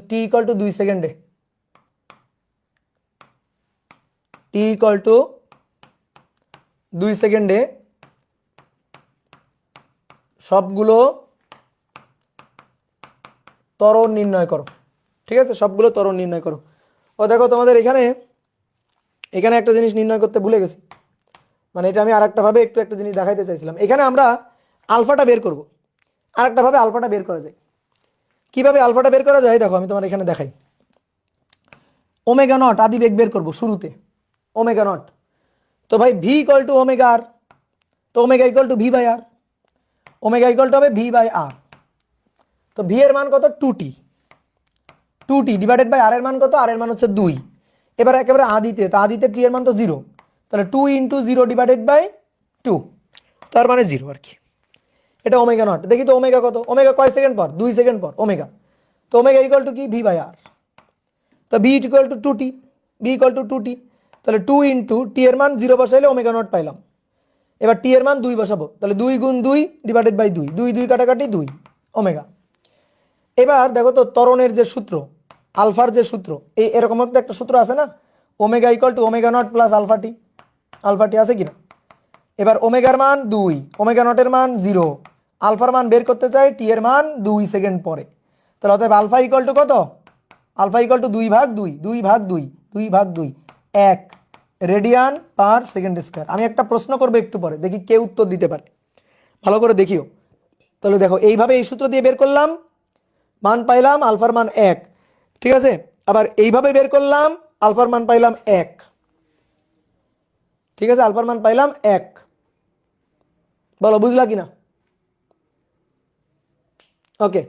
টি ইকুয়াল টু 2 সেকেন্ডে, টি ইকুয়াল টু 2 সেকেন্ডে সবগুলো ত্বরণ নির্ণয় করো। ঠিক আছে, সবগুলো ত্বরণ নির্ণয় করো। ও দেখো তোমাদের এখানে, এখানে একটা জিনিস নির্ণয় করতে ভুলে গেছি, মানে এটা আমি আরেকটা ভাবে একটু একটা জিনিস দেখাইতে চাইছিলাম। এখানে আমরা আলফাটা বের করব, আরেকটা ভাবে আলফাটা বের করা যায়। কিভাবে আলফাটা বের করা যায় দেখো, আমি তোমার এখানে দেখাই। ওমেগা নট আদি বেগ বের করব শুরুতে, ওমেগা নট। তো ভাই v equal to omega r, তো omega equal to v by r, omega equal to হবে ভি বাই আর। তো ভি এর মান কত? 2t, 2t ডিভাইডেড বাই আর এর মান কত? আর এর মান হচ্ছে 2। এবার একেবারে আদিতে, তো আদিতে টি এর মান তো 0, তাহলে 2 ইন্টু 0 ডিভাইডেড বাই 2, তার মানে 0 আর কি। এটা ওমেগা নট। দেখি তো ওমেগা কত? ওমেগা কয় সেকেন্ড পর? 2 সেকেন্ড পর ওমেগা। তো ওমেগা ইকুয়াল টু কি? V by r. তো b equal to 2t, b equal to 2t, তাহলে 2 ইন্টু টি এর মান 0 বসাইলে ওমেগা নট পাইলাম। এবার টি এর মান 2 বসাবো, তাহলে 2 গুণ 2 ডিভাইডেড বাই 2, 2 2 কাটাকাটি 2 ওমেগা। এবার দেখো তো ত্বরণের যে সূত্র, আলফার যে সূত্র, এই এরকম একটা সূত্র আছে না, omega equal to omega naught plus alpha t, alpha t আছে কিনা? এবার ওমেগার মান 2, ওমেগা নটের মান 0, আলফার মান বের করতে চাই টি এর মান 2 সেকেন্ড পরে। তাহলে অতএব আলফা ইকুয়াল টু কত? আলফা ইকুয়াল টু 2 ভাগ 2, 2 ভাগ 2, 2 ভাগ 2, 1 রেডিয়ান পার সেকেন্ড স্কয়ার। আমি একটা প্রশ্ন করবো একটু পরে, দেখি কে উত্তর দিতে পারে, ভালো করে দেখিও। তাহলে দেখো এইভাবে এই সূত্র দিয়ে বের করলাম, মান পাইলাম আলফার মান 1, ঠিক আছে। আবার এইভাবে বের করলাম, আলফার মান পাইলাম 1, ঠিক আছে, আলফার মান পাইলাম 1। বলো বুঝলা কিনা? ওকে,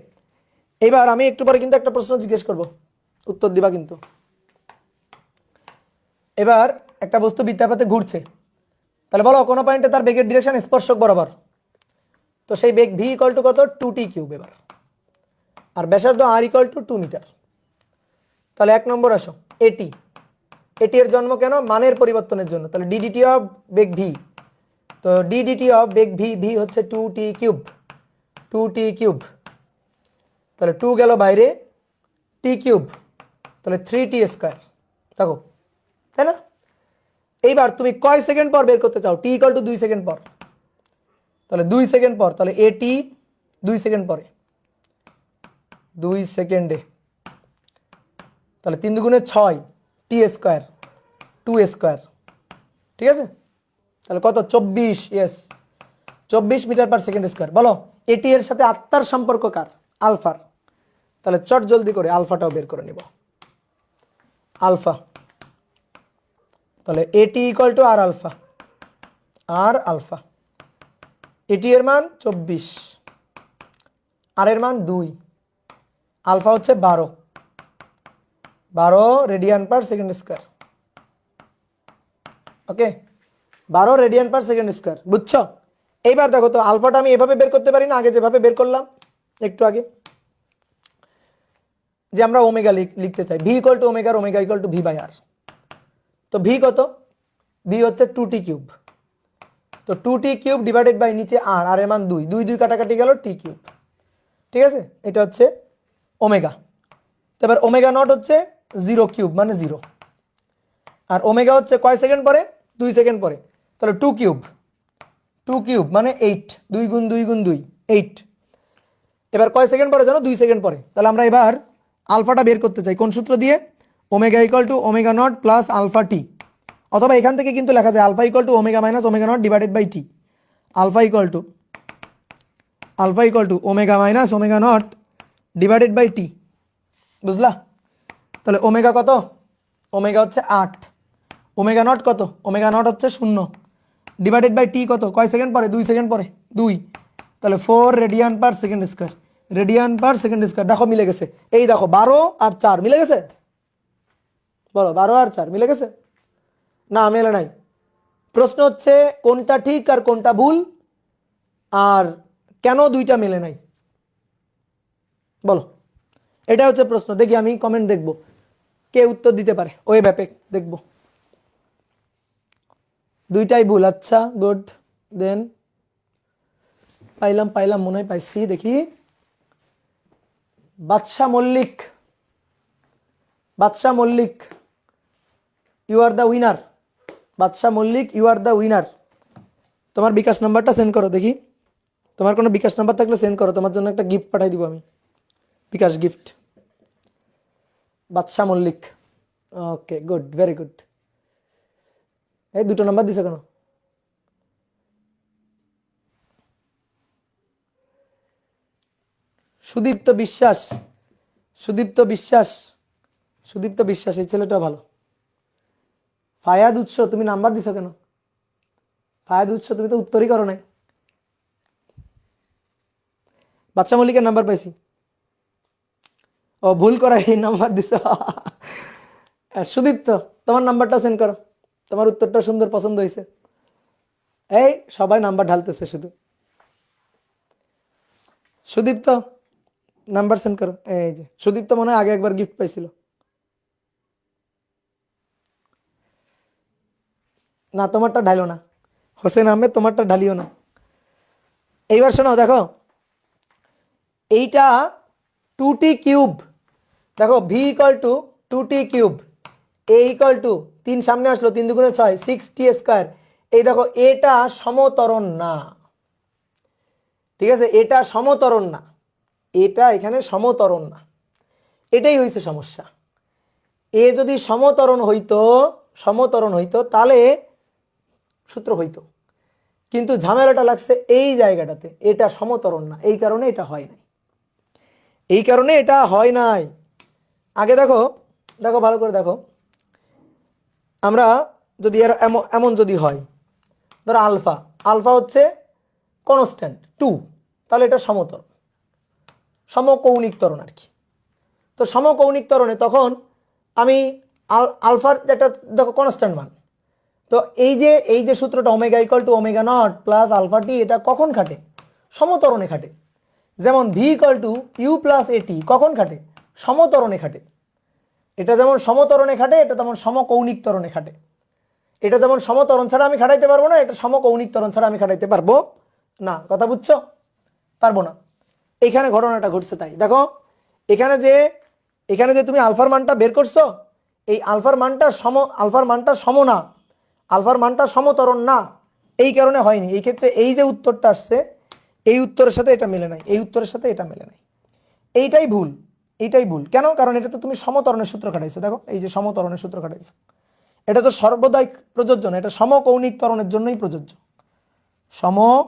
এবার আমি একটু পরে কিন্তু একটা প্রশ্ন জিজ্ঞেস করব, উত্তর দিবা কিন্তু। এবার একটা বস্তু বৃত্তাকার পথে ঘুরছে, তাহলে বলো কোনো পয়েন্টে তার বেগের ডিরেকশন স্পর্শক বরাবর, তো সেই বেগ ভি ইকুয়াল টু কত? 2t cube. এবার আর ব্যাসার্ধ আর ইকুয়াল টু 2 মিটার। তাহলে 1 নম্বর আসো, এটি, এটি এর জন্ম কেন? মানের পরিবর্তনের জন্য। তাহলে ডিডিটি অফ বেগ ভি, তো DDT of beg v, V হচ্ছে 2t কিউব, 2t কিউব। তাহলে 2 গেল বাইরে, টি কিউব, তাহলে 3t স্কয়ার, দেখো, তাই না? এইবার তুমি কয় সেকেন্ড পর বের করতে চাও? টি ইকুয়াল টু 2 সেকেন্ড পর, তাহলে 2 সেকেন্ড পর, তাহলে এটি 2 সেকেন্ড পরে, 2 সেকেন্ডে, তাহলে 3 দুগুণে 6, টি স্কয়ার, 2 স্কয়ার, ঠিক আছে। তাহলে কত? 24, yes 24 metre per second square. বলো এটি এর সাথে আত্মার সম্পর্ক কার? আলফার। তাহলে চট জলদি করে আলফাটাও বের করে নিব। আলফা তাহলে এটি equal to r alpha, r alpha এটি এর মান 24, আর এর মান 2, আলফা হচ্ছে 12 রেডিয়ান পার সেকেন্ড স্কয়ার। ওকে, 12 রেডিয়ান পার সেকেন্ড স্কয়ার, বুঝছো? এইবার দেখো তো আলফাটা আমি এভাবে বের করতে পারি না, আগে যেভাবে বের করলাম একটু আগে, যে আমরা ওমেগা লিখতে চাই, v equal to omega, omega equal to v by r. তো ভি কত? ভি হচ্ছে 2t কিউব। তো 2t কিউব ডিভাইডেড বাই নিচে আর, আর এর মান 2, 2 2 কাটাকাটি গেল টি কিউব। ঠিক আছে, এটা হচ্ছে ওমেগা। তো এবার ওমেগা নট হচ্ছে 0 কিউব মানে 0, আর ওমেগা হচ্ছে কয় সেকেন্ড পরে? 2 সেকেন্ড পরে। তাহলে 2 কিউব, 2 কিউব মানে 8, 2 গুণ 2 গুণ 2 8। এবার কয় সেকেন্ড পরে জানো? 2 সেকেন্ড পরে। তাহলে আমরা এবার আলফাটা বের করতে চাই কোন সূত্র দিয়ে? Omega equal to omega naught plus alpha t, অথবা এখান থেকে কিন্তু লেখা যায় alpha equal to omega minus omega naught divided by t. Alpha equal to omega minus omega naught divided by t, বুঝলা? তাহলে ওমেগা কত? ওমেগা হচ্ছে 8, ওমেগা নট কত? ওমেগা নট হচ্ছে 0, ডিভাইডেড বাই টি কত? কয় সেকেন্ড পরে? 2 সেকেন্ড পরে 2, তাহলে 4 radian per second square, radian per second square. দেখো মিলে গেছে, এই দেখো 12 আর 4 মিলে গেছে, বলো 12 আর 4 মিলে গেছে? না মেলে নাই। প্রশ্ন হচ্ছে কোনটা ঠিক আর কোনটা ভুল, আর কেন দুইটা মেলে নাই, বলো? এটা হচ্ছে প্রশ্ন। দেখি আমি কমেন্ট দেখব কে উত্তর দিতে পারে, ওই ব্যাপে দেখব। দুইটাই ভুল, আচ্ছা গুড। দেন পাইলাম মনে হয় পাইছি, দেখি। Badsha Mallik, you are the winner. Badsha Mallik, you are the winner. তোমার বিকাশ নাম্বারটা সেন্ড করো দেখি, তোমার কোনো বিকাশ নাম্বার থাকলে সেন্ড করো, তোমার জন্য একটা গিফট পাঠাই দিব আমি, bKash gift. Badsha Mallick, okay good, very good. এই দুটো নাম্বার দিছে কেন? সুদীপ্ত বিশ্বাস, এই ছেলেটা ভালো। ফায়াদ উৎস, তুমি নাম্বার দিছো কেন? ফায়াদ উৎস, তুমি তো উত্তরই করো নাই। বাদশা মল্লিকের নাম্বার পাইছি, ও ভুল করা এই নাম্বার দিছো। সুদীপ্ত, তোমার নাম্বারটা সেন্ড করো, তোমার উত্তরটা সুন্দর পছন্দ হয়েছে। এই সবাই নাম্বার ঢালতেছে শুধু। সুদীপ্ত নাম্বার সেন্ড করো। এই যে সুদীপ্ত মনে হয় আগে একবার গিফট পাইছিল। না তোমারটা ঢালো না, হোসেন আহমেদ তোমারটা ঢালিও না। এইবার শোনো, দেখো এইটা 2t কিউব, দেখো V equal to 2t cube, A equal two 3 সামনে আসলো, 3 দুগুণে 6, 6t স্কয়ার। এই দেখো এটা সমতরণ না, ঠিক আছে? এটা সমতরণ না, এটা এখানে সমতরণ না, এটাই হয়েছে সমস্যা। এ যদি সমতরণ হইতো তাহলে সূত্র হইতো, কিন্তু ঝামেলাটা লাগছে এই জায়গাটাতে, এটা সমতরণ না, এই কারণে এটা হয় নাই, আগে দেখো ভালো করে দেখো, আমরা যদি এমন যদি হয়, ধরো আলফা হচ্ছে কনস্ট্যান্ট 2, তাহলে এটা সমকৌণিক ত্বরণ আর কি। তো সমকৌণিক ত্বরণে তখন আমি আলফার যেটা দেখো কনস্ট্যান্ট মান, তো এই যে সূত্রটা omega equal to omega naught plus alpha t, এটা কখন খাটে? সমতরণে খাটে। যেমন v equal to u plus a t কখন খাটে? সমতরণে খাটে। এটা যেমন সমতরণে খাটে, এটা তেমন সমকৌণিক ত্বরণে খাটে। এটা যেমন সমতরণ ছাড়া আমি খাটাইতে পারবো না, এটা সমকৌণিক ত্বরণ ছাড়া আমি খাটাইতে পারবো না। কথা বুঝছো? পারবো না। এইখানে ঘটনাটা ঘটছে তাই। দেখো এখানে যে তুমি আলফার মানটা বের করছো, এই আলফার মানটা সম না, আলফার মানটা সমতরণ না, এই কারণে হয়নি। এই ক্ষেত্রে এই যে উত্তরটা আসছে, এই উত্তরের সাথে এটা মেলে নাই, এই উত্তরের সাথে এটা মেলে নাই, এইটাই ভুল। কেন? কারণ এটা তো তুমি সমতরণের সূত্র খাটাইছো। দেখো এই যে সমতরণের সূত্র খাটাইছো, এটা তো সর্বদাই প্রযোজ্য না, এটা সমকৌণিক ত্বরণের জন্যই প্রযোজ্য, সমকৌণিক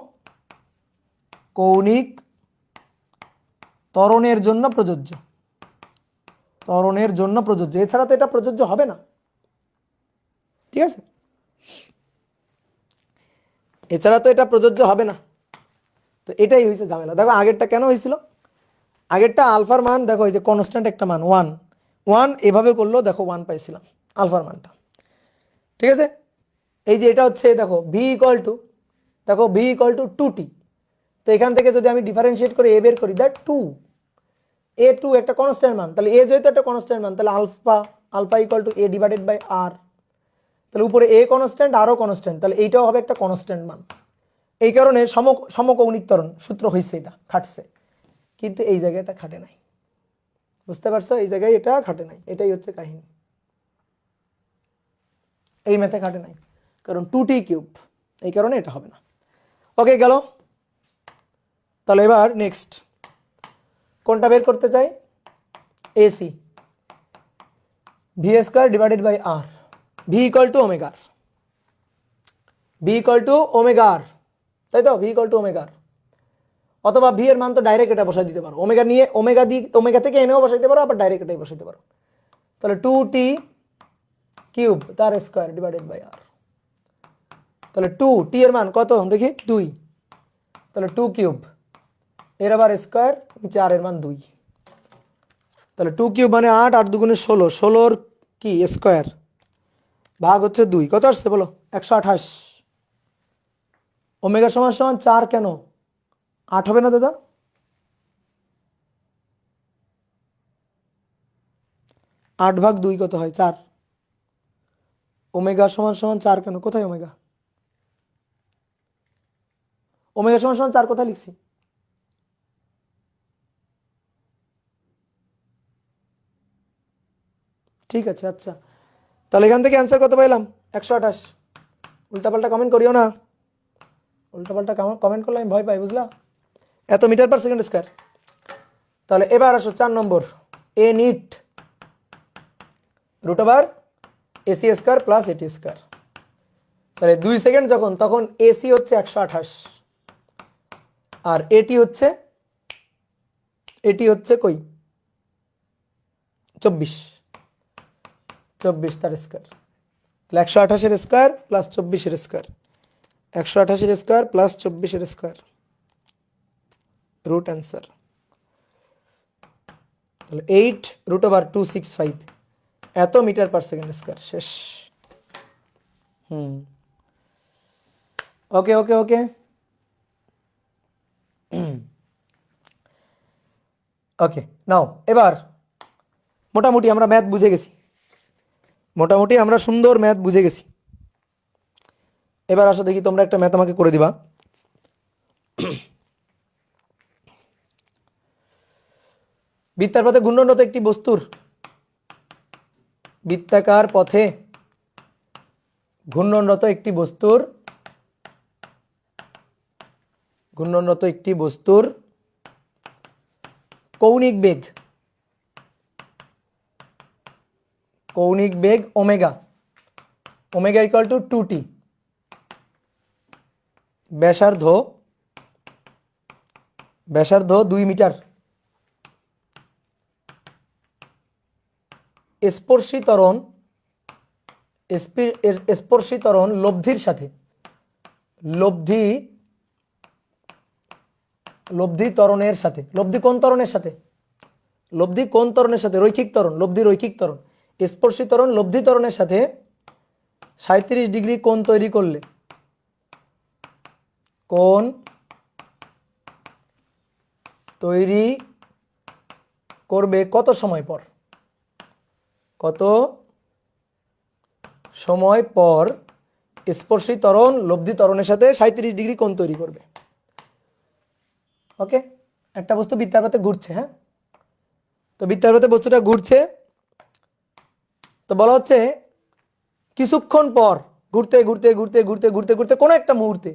ত্বরণের জন্য প্রযোজ্য, এছাড়া তো এটা প্রযোজ্য হবে না। ঠিক আছে, এছাড়া তো এটা প্রযোজ্য হবে না। তো এটাই হয়েছে ঝামেলা। দেখো আগেরটা কেন হয়েছিল, আগেরটা আলফার মান দেখো এই যে কনস্ট্যান্ট একটা মান 1 1 এভাবে করলো, দেখো 1 পাইছিলাম আলফার মানটা। ঠিক আছে, এই যে এটা হচ্ছে দেখো ভি ইকুয়াল টু, দেখো ভি ইকুয়াল টু 2t। তো এখান থেকে যদি আমি ডিফারেন্সিয়েট করে এ বের করি, দ্যাট 2 এ 2 একটা কনস্ট্যান্ট মান, তাহলে এ যেহেতু একটা কনস্ট্যান্ট মান, তাহলে alpha alpha equal to a divided by r. তাহলে উপরে এ কনস্ট্যান্ট আরও কনস্ট্যান্ট, তাহলে এইটাও হবে একটা কনস্ট্যান্ট মান। এই কারণে সমকৌণিক ত্বরণ সূত্র হয়েছে, এটা খাটছে, কিন্তু এই জায়গায় এটা খাটে নাই। বুঝতে পারছো, এই জায়গায় এটা খাটে নাই, এটাই হচ্ছে কাহিনী। এই ম্যাথে খাটে নাই কারণ 2t কিউব, এই কারণে এটা হবে না। ওকে গেল। তাহলে এবার নেক্সট কোনটা বের করতে চাই, a c v square divided by r, v equal to omega, v equal to omega, তাই তো, ভি ইকুয়াল টু ওমেগা। অথবা ভি এর মান তো ডাইরেক্ট এটা বসাই দিতে পারো, ওমেগা নিয়ে ওমেগা থেকে এনেও বসাইতে পারো, আবার ডাইরেক্ট এটাই বসাইতে পারো। তাহলে 2t কিউব তার স্কয়ার ডিভাইডেড বাই আর। তাহলে 2t এর মান কত দেখি 2, তাহলে 2 কিউব এর আবার স্কয়ার, নিচে আর এর মান 2। তাহলে 2 কিউব মানে 8, 8 দুগুণে 16, 16 কি স্কয়ার ভাগ হচ্ছে 2, কত আসছে বলো, 128। ওমেগা সমান সমান 4 কেন, 8 হবে না দাদা? 8 ভাগ 2 কত হয়, 4। ওমেগা সমান সমান 4 কেন, কোথায় ওমেগা, ওমেগা সমান সমান 4 কোথায় লিখছি? ঠিক আছে, আচ্ছা, তাহলে এখান থেকে অ্যান্সার কত পাইলাম, 128। উল্টাপাল্টা কমেন্ট করিও না, উল্টাপাল্টা কমেন্ট করলে আমি ভয় পাই, বুঝলা, এত মিটার পার সেকেন্ড স্কয়ার। তাহলে এবার আসো 4 number, a net root over a c square plus a t square. তাহলে 2 সেকেন্ড যখন, তখন এসি হচ্ছে 128 আর এটি হচ্ছে কই 24, 24 তার স্কয়ার। তাহলে 128 square plus 24 square, 128 square plus 24 square, root answer. তাহলে 8 রুট ওভার 265 এত মিটার পার সেকেন্ড স্কয়ার, শেষ। ওকে ওকে ওকে ওকে নাও এবার মোটামুটি আমরা ম্যাথ বুঝে গেছি, মোটামুটি আমরা সুন্দর ম্যাথ বুঝে গেছি। এবার আসো দেখি তোমরা একটা ম্যাথ আমাকে করে দিবা। বৃত্তাকার পথে ঘূর্ণনরত একটি বস্তুর, বৃত্তাকার পথে ঘূর্ণনরত একটি বস্তুর, কৌণিক বেগ omega, omega equal to 2t, ব্যাসার্ধ 2 মিটার, স্পর্শী ত্বরণ লব্ধির সাথে, লব্ধি ত্বরণের সাথে, লব্ধি কোন ত্বরণের সাথে, রৈখিক ত্বরণ, লব্ধি রৈখিক ত্বরণ, স্পর্শী ত্বরণ লব্ধি ত্বরণের সাথে 37 ডিগ্রি কোণ তৈরি করলে, কোণ তৈরি করবে কত সময় পর, স্পর্শী ত্বরণ লব্ধি ত্বরণের সাথে 37 ডিগ্রি কোণ তৈরি করবে। ওকে, একটা বস্তু বৃত্তাকার পথে ঘুরছে, হ্যাঁ, তো বৃত্তাকার পথে বস্তুটা ঘুরছে, তো বলা হচ্ছে কিছুক্ষণ পর ঘুরতে ঘুরতে ঘুরতে ঘুরতে ঘুরতে ঘুরতে কোনো একটা মুহূর্তে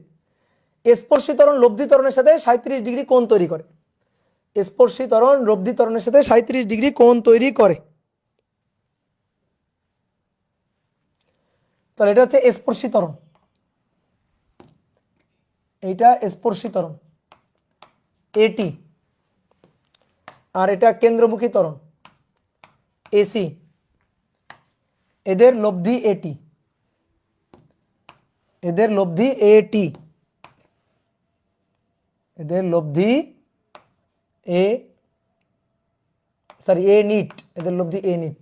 স্পর্শী ত্বরণ লব্ধি ত্বরণের সাথে 37 ডিগ্রি কোণ তৈরি করে, স্পর্শী ত্বরণ লব্ধি ত্বরণের সাথে 37 ডিগ্রি কোণ তৈরি করে। তাহলে এটা হচ্ছে স্পর্শী ত্বরণ, এইটা স্পর্শী ত্বরণ এটি, আর এটা কেন্দ্রমুখী ত্বরণ এসি, এদের লব্ধি এটি, এদের লব্ধি এটি, এদের লব্ধি এ নিট, এদের লব্ধি এ নিট।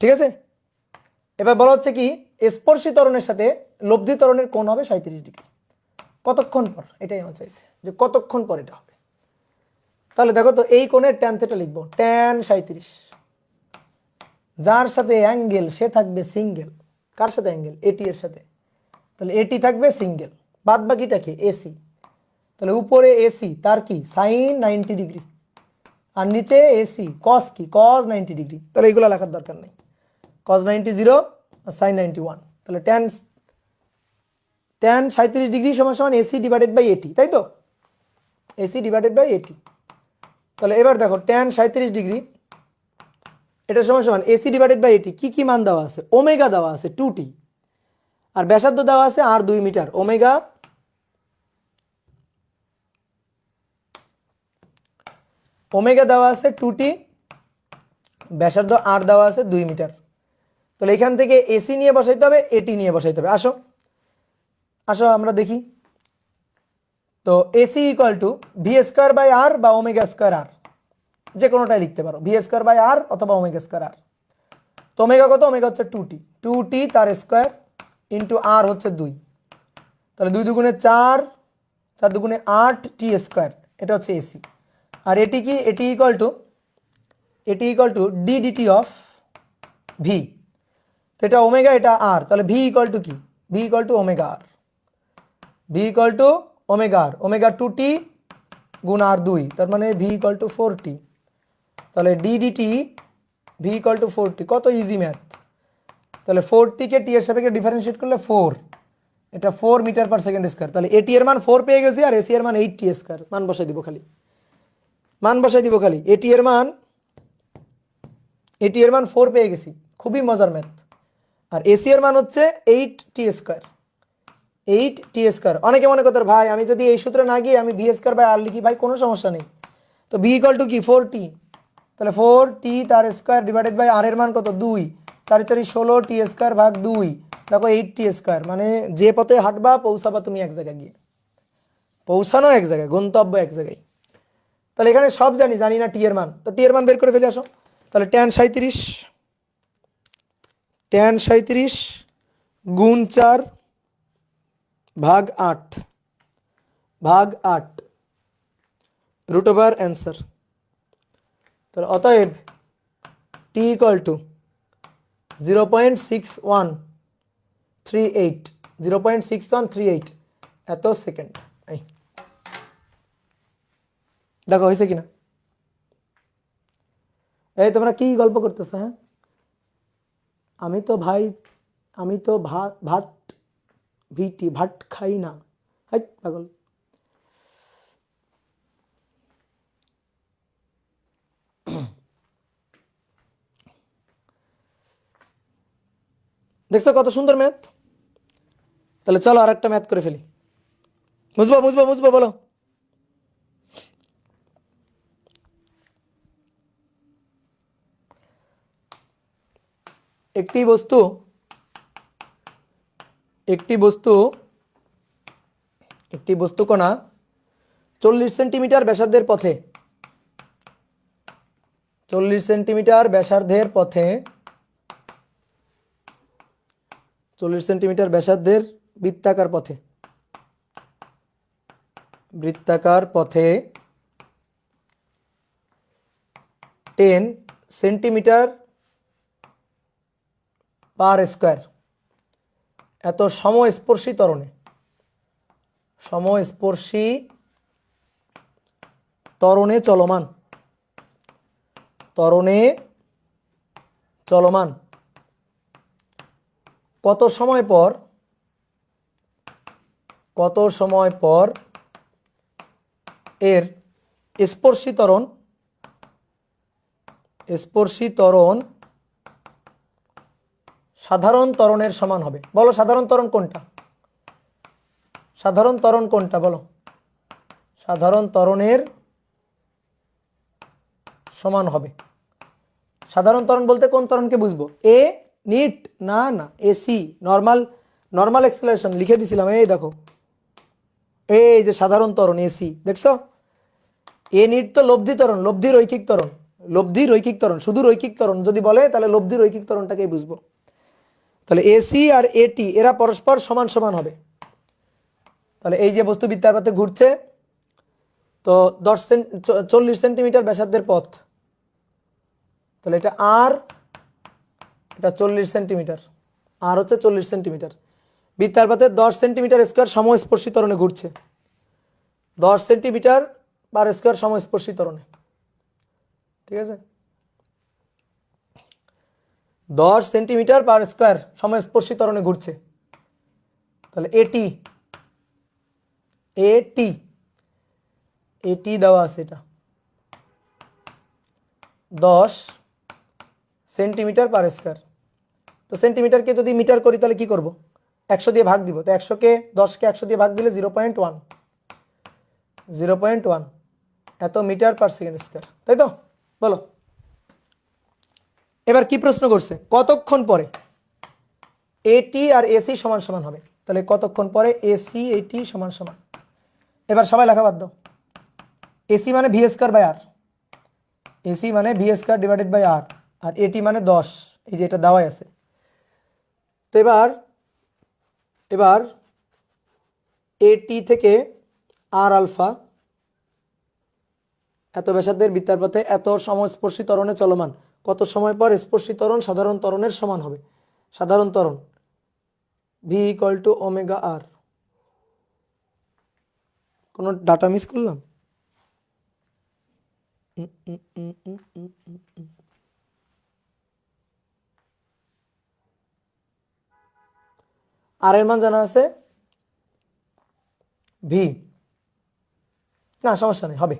ঠিক আছে, এবার বলা হচ্ছে কি স্পর্শী ত্বরণের সাথে লব্ধি ত্বরণের কোণ হবে 37 ডিগ্রি। কতক্ষণ পর, এটাই আমার চাইছে যে কতক্ষণ পর এটা হবে। তাহলে দেখো তো এই কোণের ট্যান থিটা লিখবো, ট্যান 37, যার সাথে অ্যাঙ্গেল সে থাকবে সিঙ্গেল। কার সাথে অ্যাঙ্গেল? এটি এর সাথে। তাহলে এটি থাকবে সিঙ্গেল, বাদ বাকিটা কি এসি। তাহলে উপরে এসি তার কি সাইন 90 ডিগ্রি, আর নিচে এসি কস কি কস 90 ডিগ্রি। তাহলে এগুলো লেখার দরকার নেই, কস 90 0 আর সাইন 91। তাহলে ট্যান 37 ডিগ্রি সমান সমান এসি ডিভাইডেড বাই এটি, তাই তো, এসি ডিভাইডেড বাই এটি। তাহলে এবার দেখো ট্যান 37 ডিগ্রি এটা সমান সমান এসি ডিভাইডেড বাই এটি। কি কি মান দেওয়া আছে? ওমেগা দেওয়া আছে 2t, আর ব্যাসার্ধ দেওয়া আছে আর 2 মিটার। ওমেগা দেওয়া আছে 2t, ব্যাসার্ধ আর দেওয়া আছে 2 মিটার। তাহলে এখান থেকে এসি নিয়ে বসাইতে হবে, এটি নিয়ে বসাইতে হবে। আসো আসো আমরা দেখি। তো a c equal to v square by r বা ওমেগা স্কোয়ার আর, যে কোনোটাই লিখতে পারো, ভি স্কোয়ার বাই আর অথবা ওমেগা স্কোয়ার আর। তো ওমেগা কত? ওমেগা হচ্ছে 2t তার স্কোয়ার ইন্টু আর হচ্ছে 2। তাহলে 2 দুগুণে 4, 4 দুগুণে 8 টি স্কোয়ার, এটা হচ্ছে এসি। আর এটি কি? এটি equal to d dt of v. তো এটা ওমেগা, এটা আর, তাহলে ভি ইকুয়াল টু কি? V equal to omega r, v equal to omega r. Omega 2t গুণ আর 2, তার মানে ভি ইকুয়াল টু 4t। তাহলে d dt v equal to 4t। কত ইজি ম্যাথ। তাহলে 4t কে টি এর সাপেক্ষে ডিফারেন্সিয়েট করলে 4, এটা 4 মিটার পার সেকেন্ড স্কয়ার। তাহলে এটি এর মান 4 পেয়ে গেছি, আর এসি এর মান 8t স্কয়ার। মান বসাই দিব খালি, মান বসাই দিব খালি। এটি এর মান 4 পেয়ে গেছি, খুবই মজার ম্যাথ। আর এসি এর মান হচ্ছে 8t স্কয়ার, 8t স্কয়ার। অনেকে মনে করতে ভাই আমি যদি এই সূত্রে না গিয়ে আমি ভি স্কয়ার বাই আর লিখি, ভাই কোনো সমস্যা নেই। তো ভি ইকুয়াল টু কি 4t, তাহলে 4t তার স্কয়ার ডিভাইডেড বাই আর এর মান কত 2, 4 4 16 টি স্কয়ার ভাগ 2, দেখো 8t স্কয়ার। মানে যে পথে হাঁটবা পৌঁছাবা তুমি এক জায়গায় গিয়ে, পৌঁছানো এক জায়গায়, গন্তব্য এক জায়গায়। তাহলে এখানে সব জানি না টি এর মান, তো টি এর মান বের করে ফেলে আসো। তাহলে ট্যান 37 গুণ 4 ভাগ 8 রুট ওভার অ্যান্সার। তাহলে অতএব টি ইকুয়াল টু 0.6138 এত সেকেন্ড। দেখো হয়েছে কিনা? এই তোমরা কি গল্প করতেছো? হ্যাঁ, আমি তো ভাত খাই না। হাই পাগল। দেখছো কত সুন্দর ম্যাথ? তাহলে চলো আর একটা ম্যাথ করে ফেলি। বুঝবো বলো। একটি বস্তু কণা 40 সেন্টিমিটার ব্যাসার্ধের পথে, 40 সেন্টিমিটার ব্যাসার্ধের পথে, 40 সেন্টিমিটার ব্যাসার্ধের বৃত্তাকার পথে 10 সেন্টিমিটার পার স্কয়ার এত সমস্পর্শী ত্বরণে চলমান কত সময় পর এর স্পর্শী ত্বরণ সাধারণ ত্বরণের সমান হবে? বলো সাধারণ ত্বরণ কোনটা? বলো সাধারণ ত্বরণের সমান হবে। সাধারণ ত্বরণ বলতে কোন ত্বরণকে বুঝবো? এ নিট না না, এসি নর্মাল, নর্মাল এক্সেলারেশন লিখে দিছিলাম, এই দেখো এই যে সাধারণ ত্বরণ এসি, দেখছো? এ নিট তো লব্ধি ত্বরণ, লব্ধি রৈখিক ত্বরণ, লব্ধি রৈখিক ত্বরণ, শুধু রৈখিক ত্বরণ যদি বলে তাহলে লব্ধি রৈখিক ত্বরণটাকেই বুঝবো। তাহলে এসি আর এটি এরা পরস্পর সমান সমান হবে। তাহলে এই যে বস্তু বৃত্তাকার পথে ঘুরছে, তো 40 সেন্টিমিটার ব্যাসার্ধের পথ, তাহলে এটা আর, এটা 40 সেন্টিমিটার, আর হচ্ছে 40 সেন্টিমিটার। বৃত্তাকার পথে 10 সেন্টিমিটার স্কোয়ার সমস্পর্শী ত্বরণে ঘুরছে, 10 সেন্টিমিটার পার স্কোয়ার সমস্পর্শী ত্বরণে, ঠিক আছে? 10 সেন্টিমিটার পার স্কোয়ার সমস্পর্শী ত্বরণে ঘুরছে। তাহলে এটি, এটি এটি দেওয়া আছে, এটা 10 সেন্টিমিটার পার স্কোয়ার। তো সেন্টিমিটারকে যদি মিটার করি তাহলে কি করব? 100 দিয়ে ভাগ দিব। তো 100কে 10কে 100 দিয়ে ভাগ দিলে 0.1, 0.1 এত মিটার পার সেকেন্ড স্কোয়ার, তাই তো? বলো এবার কি প্রশ্ন করছে, কতক্ষণ পরে এটি আর এসি সমান সমান হবে? তাহলে কতক্ষণ পরে এসি এটি সমান সমান? এবার সবাই লেখা বাদ দাও। এসি মানে v square by r, a c মানে v square divided by r, আর এটি মানে 10, এই যে এটা দেওয়াই আছে। তো এবার এটি থেকে আর আলফা এত ব্যাসার্ধের বৃত্তাকার পথে এত সমস্পর্শী ত্বরণে চলমান, কত সময় পর স্পর্শী ত্বরণ সাধারণ ত্বরণের সমান হবে? সাধারণ ত্বরণ ভি ইকুয়াল টু ওমেগা আর। কোনো ডাটা মিস করলাম? আর এর মান জানা আছে ভি, না সমস্যা নেই, হবে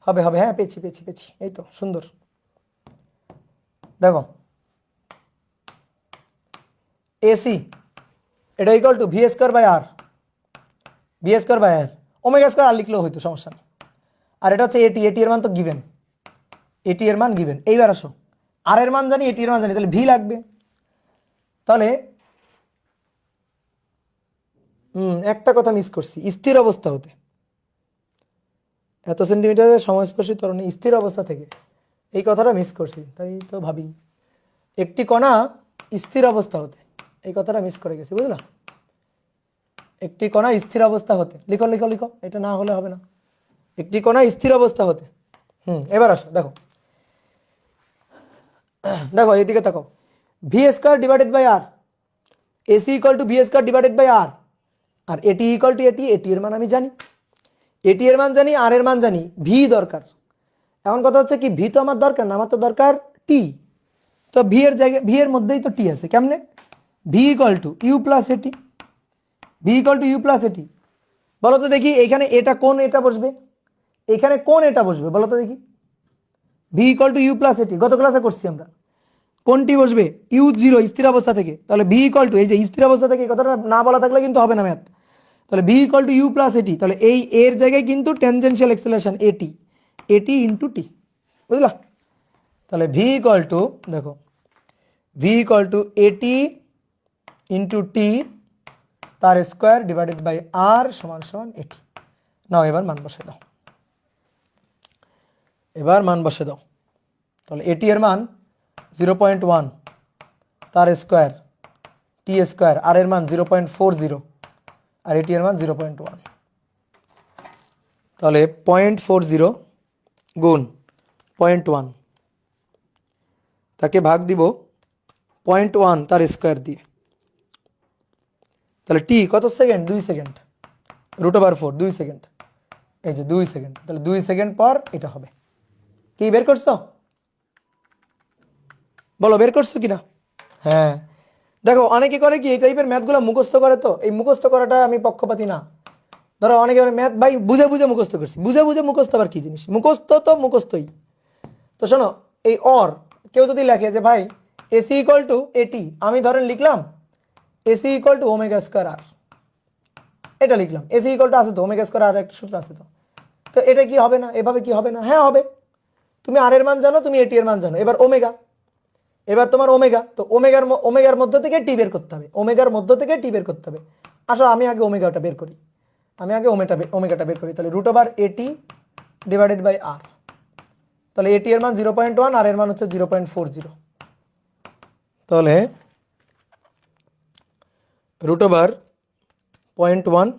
হবে হবে, হ্যাঁ পেয়েছি পেয়েছি পেয়েছি, এই তো সুন্দর। দেখো এসি এটা equal to v square by r, v square by r, omega square r লিখলেও হয়তো, সমস্যা নেই। আর এটা হচ্ছে এটি, এটি এর মান তো গিভেন, এটি এর মান গিভেন। এইবার আসো, আর এর মান জানি, এটি এর মান জানি, তাহলে ভি লাগবে। তাহলে একটা কথা মিস করছি, স্থির অবস্থা হতে, এত সেন্টিমিটারের সমস্পর্শী ত্বরণে স্থির অবস্থা থেকে, এই কথাটা মিস করছি। তাই তো ভাবি একটি কণা স্থির অবস্থা হতে, এই কথাটা মিস করে গেছি, বুঝলা? একটি কণা স্থির অবস্থা হতে, লিখো লিখো লিখো, এটা না হলে হবে না। একটি কণা স্থির অবস্থা হতে, এবার আসো দেখো, দেখো এইদিকে তাকাও, v square divided by r, a c equal to v square divided by r, আর এটি ইকুয়াল টু এটি, এটি এর মান আমি জানি, এটি এর মান জানি, আর এর মান জানি, ভি দরকার। এখন কথা হচ্ছে কি, ভি তো আমার দরকার না, আমার তো দরকার টি। তো ভি এর জায়গায়, ভি এর মধ্যেই তো টি আছে, কেমনে? V equal to u plus a t, v equal to u plus a t. বলো তো দেখি এখানে এটা কোন এটা বসবে, এখানে কোন এটা বসবে বলো তো দেখি? V equal to u plus a t, গত ক্লাসে করছি আমরা। কোনটি বসবে? ইউ জিরো, স্থির অবস্থা থেকে। তাহলে ভি ইকুয়াল টু, এই যে স্থির অবস্থা থেকে, এই কথাটা না বলা থাকলে কিন্তু হবে না ম্যাথ। তাহলে v equal to u plus a t, তাহলে এই এর জায়গায় কিন্তু ট্যানজেনশিয়াল অ্যাক্সেলারেশন এটি, এটি ইন্টু টি, বুঝলা? তাহলে ভি ইকুয়াল টু, দেখো ভি ইকুয়াল টু এটি ইন্টু টি তার স্কোয়ার ডিভাইডেড বাই আর সমান সমান এটি। নাও এবার মান বসে দাও, এবার মান বসে দাও। তাহলে এটি এর মান 0.1 তার স্কোয়ার টি স্কোয়ার, আর এর মান 0.40, আর এটি এর মান 0.1। তাহলে 0.40 গুণ 0.1, তাকে ভাগ দিব 0.1 তার স্কোয়ার দিয়ে। তাহলে টি কত সেকেন্ড? 2 সেকেন্ড, √4 2 সেকেন্ড, এই যে 2 সেকেন্ড। তাহলে 2 সেকেন্ড পর এটা হবে। কি বের করছো? বলো বের করছো কিনা? হ্যাঁ দেখো, অনেকে করে কি এই টাইপের ম্যাথগুলো মুখস্থ করে, তো এই মুখস্থ করাটা আমি পক্ষপাতি না। ধরো অনেকে ম্যাথ ভাই বুঝে বুঝে মুখস্থ করছি, বুঝে বুঝে মুখস্থ আবার কি জিনিস? মুখস্থ তো মুখস্থই। তো শোনো, এই অর কেউ যদি লেখে যে ভাই এসি ইকুয়াল টু এটি, আমি ধরেন লিখলাম a c equal to omega square r, এটা লিখলাম, এসি ইকুয়াল টু আছে তো ওমেগা স্কয়ার আর, একটা সূত্র আছে তো, তো এটা কি হবে না? এভাবে কি হবে না? হ্যাঁ হবে। তুমি আর এর মান জানো, তুমি এটি এর মান জানো। এবার ওমেগা, এবার তোমার ওমেগা, তো ওমেগার মধ্য থেকে টি বের করতে হবে, ওমেগার মধ্য থেকে টি বের করতে হবে। আসলে আমি আগে ওমেগাটা বের করি, আমি আগে ওমেগাটা বের করি। তাহলে √ এটি ডিভাইডেড বাই আর। তাহলে এটি এর মান 0.1, আর এর মান হচ্ছে 0.40। তাহলে √0.1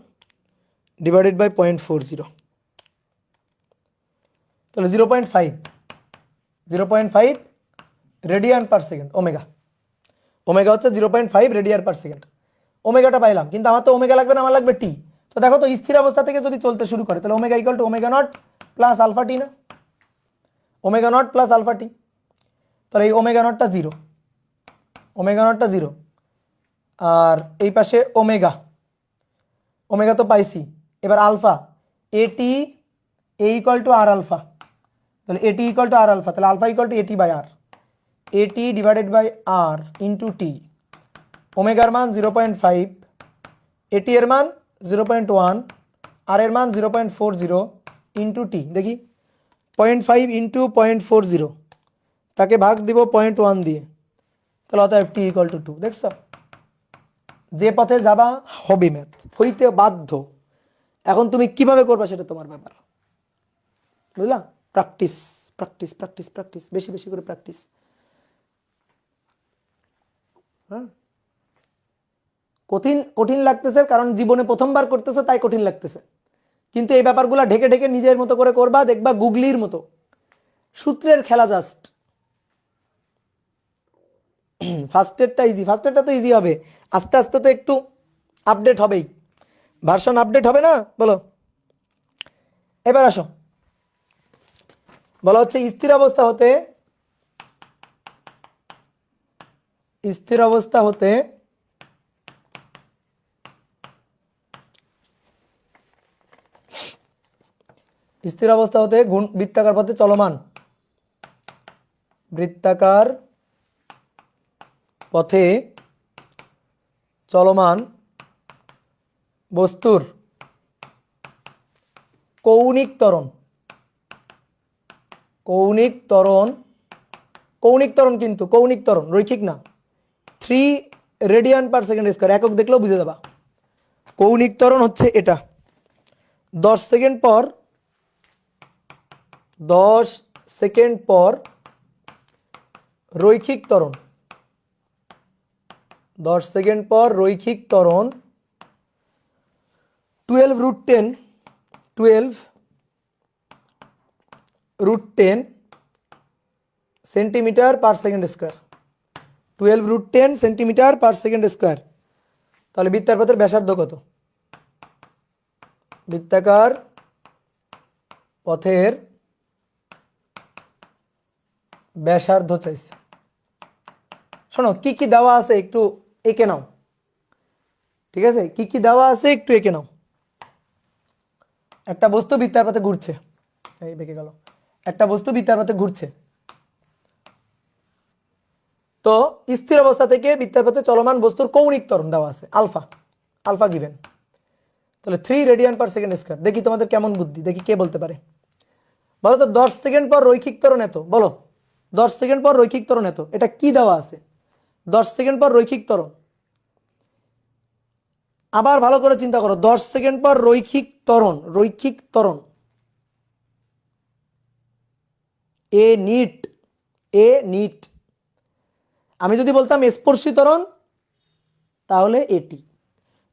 ডিভাইডেড বাই 0.40, তাহলে 0.5 রেডিয়ান পার সেকেন্ড। ওমেগা হচ্ছে 0.5 রেডিয়ান পার সেকেন্ড। ওমেগাটা পাইলাম, কিন্তু আমার তো ওমেগা লাগবে না, আমার লাগবে টি। তো দেখো তো স্থির অবস্থা থেকে যদি চলতে শুরু করে তাহলে omega equal to omega naught plus alpha t না, omega naught plus alpha t. তাহলে এই ওমেগা নটটা জিরো, আর এই পাশে ওমেগা তো পাইছি। এবার আলফা, এটি ইকুয়াল টু আর আলফা, তাহলে এটি ইকুয়াল টু আর আলফা, তাহলে আলফা ইকুয়াল টু এটি বাই আর, এটি divided by R into T. ওমেগার মান 0.5, এটি এর মান 0.1, আর এর মান 0.40 ইন্টু টি। দেখি 0.5 ইন্টু 0.40, তাকে ভাগ দিব 0.1 দিয়ে, তাহলে অতএব টি ইকুয়াল টু 2। দেখছ, যে পথে যাবা হবে ম্যাথ, হইতে বাধ্য। এখন তুমি কিভাবে করবা সেটা তোমার ব্যাপার, বুঝলা? প্র্যাকটিস প্র্যাকটিস প্র্যাকটিস প্র্যাকটিস, বেশি বেশি করে প্র্যাকটিস। হ্যাঁ, কঠিন লাগতেছে কারণ জীবনে প্রথমবার করতেছে তাই কঠিন লাগতেছে, কিন্তু এই ব্যাপারগুলো ঢেকে ঢেকে নিজের মতো করে করবা, দেখবা গুগলির মতো সূত্রের খেলা। জাস্ট ফার্স্টেরটা ইজি, ফার্স্টেরটা তো ইজি হবে, আস্তে আস্তে তো একটু আপডেট হবেই, ভার্সন আপডেট হবে না? বলো। এবার আসো, বলা হচ্ছে স্থির অবস্থা হতে স্থির অবস্থা হতে বৃত্তাকার পথে চলমান, বৃত্তাকার পথে চলমান বস্তুর কৌণিক ত্বরণ কিন্তু কৌণিক ত্বরণ, রৈখিক না, 3 রেডিয়ান পার সেকেন্ড স্কয়ার। একক দেখলেও বুঝে যাবা কৌণিক ত্বরণ হচ্ছে এটা। 10 সেকেন্ড পর রৈখিক ত্বরণ, 10 সেকেন্ড পর রৈখিক ত্বরণ 12√10 সেন্টিমিটার পার সেকেন্ড স্কয়ার, 12√10 সেন্টিমিটার পার সেকেন্ড স্কয়ার। তাহলে বৃত্তাকার পথের ব্যাসার্ধ কত? বৃত্তাকার পথের ব্যাসার্ধ চাইছে। শোনো, কি কি দেওয়া আছে একটু এঁকে নাও, ঠিক আছে? কি কি দেওয়া আছে একটু এঁকে নাও। একটা বস্তু বৃত্তাকার পথে ঘুরছে, এই বেঁকে গেল, একটা বস্তু বৃত্তাকার পথে ঘুরছে, তো স্থির অবস্থা থেকে বৃত্তাকার পথে চলমান বস্তুর কৌণিক ত্বরণ দেওয়া আছে আলফা গিভেন। তাহলে 3 রেডিয়ান পার সেকেন্ড স্কয়ার। দেখি তোমাদের কেমন বুদ্ধি, দেখি কে বলতে পারে। বলো তো 10 সেকেন্ড পর রৈখিক ত্বরণ এত, বলো 10 সেকেন্ড পর রৈখিক ত্বরণ এত, এটা কি দেওয়া আছে? 10 সেকেন্ড পর রৈখিক ত্বরণ, আবার ভালো করে চিন্তা করো, 10 সেকেন্ড পর রৈখিক ত্বরণ এ নিট। আমি যদি বলতাম স্পর্শী ত্বরণ তাহলে এটি,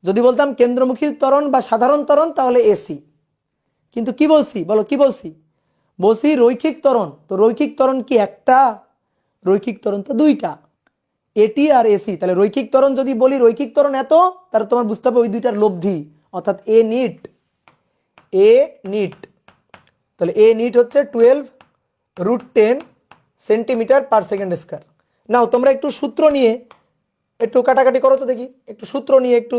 যদি বলতাম কেন্দ্রমুখী ত্বরণ বা সাধারণ ত্বরণ তাহলে এসি। কিন্তু কি বলছি বলো, কি বলছি? বলছি রৈখিক ত্বরণ। তো রৈখিক ত্বরণ কি একটা? রৈখিক ত্বরণ তো দুইটা, এটি আর এসি। তাহলে রৈখিক ত্বরণ যদি বলি রৈখিক ত্বরণ এত, তাহলে তোমার বুঝতে হবে ওই দুইটার লব্ধি, অর্থাৎ এ নিট। তাহলে এ নিট হচ্ছে 12√10 সেন্টিমিটার পার সেকেন্ড স্কয়ার। নাও তোমরা একটু সূত্র নিয়ে একটু কাটাকাটি করো তো দেখি, একটু সূত্র নিয়ে একটু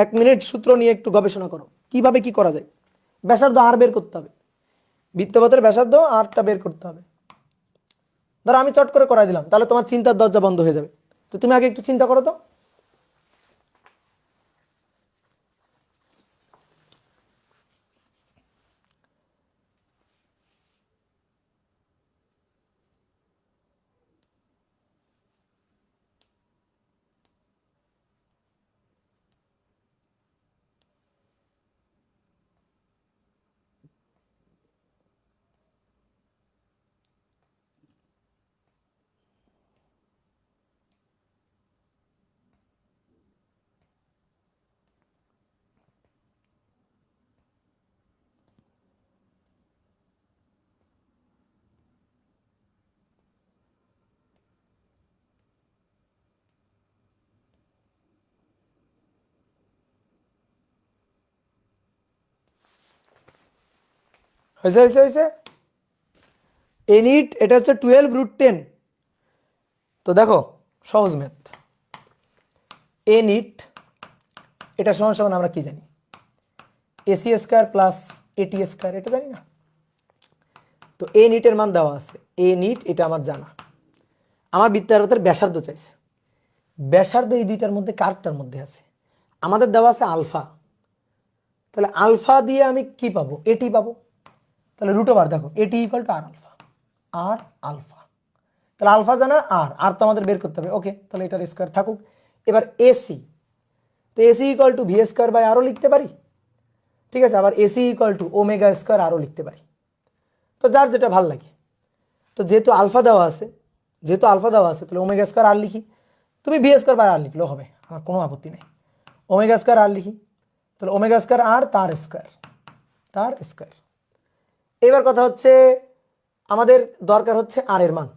1 মিনিট সূত্র নিয়ে একটু গবেষণা করো কিভাবে কি করা যায়। ব্যাসার্ধ আর বের করতে হবে, বৃত্তপথের ব্যাসার্ধ আরটা বের করতে হবে। ধরো আমি চট করে করাই দিলাম, তাহলে তোমার চিন্তার দরজা বন্ধ হয়ে যাবে। তো তুমি আগে একটু চিন্তা করো তো। হয়েছে হয়েছে হয়েছে। এ নিট এটা হচ্ছে 12√10। তো দেখো সহজ ম্যাথ, এ নিট এটা সমান সমান আমরা কি জানি, AC square plus a t square, এটা জানি না। তো এ নিটের মান দেওয়া আছে, এ নিট এটা আমার জানা। আমার বৃত্তাকারের ব্যাসার্ধ চাইছে, ব্যাসার্ধ এই দুইটার মধ্যে কারটার মধ্যে আছে, আমাদের দেওয়া আছে আলফা। তাহলে আলফা দিয়ে আমি কি পাবো, এটি পাবো। তাহলে √, দেখো এটি equal to r alpha, r alpha. তাহলে আলফা জানা, আর তো আমাদের বের করতে হবে। ওকে, তাহলে এটার স্কয়ার থাকুক। এবার এসি, তো a c equal to v square by আরও লিখতে পারি, ঠিক আছে। আবার a c equal to omega square আরও লিখতে পারি। তো যার যেটা ভাল লাগে। তো যেহেতু আলফা দেওয়া আছে, তাহলে ওমেগা স্কয়ার আর লিখি। তুমি ভি স্কয়ার বাই আর লিখলেও হবে, আমার কোনো আপত্তি নেই। ওমেগা স্কয়ার আর লিখি, তাহলে ওমেগা স্কয়ার আর তার স্কয়ার। এবার কথা হচ্ছে আমাদের দরকার হচ্ছে আর এর মান,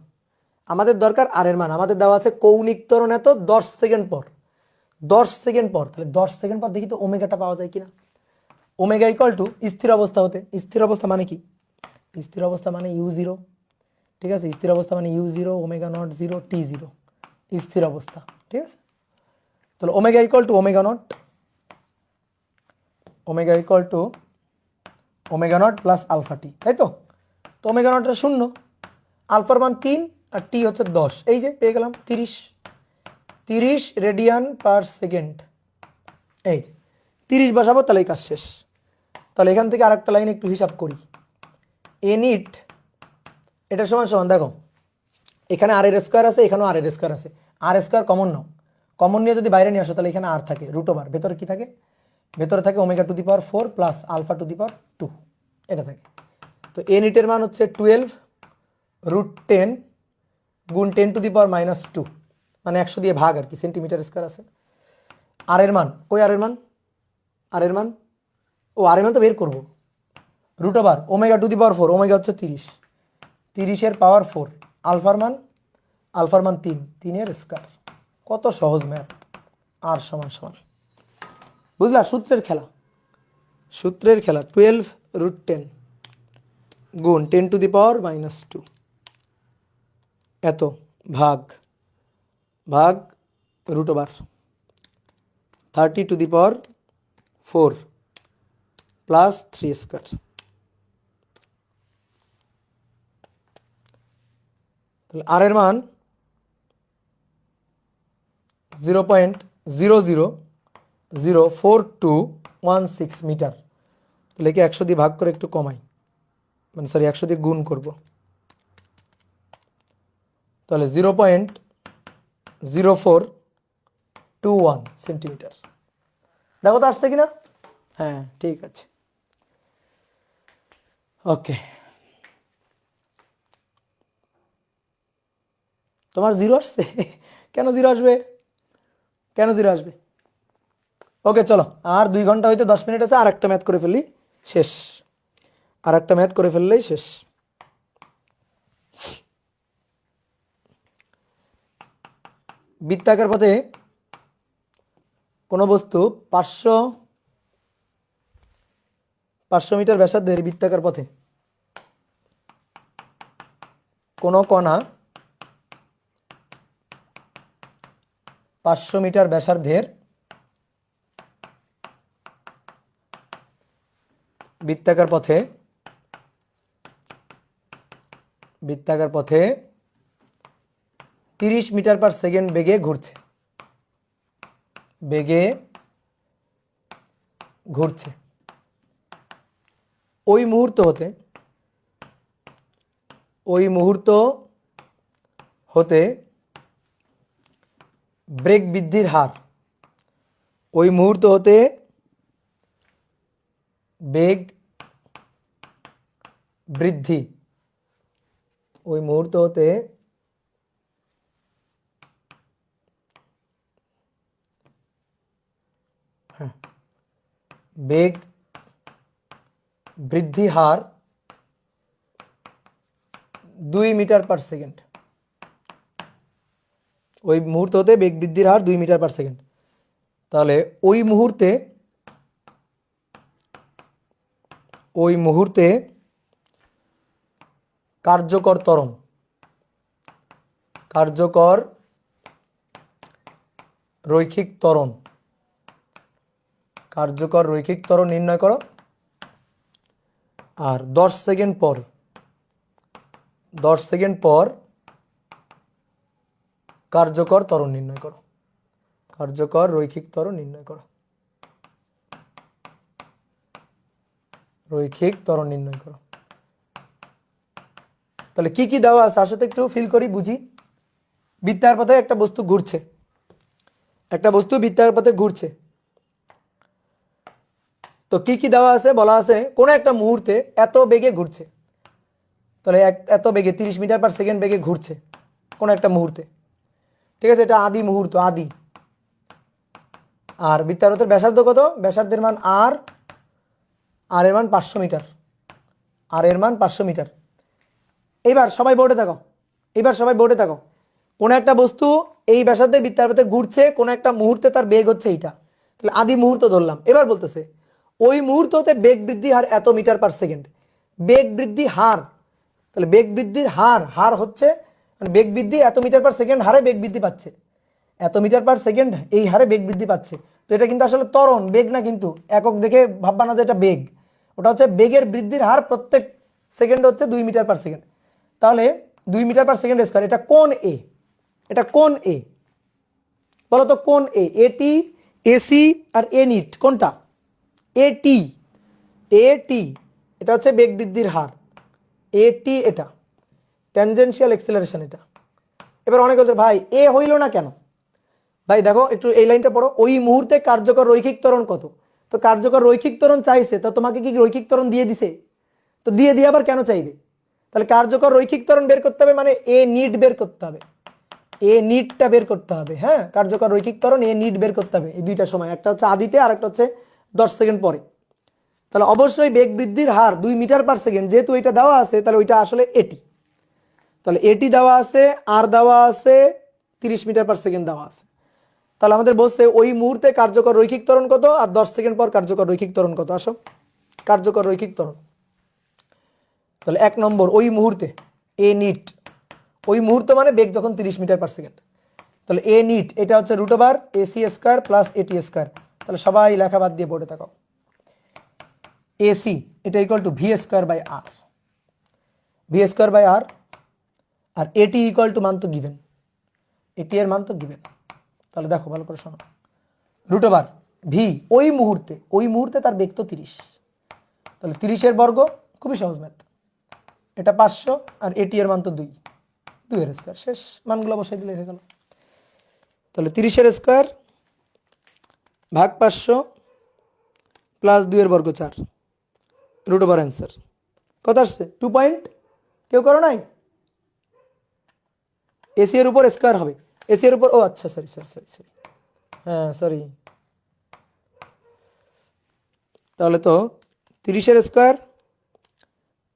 আমাদের দেওয়া আছে কৌণিক ত্বরণ এত 10 সেকেন্ড পর। তাহলে 10 সেকেন্ড পর দেখি তো ওমেগাটা পাওয়া যায় কিনা। ওমেগা ইকুয়াল টু স্থির অবস্থা হতে, স্থির অবস্থা মানে কি, স্থির অবস্থা মানে u0, ঠিক আছে। স্থির অবস্থা মানে u0 ওমেগা নট 0 t0, স্থির অবস্থা, ঠিক আছে। তাহলে omega equal to omega naught plus alpha t, তাই তো। তো ওমেগা নটটা 0, আলফার মান 3 আর টি হচ্ছে 10, এই যে পেয়ে গেলাম 30 রেডিয়ান পার সেকেন্ড। এই যে 30 বসাবো, তাহলে এই কাজ শেষ। তাহলে এখান থেকে আরেকটা লাইন একটু হিসাব করি, এ নিট এটা সমান সমান, দেখো এখানে আর এর স্কয়ার আছে, এখানেও আর এর স্কয়ার আছে। আর স্কয়ার কমন নাও, কমন নিয়ে যদি বাইরে নিয়ে আসো তাহলে এখানে আর থাকে √, ভেতরে কি থাকে, ভেতরে থাকে omega to the power 4 plus alpha to the power 2, এটা থাকে। তো এ নিটের মান হচ্ছে 12√10 গুণ 10 টু দি পাওয়ার -2, মানে 100 দিয়ে ভাগ আর কি, সেন্টিমিটার স্কয়ার আছে। আর এর মান কই, আর এর মান তো বের করবো। √, Omega to the power 4, omega হচ্ছে 30 এর পাওয়ার 4, আলফার মান 3 এর স্কয়ার। কত সহজ ম্যাথ, আর সমান সমান, বুঝলা, সূত্রের খেলা 12√10 গুণ 10 টু দি পাওয়ার -2 এত ভাগ √, 30 two the power 4 plus 3 square. তাহলে আর এর মান 0.004216 মিটার। তাহলে কি 100 দিয়ে ভাগ করে একটু কমাই, মানে সরি 100 দিয়ে গুণ করব, তাহলে 0.0421 সেন্টিমিটার। দেখো তো আসছে কিনা, হ্যাঁ ঠিক আছে। ওকে, তোমার 0 আসছে, কেন 0 আসবে, ওকে চলো, আর 2 ঘন্টা হইতে 10 মিনিট আছে, আর একটা ম্যাথ করে ফেললেই শেষ। বৃত্তাকার পথে কোনো বস্তু 500 মিটার ব্যাসার্ধের বৃত্তাকার পথে কোনো কণা 500 মিটার ব্যাসার্ধের বৃত্তাকার পথে 30 মিটার পার সেকেন্ড বেগে ঘুরছে। ওই মুহূর্ত হতে বেগ বৃদ্ধির হার, বেগ বৃদ্ধি হার 2 মিটার পার সেকেন্ড। ওই মুহূর্ত হতে বেগ বৃদ্ধির হার 2 মিটার পার সেকেন্ড। তাহলে ওই মুহূর্তে কার্যকর ত্বরণ, কার্যকর রৈখিক ত্বরণ, কার্যকর রৈখিক ত্বরণ নির্ণয় করো। আর 10 সেকেন্ড পর, 10 সেকেন্ড পর কার্যকর ত্বরণ নির্ণয় করো, কার্যকর রৈখিক ত্বরণ নির্ণয় করো, রৈখিক ত্বরণ নির্ণয় করো। তাহলে কি কি দেওয়া আছে আসলে একটু ফিল করি, বুঝি। বৃত্তাকার পথে একটা বস্তু ঘুরছে, একটা বস্তু বৃত্তাকার পথে ঘুরছে। তো কি কি দেওয়া আছে, বলা আছে কোন একটা মুহূর্তে এত বেগে ঘুরছে। তাহলে এত বেগে 30 মিটার পার সেকেন্ড বেগে ঘুরছে কোন একটা মুহূর্তে, ঠিক আছে, এটা আদি মুহূর্ত, আদি। আর বৃত্তাকার পথের ব্যাসার্ধ কত, ব্যাসার্ধের মান আর, আর এর মান 500 মিটার, আর এর মান 500 মিটার। এইবার সবাই বোর্ডে থাকো, এইবার সবাই বোর্ডে থাকো। কোন একটা বস্তু এই ব্যাসার্ধে বৃত্তাকার পথে ঘুরছে, কোন একটা মুহূর্তে তার বেগ হচ্ছে এইটা, তাহলে আদি মুহূর্ত ধরলাম। এবার বলতেছে ওই মুহূর্ততে বেগ বৃদ্ধি হার এত মিটার পার সেকেন্ড, বেগ বৃদ্ধি হার, তাহলে বেগ বৃদ্ধির হার, হার হচ্ছে মানে বেগ বৃদ্ধি এত মিটার পার সেকেন্ড হারে বেগ বৃদ্ধি পাচ্ছে, এত মিটার পার সেকেন্ড এই হারে বেগ বৃদ্ধি পাচ্ছে। তো এটা কিন্তু আসলে ত্বরণ, বেগ না, কিন্তু একক দেখে ভাববা না যে এটা বেগ, ওটা হচ্ছে বেগের বৃদ্ধির হার, প্রত্যেক সেকেন্ড হচ্ছে 2 মিটার পার সেকেন্ড। তাহলে 2 মিটার পার সেকেন্ড স্কয়ার, এটা কোণ এ, এটা কোণ এ, বলো তো কোণ এ, এটি, এসি আর এ নিট কোনটা, এটি, এটি এটা হচ্ছে বেগ বৃদ্ধির হার, এটি এটা ট্যানজেনশিয়াল অ্যাক্সিলারেশন এটা। এবার অনেকে বলছে ভাই এ হইল না কেন, ভাই দেখো একটু এই লাইনটা পড়ো, ওই মুহূর্তে কার্যকর রৈখিক ত্বরণ কত। তো কার্যকর রৈখিক ত্বরণ চাইছে, তো তোমাকে কি রৈখিক ত্বরণ দিয়ে দিছে, তো দিয়ে দিয়ে আবার কেন চাইবে। তাহলে কার্যকর রৈখিক ত্বরণ বের করতে হবে, মানে এ নিট বের করতে হবে, এ নিটটা বের করতে হবে। হ্যাঁ, কার্যকর রৈখিক ত্বরণ এ নিট বের করতে হবে, এই দুইটা সময়, একটা হচ্ছে আদিতে আর একটা হচ্ছে 10 সেকেন্ড পরে। তাহলে অবশ্যই বেগ বৃদ্ধির হার 2 মিটার পার সেকেন্ড, যেহেতু এটা দেওয়া আছে তাহলে ওইটা আসলে এটি, তাহলে এটি দেওয়া আছে, আর দেওয়া আছে 30 মিটার পার সেকেন্ড দেওয়া আছে। তাহলে আমাদের বলছে ওই মুহূর্তে কার্যকর রৈখিক ত্বরণ কত, আর 10 সেকেন্ড পর কার্যকর রৈখিক ত্বরণ কত। আসো কার্যকর রৈখিক ত্বরণ, তাহলে 1 নম্বর ওই মুহূর্তে এ নিট, ওই মুহূর্ত মানে বেগ যখন 30 মিটার পার সেকেন্ড, তাহলে এ নিট এটা হচ্ছে √/, a c square plus a t square. তাহলে সবাই লেখা বাদ দিয়ে বোর্ডে থাকো, এসি এটা equal to v square by r, v square by r, আর এটি ইকুয়াল টু মান তো গিভেন, এটি এর মান তো গিভেন। তাহলে দেখো ভালো করে শোনো, √/, ভি ওই মুহূর্তে, ওই মুহূর্তে তার বেগ তো 30, তাহলে 30 এর বর্গ, খুবই সহজ ম্যাথ, এটা 500 আর এটি এর মান তো 2, 2 এর স্কয়ার, শেষ, মানগুলো বসাই দিলে হয়ে গেল। তাহলে 30 এর স্কয়ার ভাগ 500 প্লাস 2 এর বর্গ 4, √/, অ্যান্সার কত আসছে 2 পয়েন্ট। কেউ করো নাই, এসি এর উপর স্কয়ার হবে, এসি এর উপর, ও আচ্ছা সরি সরি সরি সরি, হ্যাঁ সরি। তাহলে তো 30 এর স্কয়ার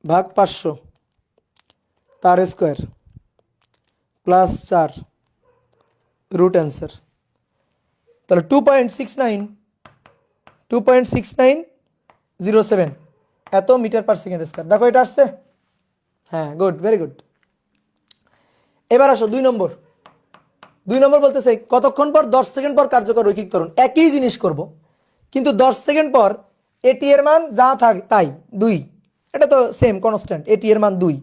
ভাগ 500 তার স্কয়ার প্লাস 4 রুট অ্যান্সার। তাহলে 2.69, 2.6907 এত মিটার পার সেকেন্ড স্কয়ার। দেখো এটা আসছে, হ্যাঁ গুড, ভেরি গুড। এবার আসো 2 নম্বর, 2 নম্বর বলতেছে কতক্ষণ পর, 10 সেকেন্ড পর কার্যকর রৈখিক ত্বরণ। একই জিনিস করব, কিন্তু 10 সেকেন্ড পর এটি এর মান যা থাক তাই 2, এটা তো সেম কনস্ট্যান্ট, এটি এর মান 2,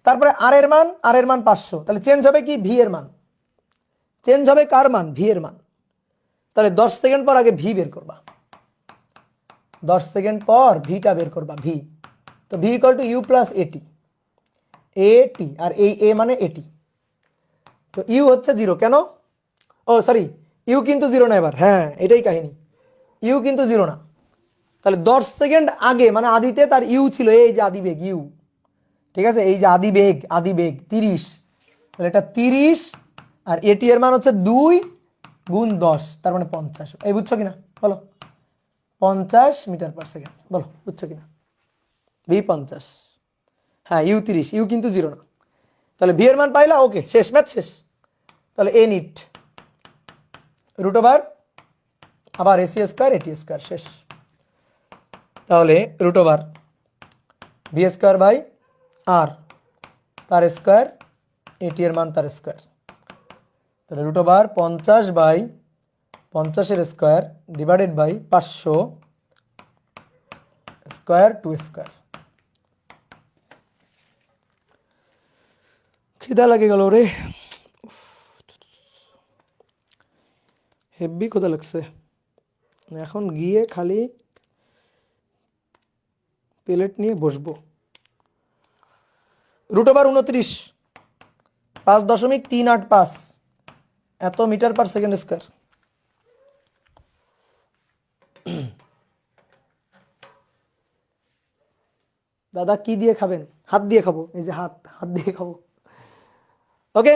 তারপরে আর এর মান, আর এর মান 500, তাহলে চেঞ্জ হবে কি ভি এর মান, চেঞ্জ হবে কার মান, ভি এর মান। তাহলে 10 সেকেন্ড পর আগে ভি বের করবা, 10 সেকেন্ড পর ভিটা বের করবা, ভি। তো v equal to u plus a t, এটি আর এই এ মানে এটি। তো ইউ হচ্ছে 0, কেন, ও সরি ইউ কিন্তু 0 না, এবার হ্যাঁ এটাই কাহিনী, ইউ কিন্তু 0 না। তাহলে 10 সেকেন্ড আগে মানে আদিতে তার ইউ ছিল, এই যে আদি বেগ ইউ, ঠিক আছে, এই যে আদি বেগ, আদি বেগ 30, তাহলে এটা 30 আর এটি এর মান হচ্ছে 2 গুণ 10, তার মানে 50। এই বুঝছো কিনা বলো, 50 মিটার পার সেকেন্ড, বলো বুঝছো কিনা, ভি 50, হ্যাঁ ইউ 30, ইউ কিন্তু 0 না। তাহলে ভি এর মান পাইলা, ওকে শেষ, ম্যাথ শেষ। তাহলে এ নিট √/, আবার এসি স্কয়ার এটি স্কয়ার, শেষ। তাহলে √/, ভি স্কয়ার বাই আর তার স্কোয়ার, এটি এর মান তার স্কোয়ার। তাহলে √50/50 square divided by 500 square 2 square. খিদা লাগে গেল রে, হেভি ক্ষুধা লাগছে। এখন গিয়ে খালি প্লেট নিয়ে বসবো। √29 5.385 এত মিটার পার সেকেন্ড স্কোয়ার। দাদা কি দিয়ে খাবেন? হাত দিয়ে খাবো, এই যে হাত দিয়ে খাবো। ওকে,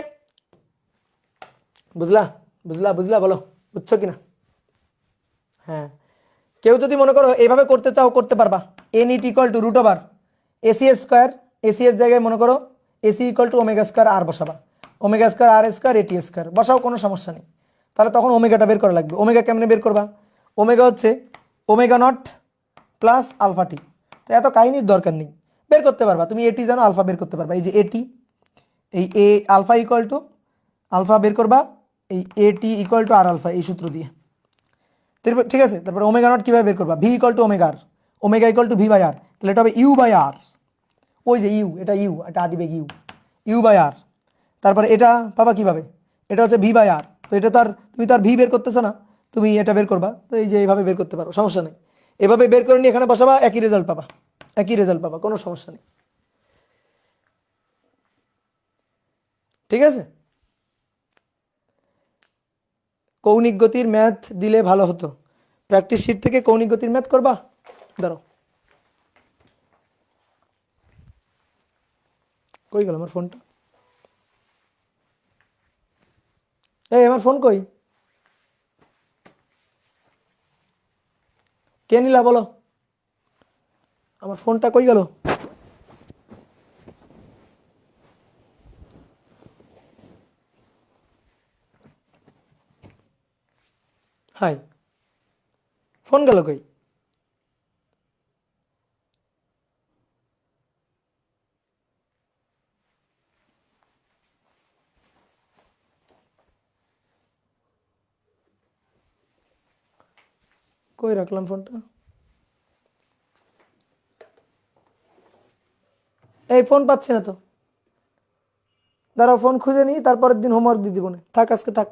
বুঝলা বুঝলা বুঝলা, বলো বুঝছো কিনা? হ্যাঁ, কেউ যদি মনে করো এইভাবে করতে চাও করতে পারবা। n ইট equal to √AC square, a c এর জায়গায় মনে করো AC equal to omega square r বসাবা, omega square r square a t square বসাও, কোনো সমস্যা নেই। তাহলে তখন ওমেগাটা বের করা লাগবে। ওমেগা কেমনে বের করবা? ওমেগা হচ্ছে ω0 প্লাস আলফা টি। তো এত কাহিনীর দরকার নেই, বের করতে পারবা তুমি। এটি জানো, আলফা বের করতে পারবা। এই যে এটি, এই এ আলফা ইকুয়াল টু আলফা বের করবা, এই এটি ইকুয়াল টু আর আলফা, এই সূত্র দিয়ে। ঠিক আছে, তারপরে ω0 কিভাবে বের করবা? V equal to omega r, omega equal to v by r, তাহলে এটা হবে U/R। ওই যে এটা এটা আদিবেগ U/R। তারপরে এটা পাবা কিভাবে? এটা হচ্ছে V/R। তো এটা তো আর তুমি তো আর ভি বের করতেছো না, তুমি এটা বের করবা। তো এই যে এইভাবে বের করতে পারো, সমস্যা নেই। এভাবে বের করে নিয়ে এখানে বসাবা, একই রেজাল্ট পাবা, কোনো সমস্যা নেই। ঠিক আছে, কৌণিক গতির ম্যাথ দিলে ভালো হতো। প্র্যাকটিস শিট থেকে কৌণিক গতির ম্যাথ করবা। দাঁড়াও, কই গেল আমার ফোনটা? এই আমার ফোন কই? কে নিলা বলো? আমার ফোনটা কই গেল? হাই, ফোন গেল কই? কই রাখলাম ফোনটা? এই ফোন পাচ্ছি না তো। দাঁড়াও, ফোন খুঁজে নিই, তারপরের দিন হোমওয়ার্ক দিয়ে দিব না। থাক, আজকে থাক।